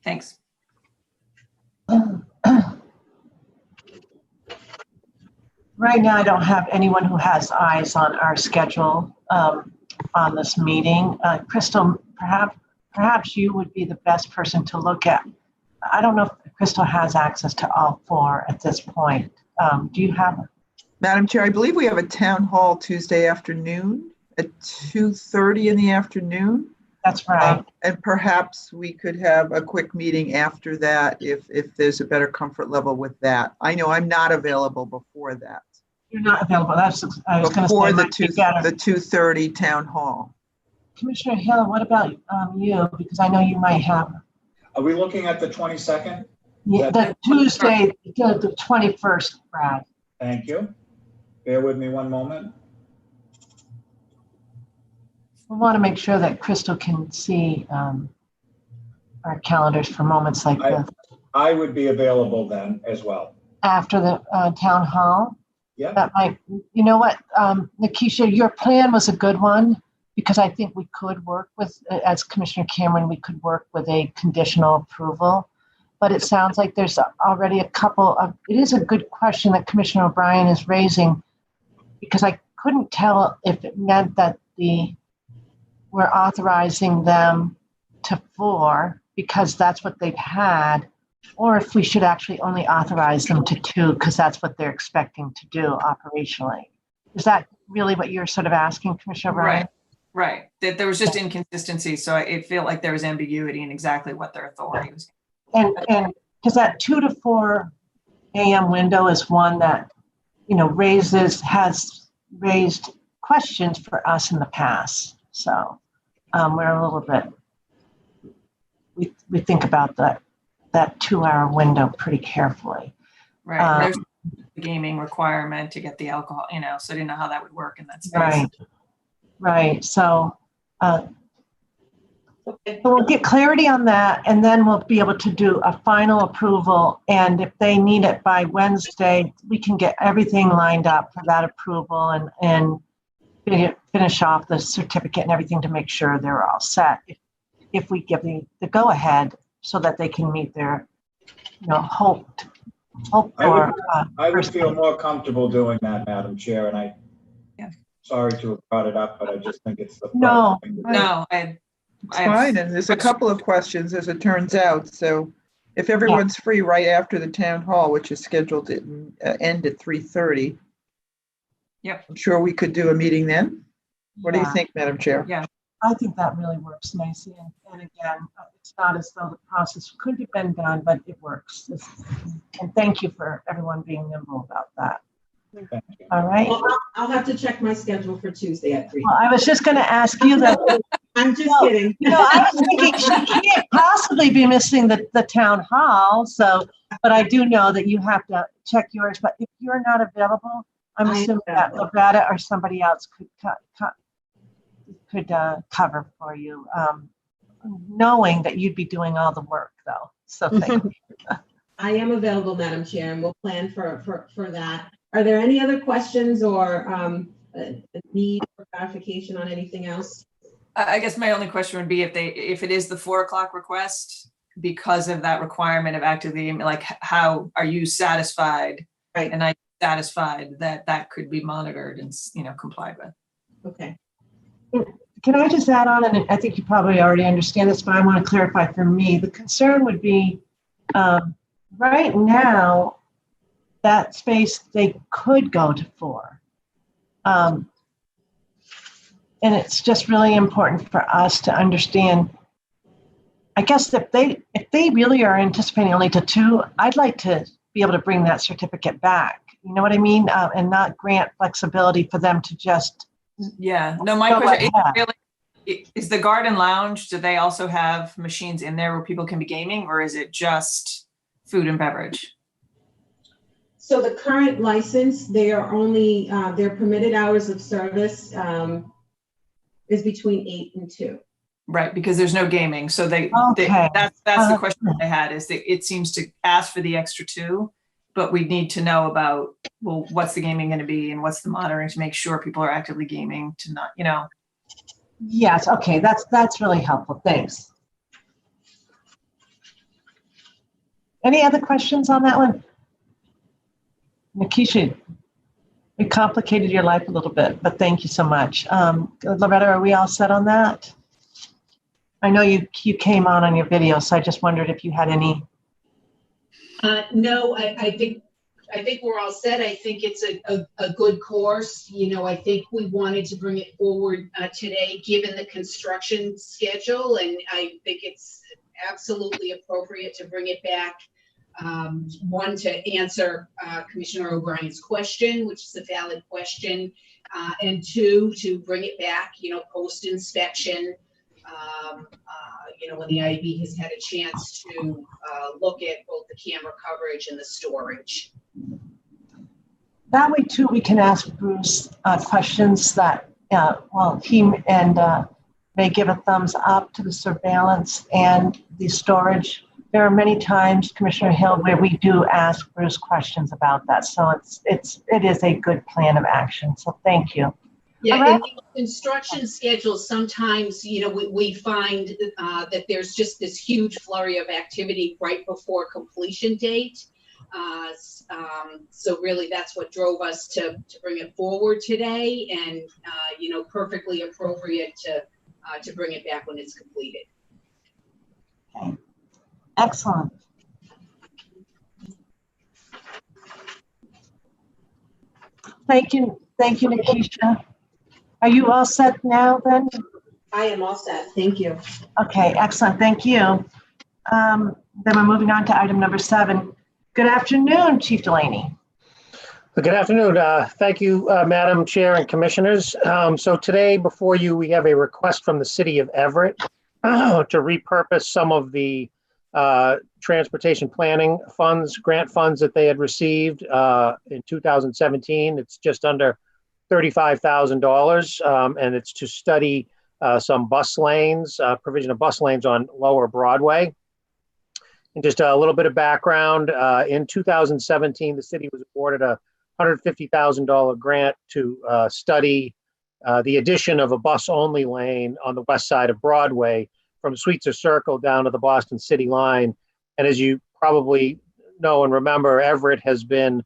Speaker 7: Thanks.
Speaker 1: Right now, I don't have anyone who has eyes on our schedule on this meeting. Crystal, perhaps you would be the best person to look at. I don't know if Crystal has access to all four at this point. Do you have?
Speaker 2: Madam Chair, I believe we have a town hall Tuesday afternoon at 2:30 in the afternoon.
Speaker 1: That's right.
Speaker 2: And perhaps we could have a quick meeting after that if there's a better comfort level with that. I know I'm not available before that.
Speaker 1: You're not available. I was going to say
Speaker 2: the 2:30 town hall.
Speaker 1: Commissioner Hill, what about you? Because I know you might have.
Speaker 8: Are we looking at the 22nd?
Speaker 1: Yeah, the Tuesday, the 21st, Brad.
Speaker 8: Thank you. Bear with me one moment.
Speaker 1: We want to make sure that Crystal can see our calendars for moments like this.
Speaker 8: I would be available then as well.
Speaker 1: After the town hall?
Speaker 8: Yeah.
Speaker 1: That might, you know what, Nikisha, your plan was a good one because I think we could work with, as Commissioner Cameron, we could work with a conditional approval. But it sounds like there's already a couple of, it is a good question that Commissioner O'Brien is raising because I couldn't tell if it meant that we're authorizing them to 4 because that's what they've had, or if we should actually only authorize them to 2 because that's what they're expecting to do operationally. Is that really what you're sort of asking, Commissioner O'Brien?
Speaker 7: Right. That there was just inconsistency, so it felt like there was ambiguity in exactly what their authority was.
Speaker 1: And because that 2 to 4 a.m. window is one that, you know, has raised questions for us in the past. So we're a little bit, we think about that 2-hour window pretty carefully.
Speaker 7: Right. There's a gaming requirement to get the alcohol, you know, so I didn't know how that would work in that space.
Speaker 1: Right. So we'll get clarity on that, and then we'll be able to do a final approval. And if they need it by Wednesday, we can get everything lined up for that approval and finish off the certificate and everything to make sure they're all set. If we give the go ahead, so that they can meet their, you know, hope for.
Speaker 8: I would feel more comfortable doing that, Madam Chair, and sorry to have brought it up, but I just think it's the
Speaker 7: No.
Speaker 2: It's fine, and there's a couple of questions as it turns out. So if everyone's free right after the town hall, which is scheduled to end at 3:30.
Speaker 7: Yep.
Speaker 2: I'm sure we could do a meeting then. What do you think, Madam Chair?
Speaker 7: Yeah.
Speaker 1: I think that really works nicely. And again, it's not as though the process could have been done, but it works. And thank you for everyone being nimble about that. All right.
Speaker 18: Well, I'll have to check my schedule for Tuesday at 3.
Speaker 1: Well, I was just going to ask you that.
Speaker 18: I'm just kidding.
Speaker 1: You know, I was thinking she can't possibly be missing the town hall. So, but I do know that you have to check yours. But if you're not available, I'm assuming that Loretta or somebody else could cover for you, knowing that you'd be doing all the work though. So thank you.
Speaker 18: I am available, Madam Chair, and we'll plan for that. Are there any other questions or a need for clarification on anything else?
Speaker 7: I guess my only question would be if it is the 4 o'clock request, because of that requirement of actively, like, how are you satisfied?
Speaker 18: Right.
Speaker 7: And I'm satisfied that could be monitored and, you know, complied with.
Speaker 18: Okay.
Speaker 1: Can I just add on, and I think you probably already understand this, but I want to clarify for me, the concern would be right now, that space, they could go to 4. And it's just really important for us to understand, I guess if they really are anticipating only to 2, I'd like to be able to bring that certificate back. You know what I mean? And not grant flexibility for them to just.
Speaker 7: Yeah, no, my question is the garden lounge, do they also have machines in there where people can be gaming, or is it just food and beverage?
Speaker 18: So the current license, they are only, their permitted hours of service is between 8 and 2.
Speaker 7: Right, because there's no gaming. So that's the question I had, is that it seems to ask for the extra 2, but we need to know about, well, what's the gaming going to be and what's the monitoring to make sure people are actively gaming to not, you know.
Speaker 1: Yes, okay, that's really helpful. Thanks. Any other questions on that one? Nikisha, We complicated your life a little bit, but thank you so much. Loretta, are we all set on that? I know you came on your video, so I just wondered if you had any.
Speaker 3: No, I think we're all set. I think it's a good course. You know, I think we wanted to bring it forward today, given the construction schedule, and I think it's absolutely appropriate to bring it back. One, to answer Commissioner O'Brien's question, which is a valid question, and two, to bring it back, you know, post-inspection, you know, when the IB has had a chance to look at both the camera coverage and the storage.
Speaker 1: That way, too, we can ask Bruce questions that, well, he and may give a thumbs up to the surveillance and the storage. There are many times, Commissioner Hill, where we do ask Bruce questions about that. So it is a good plan of action. So thank you.
Speaker 3: Yeah,
Speaker 1: right.
Speaker 3: in the construction schedule, sometimes, you know, we find that there's just this huge flurry of activity right before completion date. So really, that's what drove us to bring it forward today, and you know, perfectly appropriate to bring it back when it's completed.
Speaker 1: Okay. Excellent. Thank you, Nikisha. Are you all set now then?
Speaker 18: I am all set. Thank you.
Speaker 1: Okay, excellent. Thank you. Then we're moving on to item number 7. Good afternoon, Chief Delaney.
Speaker 14: Good afternoon. Thank you, Madam Chair and Commissioners. So today before you, we have a request from the City of Everett to repurpose some of the transportation planning funds, grant funds that they had received in 2017. It's just under $35,000, and it's to study some bus lanes, provision of bus lanes on Lower Broadway. And just a little bit of background, in 2017, the city was awarded a $150,000 grant to study the addition of a bus-only lane on the west side of Broadway from Sweetser Circle down to the Boston City line. And as you probably know and remember, Everett has been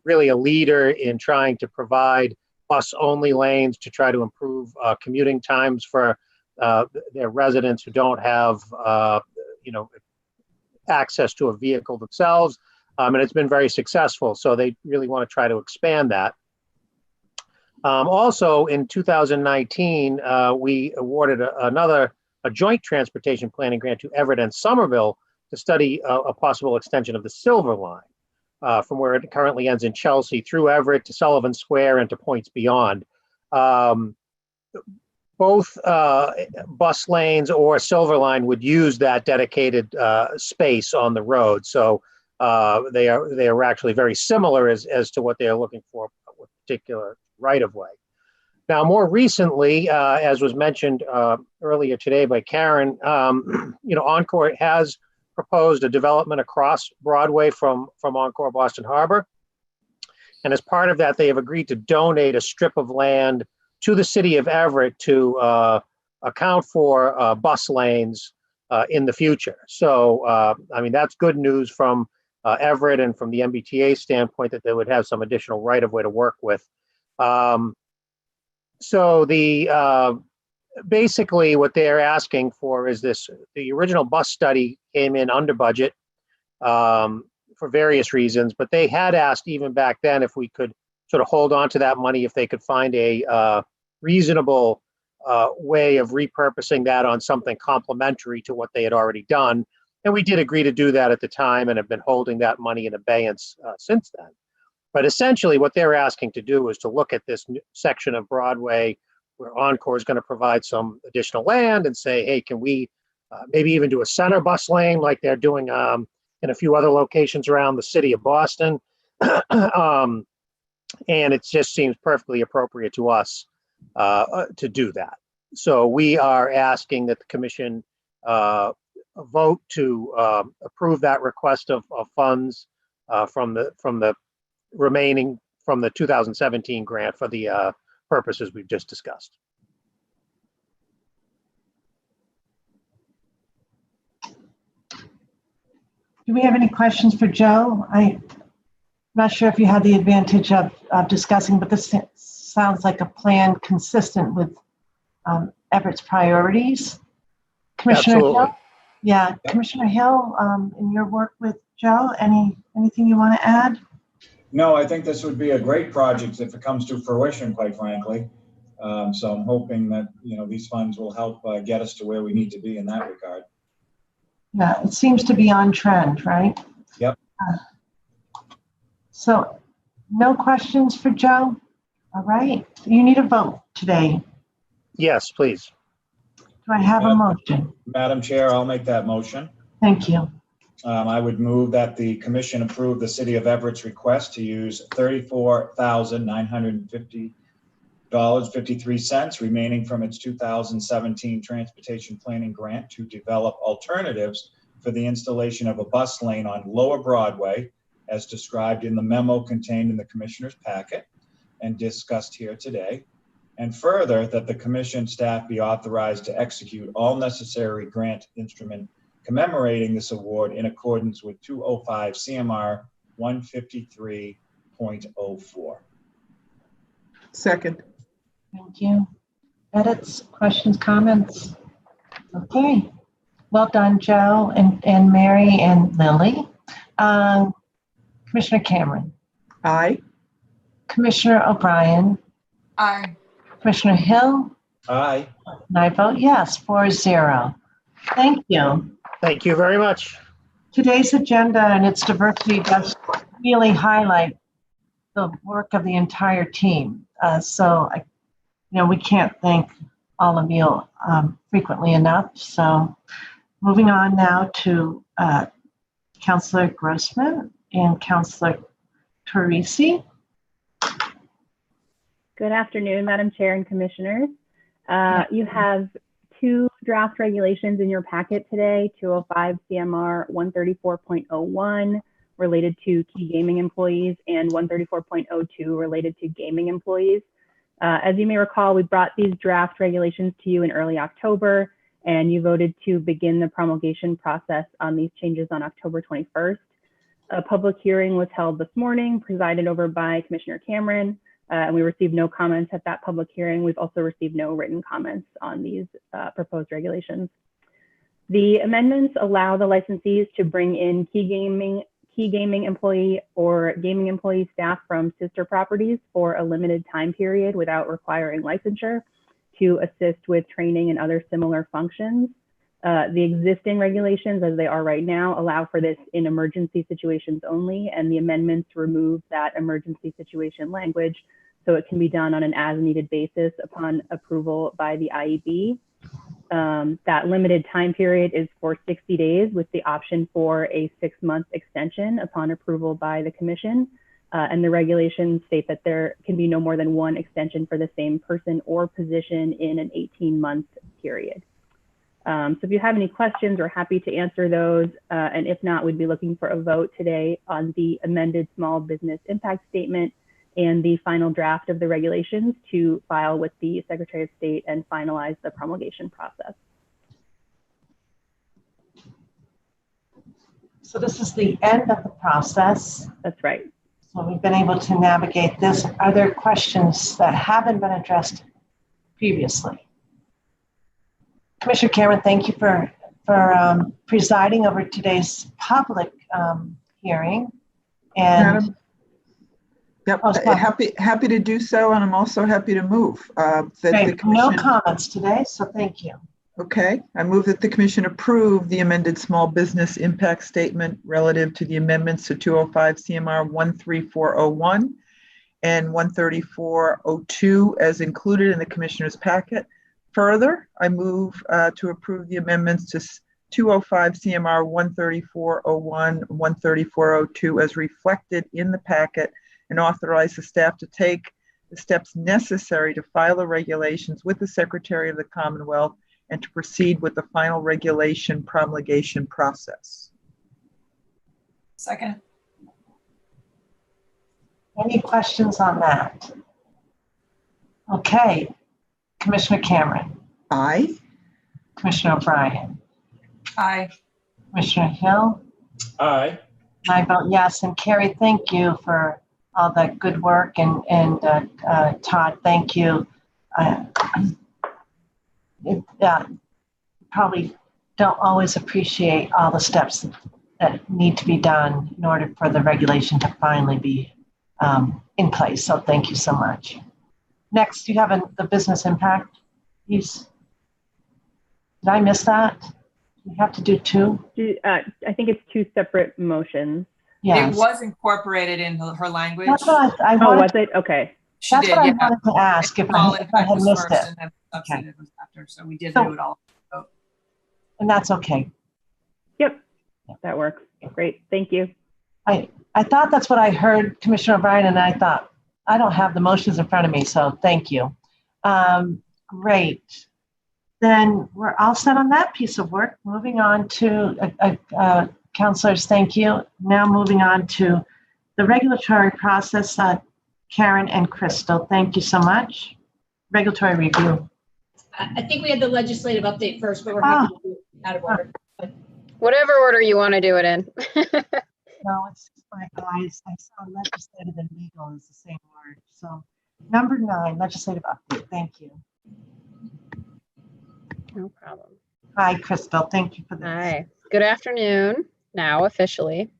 Speaker 14: really a leader in trying to provide bus-only lanes to try to improve commuting times for their residents who don't have, you know, access to a vehicle themselves. And it's been very successful. So they really want to try to expand that. Also in 2019, we awarded a joint transportation planning grant to Everett and Somerville to study a possible extension of the Silver Line from where it currently ends in Chelsea through Everett to Sullivan Square and to points beyond. Both bus lanes or Silver Line would use that dedicated space on the road. So they are actually very similar as to what they are looking for with particular right-of-way. Now, more recently, as was mentioned earlier today by Karen, you know, Encore has proposed a development across Broadway from Encore Boston Harbor. And as part of that, they have agreed to donate a strip of land to the city of Everett to account for bus lanes in the future. So, I mean, that's good news from Everett and from the MBTA standpoint that they would have some additional right-of-way to work with. So basically what they're asking for is this: the original bus study came in under budget for various reasons, but they had asked even back then if we could sort of hold on to that money if they could find a reasonable way of repurposing that on something complementary to what they had already done. And we did agree to do that at the time and have been holding that money in abeyance since then. But essentially what they're asking to do is to look at this section of Broadway where Encore is going to provide some additional land and say, hey, can we maybe even do a center bus lane like they're doing in a few other locations around the city of Boston. And it just seems perfectly appropriate to us to do that. So we are asking that the commission vote to approve that request of funds from the remaining from the 2017 grant for the purposes we've just discussed.
Speaker 1: Do we have any questions for Joe? not sure if you had the advantage of discussing, but this sounds like a plan consistent with Everett's priorities. Commissioner
Speaker 14: Absolutely.
Speaker 1: Hill? Yeah, Commissioner Hill, in your work with Joe, anything you want to add?
Speaker 8: No, I think this would be a great project if it comes to fruition, quite frankly. So I'm hoping that, these funds will help get us to where we need to be in that regard.
Speaker 1: Yeah, it seems to be on trend, right?
Speaker 8: Yep.
Speaker 1: So no questions for Joe? All right, you need a vote today.
Speaker 14: Yes, please.
Speaker 1: Do I have a motion?
Speaker 8: Madam Chair, I'll make that motion.
Speaker 1: Thank you.
Speaker 8: I would move that the commission approve the City of Everett's request to use $34,950.53 remaining from its 2017 Transportation Planning Grant to develop alternatives for the installation of a bus lane on Lower Broadway, as described in the memo contained in the commissioner's packet and discussed here today. And further, that the commission staff be authorized to execute all necessary grant instrument commemorating this award in accordance with 205 CMR 153.04.
Speaker 2: Second.
Speaker 1: Thank you. Edits, questions, comments? Okay. Well done, Joe and Mary and Lily. Commissioner Cameron.
Speaker 2: Aye.
Speaker 1: Commissioner O'Brien.
Speaker 7: Aye.
Speaker 1: Commissioner Hill.
Speaker 8: Aye.
Speaker 1: And I vote yes, 4-0. Thank you.
Speaker 14: Thank you very much.
Speaker 1: Today's agenda and its diversity does really highlight the work of the entire team. We can't thank all of you frequently enough. So moving on now to Councillor Grossman and Councillor Teresi.
Speaker 19: Good afternoon, Madam Chair and Commissioners. You have two draft regulations in your packet today, 205 CMR 134.01 related to key gaming employees and 134.02 related to gaming employees. As you may recall, we brought these draft regulations to you in early October, and you voted to begin the promulgation process on these changes on October 21st. A public hearing was held this morning, presided over by Commissioner Cameron, and we received no comments at that public hearing. We've also received no written comments on these proposed regulations. The amendments allow the licensees to bring in key gaming employee or gaming employee staff from sister properties for a limited time period without requiring licensure to assist with training and other similar functions. The existing regulations, as they are right now, allow for this in emergency situations only, and the amendments remove that emergency situation language so it can be done on an as-needed basis upon approval by the IEB. That limited time period is for 60 days with the option for a 6-month extension upon approval by the Commission. And the regulations state that there can be no more than one extension for the same person or position in an 18-month period. So if you have any questions, we're happy to answer those. And if not, we'd be looking for a vote today on the amended small business impact statement and the final draft of the regulations to file with the Secretary of State and finalize the promulgation process.
Speaker 1: So this is the end of the process.
Speaker 19: That's right.
Speaker 1: So we've been able to navigate this. Are there questions that haven't been addressed previously? Commissioner Cameron, thank you for presiding over today's public hearing. And
Speaker 2: Madam, yep, happy to do so, and I'm also happy to move.
Speaker 1: No comments today, so thank you.
Speaker 2: Okay, I move that the Commission approve the amended small business impact statement relative to the amendments to 205 CMR 13401 and 13402 as included in the Commissioner's packet. Further, I move to approve the amendments to 205 CMR 13401, 13402 as reflected in the packet, and authorize the staff to take the steps necessary to file the regulations with the Secretary of the Commonwealth and to proceed with the final regulation promulgation process.
Speaker 7: Second.
Speaker 1: Any questions on that? Okay. Commissioner Cameron.
Speaker 2: Aye.
Speaker 1: Commissioner O'Brien.
Speaker 7: Aye.
Speaker 1: Commissioner Hill.
Speaker 8: Aye.
Speaker 1: I vote yes. And Carrie, thank you for all that good work. And Todd, thank you. Probably don't always appreciate all the steps that need to be done in order for the regulation to finally be in place. So thank you so much. Next, you have the business impact piece. Did I miss that? We have to do two?
Speaker 19: I think it's two separate motions.
Speaker 1: Yes.
Speaker 7: It was incorporated in her language.
Speaker 1: That's what I
Speaker 19: Oh,
Speaker 1: wanted.
Speaker 19: was it? Okay.
Speaker 7: She
Speaker 1: That's
Speaker 7: did,
Speaker 1: what I
Speaker 7: yeah.
Speaker 1: wanted to ask if I had
Speaker 7: was
Speaker 1: missed
Speaker 7: first
Speaker 1: it.
Speaker 7: and then substantive was after, so we did
Speaker 1: So-
Speaker 7: do it all.
Speaker 1: And that's okay.
Speaker 19: Yep, that works. Great, thank you.
Speaker 1: I thought that's what I heard, Commissioner O'Brien, and I thought, I don't have the motions in front of me, so thank you. Great. Then we're all set on that piece of work. Moving on to, counselors, thank you. Now moving on to the regulatory process, Karen and Crystal, thank you so much. Regulatory review.
Speaker 20: I think we had the legislative update first, but we're happy to do it out of order.
Speaker 9: Whatever order you want to do it in.
Speaker 1: No, it's just my eyes. I saw legislative and legal is the same word. So number 9, legislative update. Thank you.
Speaker 9: No problem.
Speaker 1: Hi, Crystal. Thank you for this.
Speaker 9: Hi. Good afternoon. Now officially.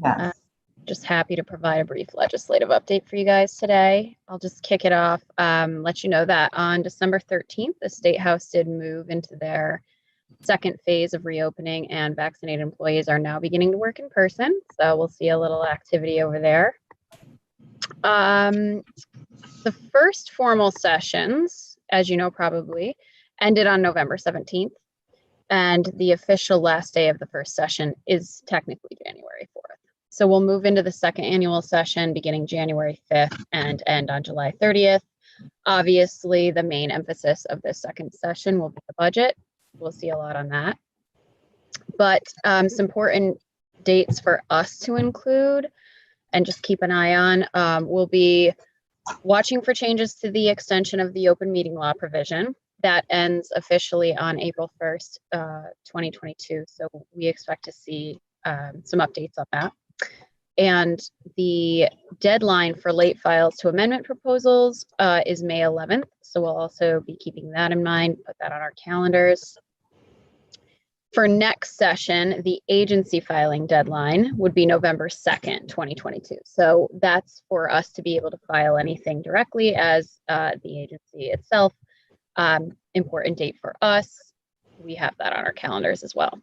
Speaker 1: Yes.
Speaker 9: Just happy to provide a brief legislative update for you guys today. I'll just kick it off. Let you know that on December 13th, the State House did move into their second phase of reopening, and vaccinated employees are now beginning to work in person. So we'll see a little activity over there. The first formal sessions, as you know probably, ended on November 17th. And the official last day of the first session is technically January 4th. So we'll move into the second annual session beginning January 5th and end on July 30th. Obviously, the main emphasis of this second session will be the budget. We'll see a lot on that. But some important dates for us to include and just keep an eye on, we'll be watching for changes to the extension of the open meeting law provision. That ends officially on April 1st, 2022. So we expect to see some updates on that. And the deadline for late files to amendment proposals is May 11th. So we'll also be keeping that in mind, put that on our calendars. For next session, the agency filing deadline would be November 2nd, 2022. So that's for us to be able to file anything directly as the agency itself. Important date for us. We have that on our calendars as well.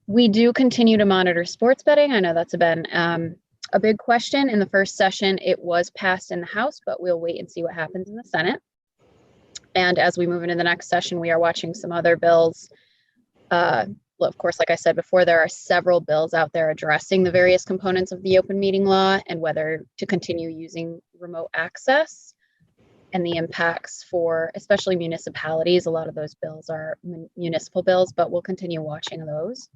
Speaker 9: We do continue to monitor sports betting. I know that's been a big question. In the first session, it was passed in the House, but we'll wait and see what happens in the Senate. And as we move into the next session, we are watching some other bills. Well, of course, like I said before, there are several bills out there addressing the various components of the open meeting law and whether to continue using remote access and the impacts for especially municipalities. A lot of those bills are municipal bills, but we'll continue watching those.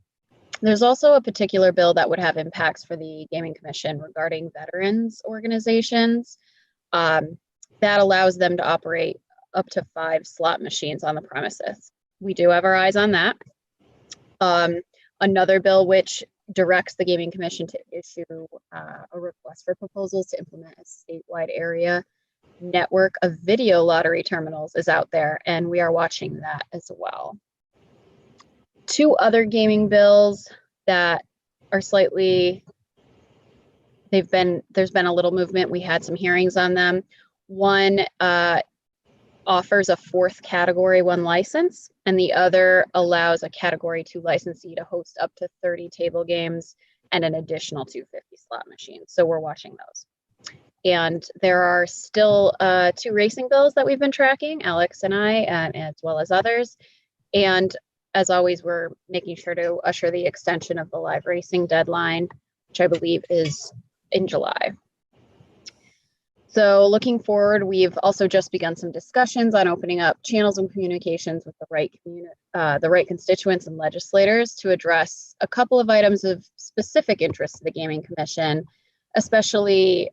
Speaker 9: There's also a particular bill that would have impacts for the Gaming Commission regarding veterans organizations. That allows them to operate up to 5 slot machines on the premises. We do have our eyes on that. Another bill which directs the Gaming Commission to issue a request for proposals to implement a statewide area network of video lottery terminals is out there, and we are watching that as well. 2 other gaming bills that are slightly, there's been a little movement. We had some hearings on them. One offers a 4th Category 1 license, and the other allows a Category 2 licensee to host up to 30 table games and an additional 250 slot machines. So we're watching those. And there are still 2 racing bills that we've been tracking, Alex and I, as well as others. And as always, we're making sure to usher the extension of the live racing deadline, which I believe is in July. So looking forward, we've also just begun some discussions on opening up channels and communications with the right constituents and legislators to address a couple of items of specific interest to the Gaming Commission, especially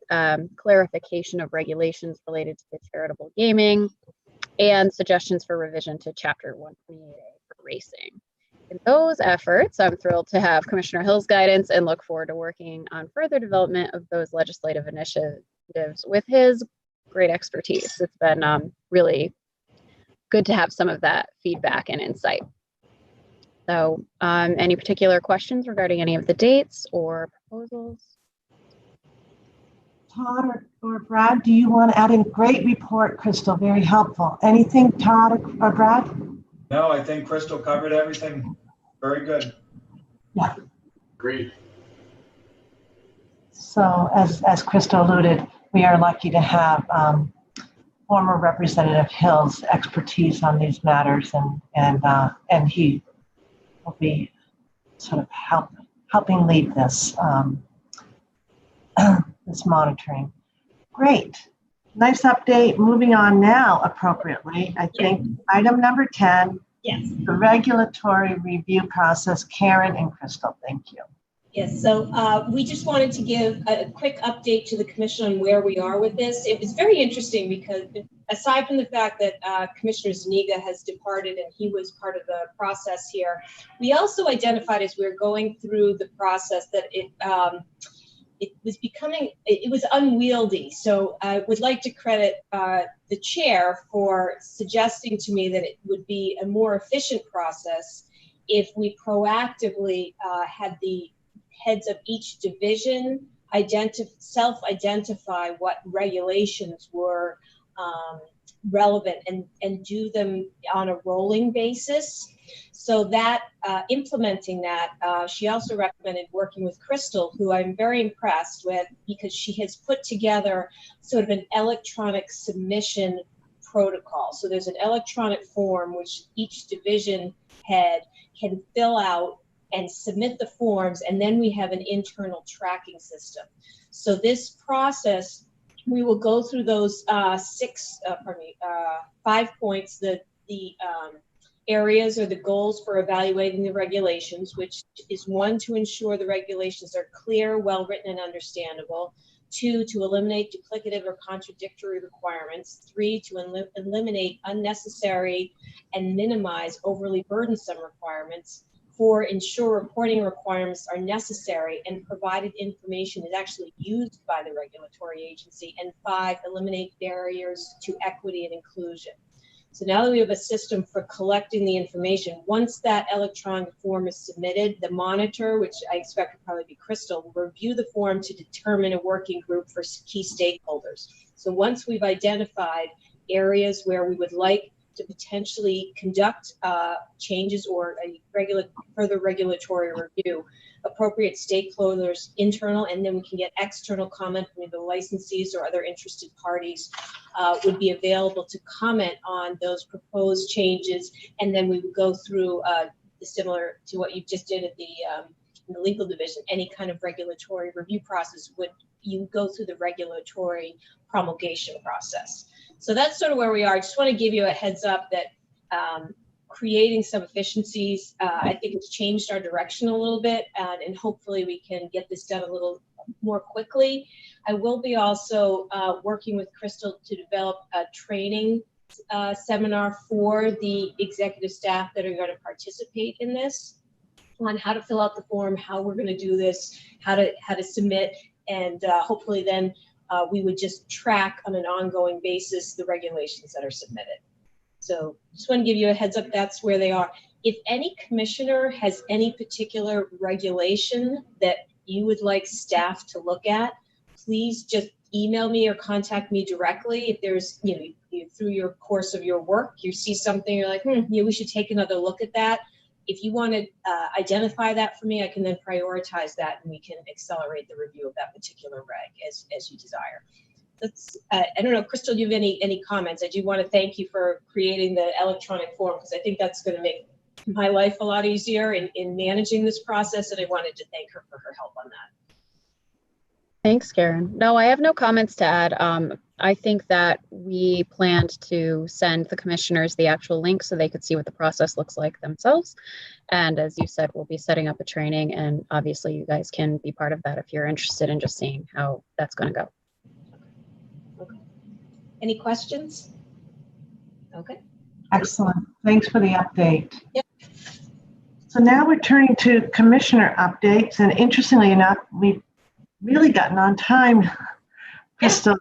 Speaker 9: clarification of regulations related to the charitable gaming and suggestions for revision to Chapter 128A for racing. In those efforts, I'm thrilled to have Commissioner Hill's guidance and look forward to working on further development of those legislative initiatives with his great expertise. It's been really good to have some of that feedback and insight. So any particular questions regarding any of the dates or proposals?
Speaker 1: Todd or Brad, do you want to add in? Great report, Crystal, very helpful. Anything, Todd or Brad?
Speaker 8: No, I think Crystal covered everything. Very good.
Speaker 1: Yeah.
Speaker 6: Great.
Speaker 1: So as Crystal alluded, we are lucky to have former Representative Hill's expertise on these matters, and he will be sort of helping lead this this monitoring. Great. Nice update. Moving on now appropriately, I think, item number 10.
Speaker 20: Yes.
Speaker 1: The regulatory review process. Karen and Crystal, thank you.
Speaker 20: Yes, so we just wanted to give a quick update to the commission on where we are with this. It was very interesting because aside from the fact that Commissioner Zuniga has departed and he was part of the process here, we also identified as we were going through the process that it was unwieldy. So I would like to credit the chair for suggesting to me that it would be a more efficient process if we proactively had the heads of each division self-identify what regulations were relevant and do them on a rolling basis. So that implementing that, she also recommended working with Crystal, who I'm very impressed with because she has put together sort of an electronic submission protocol. So there's an electronic form which each division head can fill out and submit the forms, and then we have an internal tracking system. So this process, we will go through those 5 points, the areas or the goals for evaluating the regulations, which is 1, to ensure the regulations are clear, well-written, and understandable. 2, to eliminate duplicative or contradictory requirements. 3, to eliminate unnecessary and minimize overly burdensome requirements. 4, ensure reporting requirements are necessary and provided information is actually used by the regulatory agency. And 5, eliminate barriers to equity and inclusion. So now that we have a system for collecting the information, once that electronic form is submitted, the monitor, which I expect will probably be Crystal, will review the form to determine a working group for key stakeholders. So once we've identified areas where we would like to potentially conduct changes or a further regulatory review, appropriate stakeholders, internal, and then we can get external comment from either licensees or other interested parties would be available to comment on those proposed changes. And then we would go through similar to what you just did at the in the legal division, any kind of regulatory review process you go through the regulatory promulgation process. So that's sort of where we are. I just want to give you a heads up that creating some efficiencies, I think it's changed our direction a little bit, and hopefully we can get this done a little more quickly. I will be also working with Crystal to develop a training seminar for the executive staff that are going to participate in this, on how to fill out the form, how we're going to do this, how to submit, and hopefully then we would just track on an ongoing basis the regulations that are submitted. So just want to give you a heads up, that's where they are. If any commissioner has any particular regulation that you would like staff to look at, please just email me or contact me directly. If there's, through your course of your work, you see something, you're like, we should take another look at that. If you want to identify that for me, I can then prioritize that and we can accelerate the review of that particular reg as you desire. That's, I don't know, Crystal, do you have any comments? I do want to thank you for creating the electronic form because I think that's going to make my life a lot easier in managing this process, and I wanted to thank her for her help on that.
Speaker 9: Thanks, Karen. No, I have no comments to add. I think that we planned to send the commissioners the actual link so they could see what the process looks like themselves. And as you said, we'll be setting up a training, and obviously you guys can be part of that if you're interested in just seeing how that's going to go.
Speaker 20: Okay. Any questions? Okay.
Speaker 1: Excellent. Thanks for the update.
Speaker 20: Yep.
Speaker 1: So now we're turning to commissioner updates, and interestingly enough, we've really gotten on time, Crystal.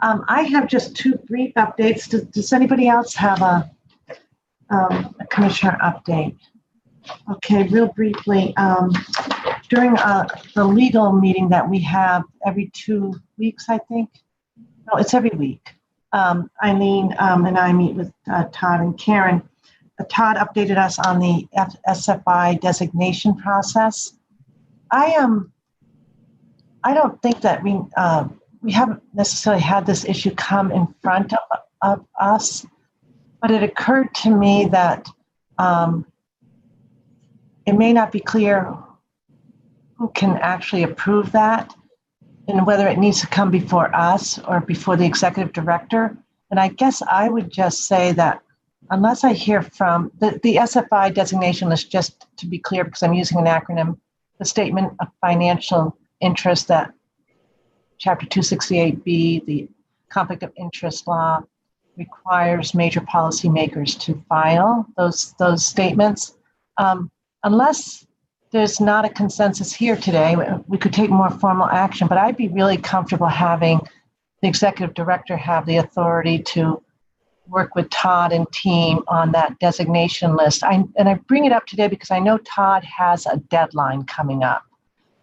Speaker 1: I have just two brief updates. Does anybody else have a commissioner update? Okay, real briefly. During the legal meeting that we have every 2 weeks, I think. No, it's every week. Eileen and I meet with Todd and Karen. Todd updated us on the SFI designation process. I don't think that we haven't necessarily had this issue come in front of us, but it occurred to me that it may not be clear who can actually approve that and whether it needs to come before us or before the executive director. And I guess I would just say that unless I hear from the SFI designation list, just to be clear, because I'm using an acronym, the statement of financial interest that Chapter 268B, the conflict of interest law, requires major policymakers to file those statements. Unless there's not a consensus here today, we could take more formal action, but I'd be really comfortable having the executive director have the authority to work with Todd and team on that designation list. And I bring it up today because I know Todd has a deadline coming up.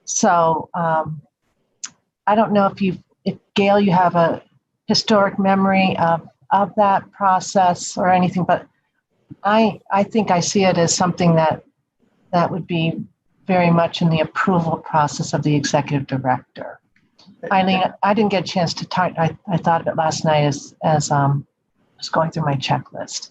Speaker 1: So I don't know if Gail, you have a historic memory of that process or anything, but I think I see it as something that would be very much in the approval process of the executive director. Eileen, I didn't get a chance to talk. I thought of it last night as I was going through my checklist.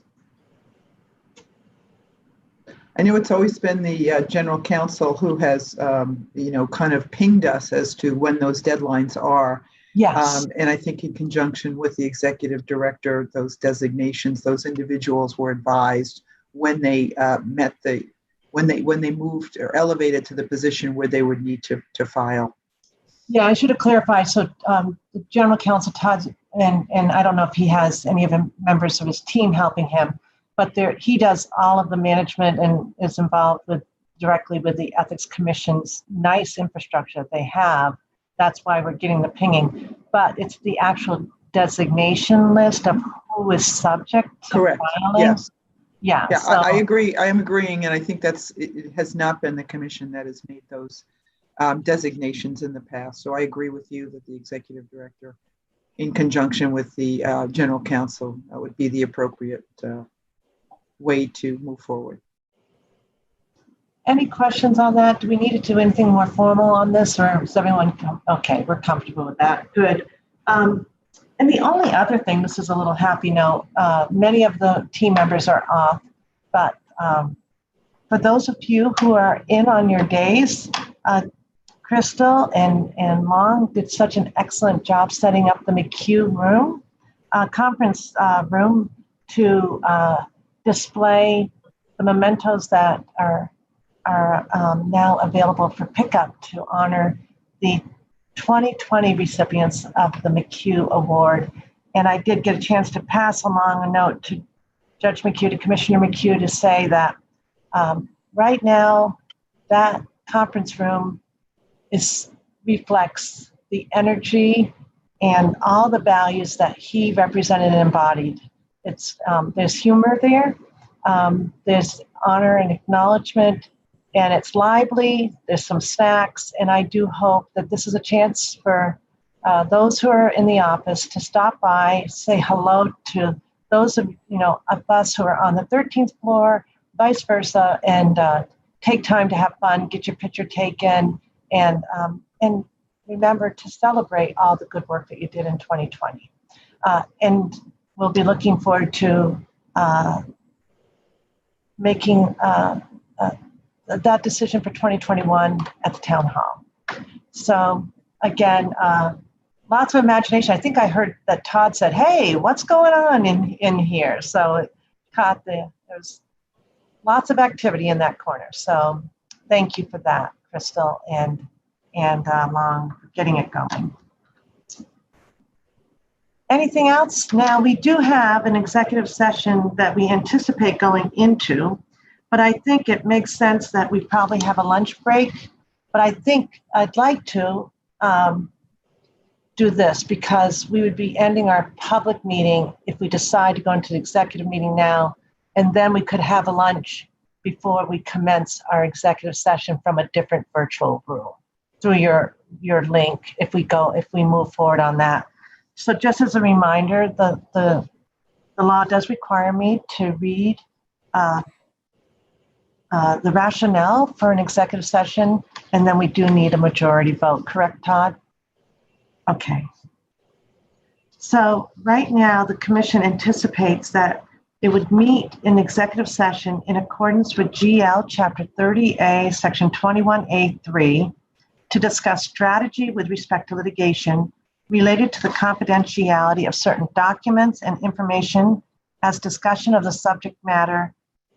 Speaker 2: I know it's always been the general counsel who has, kind of pinged us as to when those deadlines are.
Speaker 1: Yes.
Speaker 2: And I think in conjunction with the executive director, those designations, those individuals were advised when they when they moved or elevated to the position where they would need to file.
Speaker 1: Yeah, I should have clarified. So the general counsel, Todd, and I don't know if he has any of the members of his team helping him, but he does all of the management and is involved directly with the Ethics Commission's nice infrastructure that they have. That's why we're getting the pinging. But it's the actual designation list of who is subject to
Speaker 2: Correct.
Speaker 1: filing.
Speaker 2: Yes.
Speaker 1: Yeah.
Speaker 2: Yeah,
Speaker 1: So,
Speaker 2: I agree. I am agreeing, and I think it has not been the commission that has made those designations in the past. So I agree with you that the executive director, in conjunction with the general counsel, would be the appropriate way to move forward.
Speaker 1: any questions on that? Do we need to do anything more formal on this, or is everyone okay? We're comfortable with that. Good. And the only other thing, this is a little happy note, many of the team members are off, but for those of you who are in on your days, Crystal and Long did such an excellent job setting up the McHugh room, conference room to display the mementos that are now available for pickup to honor the 2020 recipients of the McHugh Award. And I did get a chance to pass along a note to Judge McHugh, to Commissioner McHugh, to say that right now that conference room reflects the energy and all the values that he represented and embodied. There's humor there, there's honor and acknowledgement, and it's lively. There's some snacks, and I do hope that this is a chance for those who are in the office to stop by, say hello to those of us who are on the 13th floor, vice versa, and take time to have fun, get your picture taken, and remember to celebrate all the good work that you did in 2020. And we'll be looking forward to making that decision for 2021 at the town hall. So again, lots of imagination. I think I heard that Todd said, "Hey, what's going on in here?" So it caught there's lots of activity in that corner. So thank you for that, Crystal and Long, for getting it going. Anything else? Now, we do have an executive session that we anticipate going into but I think it makes sense that we probably have a lunch break. But I think I'd like to do this because we would be ending our public meeting if we decide to go into the executive meeting now, and then we could have a lunch before we commence our executive session from a different virtual room through your link if we move forward on that. So just as a reminder, the law does require me to read the rationale for an executive session, and then we do need a majority vote. Correct, Todd? Okay. So right now, the commission anticipates that it would meet in executive session in accordance with GL Chapter 30A, Section 21A3, to discuss strategy with respect to litigation related to the confidentiality of certain documents and information, as discussion of the subject matter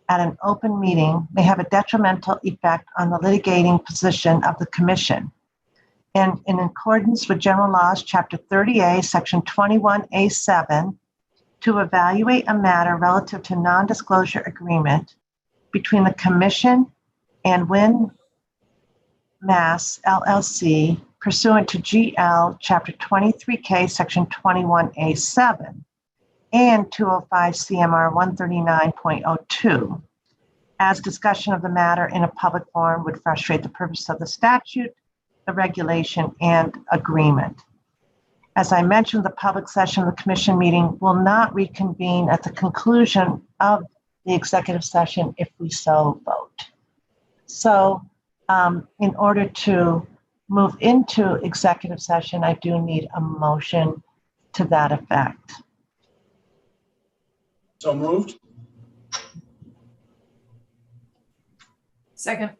Speaker 1: at an open meeting may have a detrimental effect on the litigating position of the commission. And in accordance with General Laws, Chapter 30A, Section 21A7, to evaluate a matter relative to non-disclosure agreement between the commission and Win Mass LLC pursuant to GL Chapter 23K, Section 21A7 and 205 CMR 139.02. As discussion of the matter in a public forum would frustrate the purpose of the statute, the regulation, and agreement. As I mentioned, the public session of the commission meeting will not reconvene at the conclusion of the executive session if we so vote. So in order to move into executive session, I do need a motion to that effect.
Speaker 8: So moved.
Speaker 7: Second.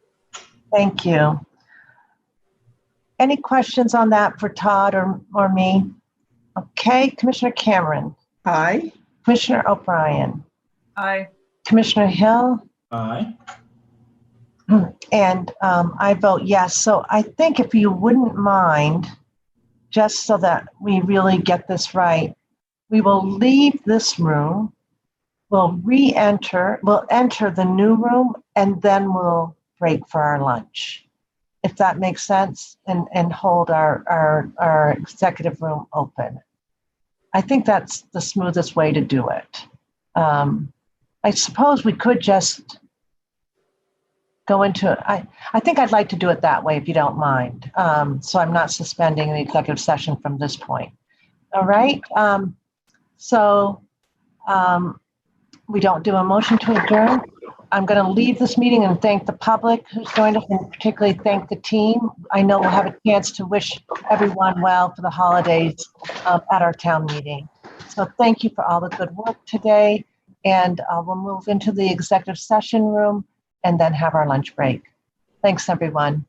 Speaker 1: Thank you. Any questions on that for Todd or me? Okay, Commissioner Cameron.
Speaker 2: Aye.
Speaker 1: Commissioner O'Brien.
Speaker 7: Aye.
Speaker 1: Commissioner Hill.
Speaker 8: Aye.
Speaker 1: And I vote yes. So I think if you wouldn't mind, just so that we really get this right, we will leave this room, we'll enter the new room, and then we'll break for our lunch, if that makes sense, and hold our executive room open. I think that's the smoothest way to do it. I suppose we could just go into, I think I'd like to do it that way, if you don't mind. So I'm not suspending the executive session from this point. All right. We don't do a motion to adjourn. I'm going to leave this meeting and thank the public who's joined us, and particularly thank the team. I know we'll have a chance to wish everyone well for the holidays at our town meeting. So thank you for all the good work today. And we'll move into the executive session room and then have our lunch break. Thanks, everyone.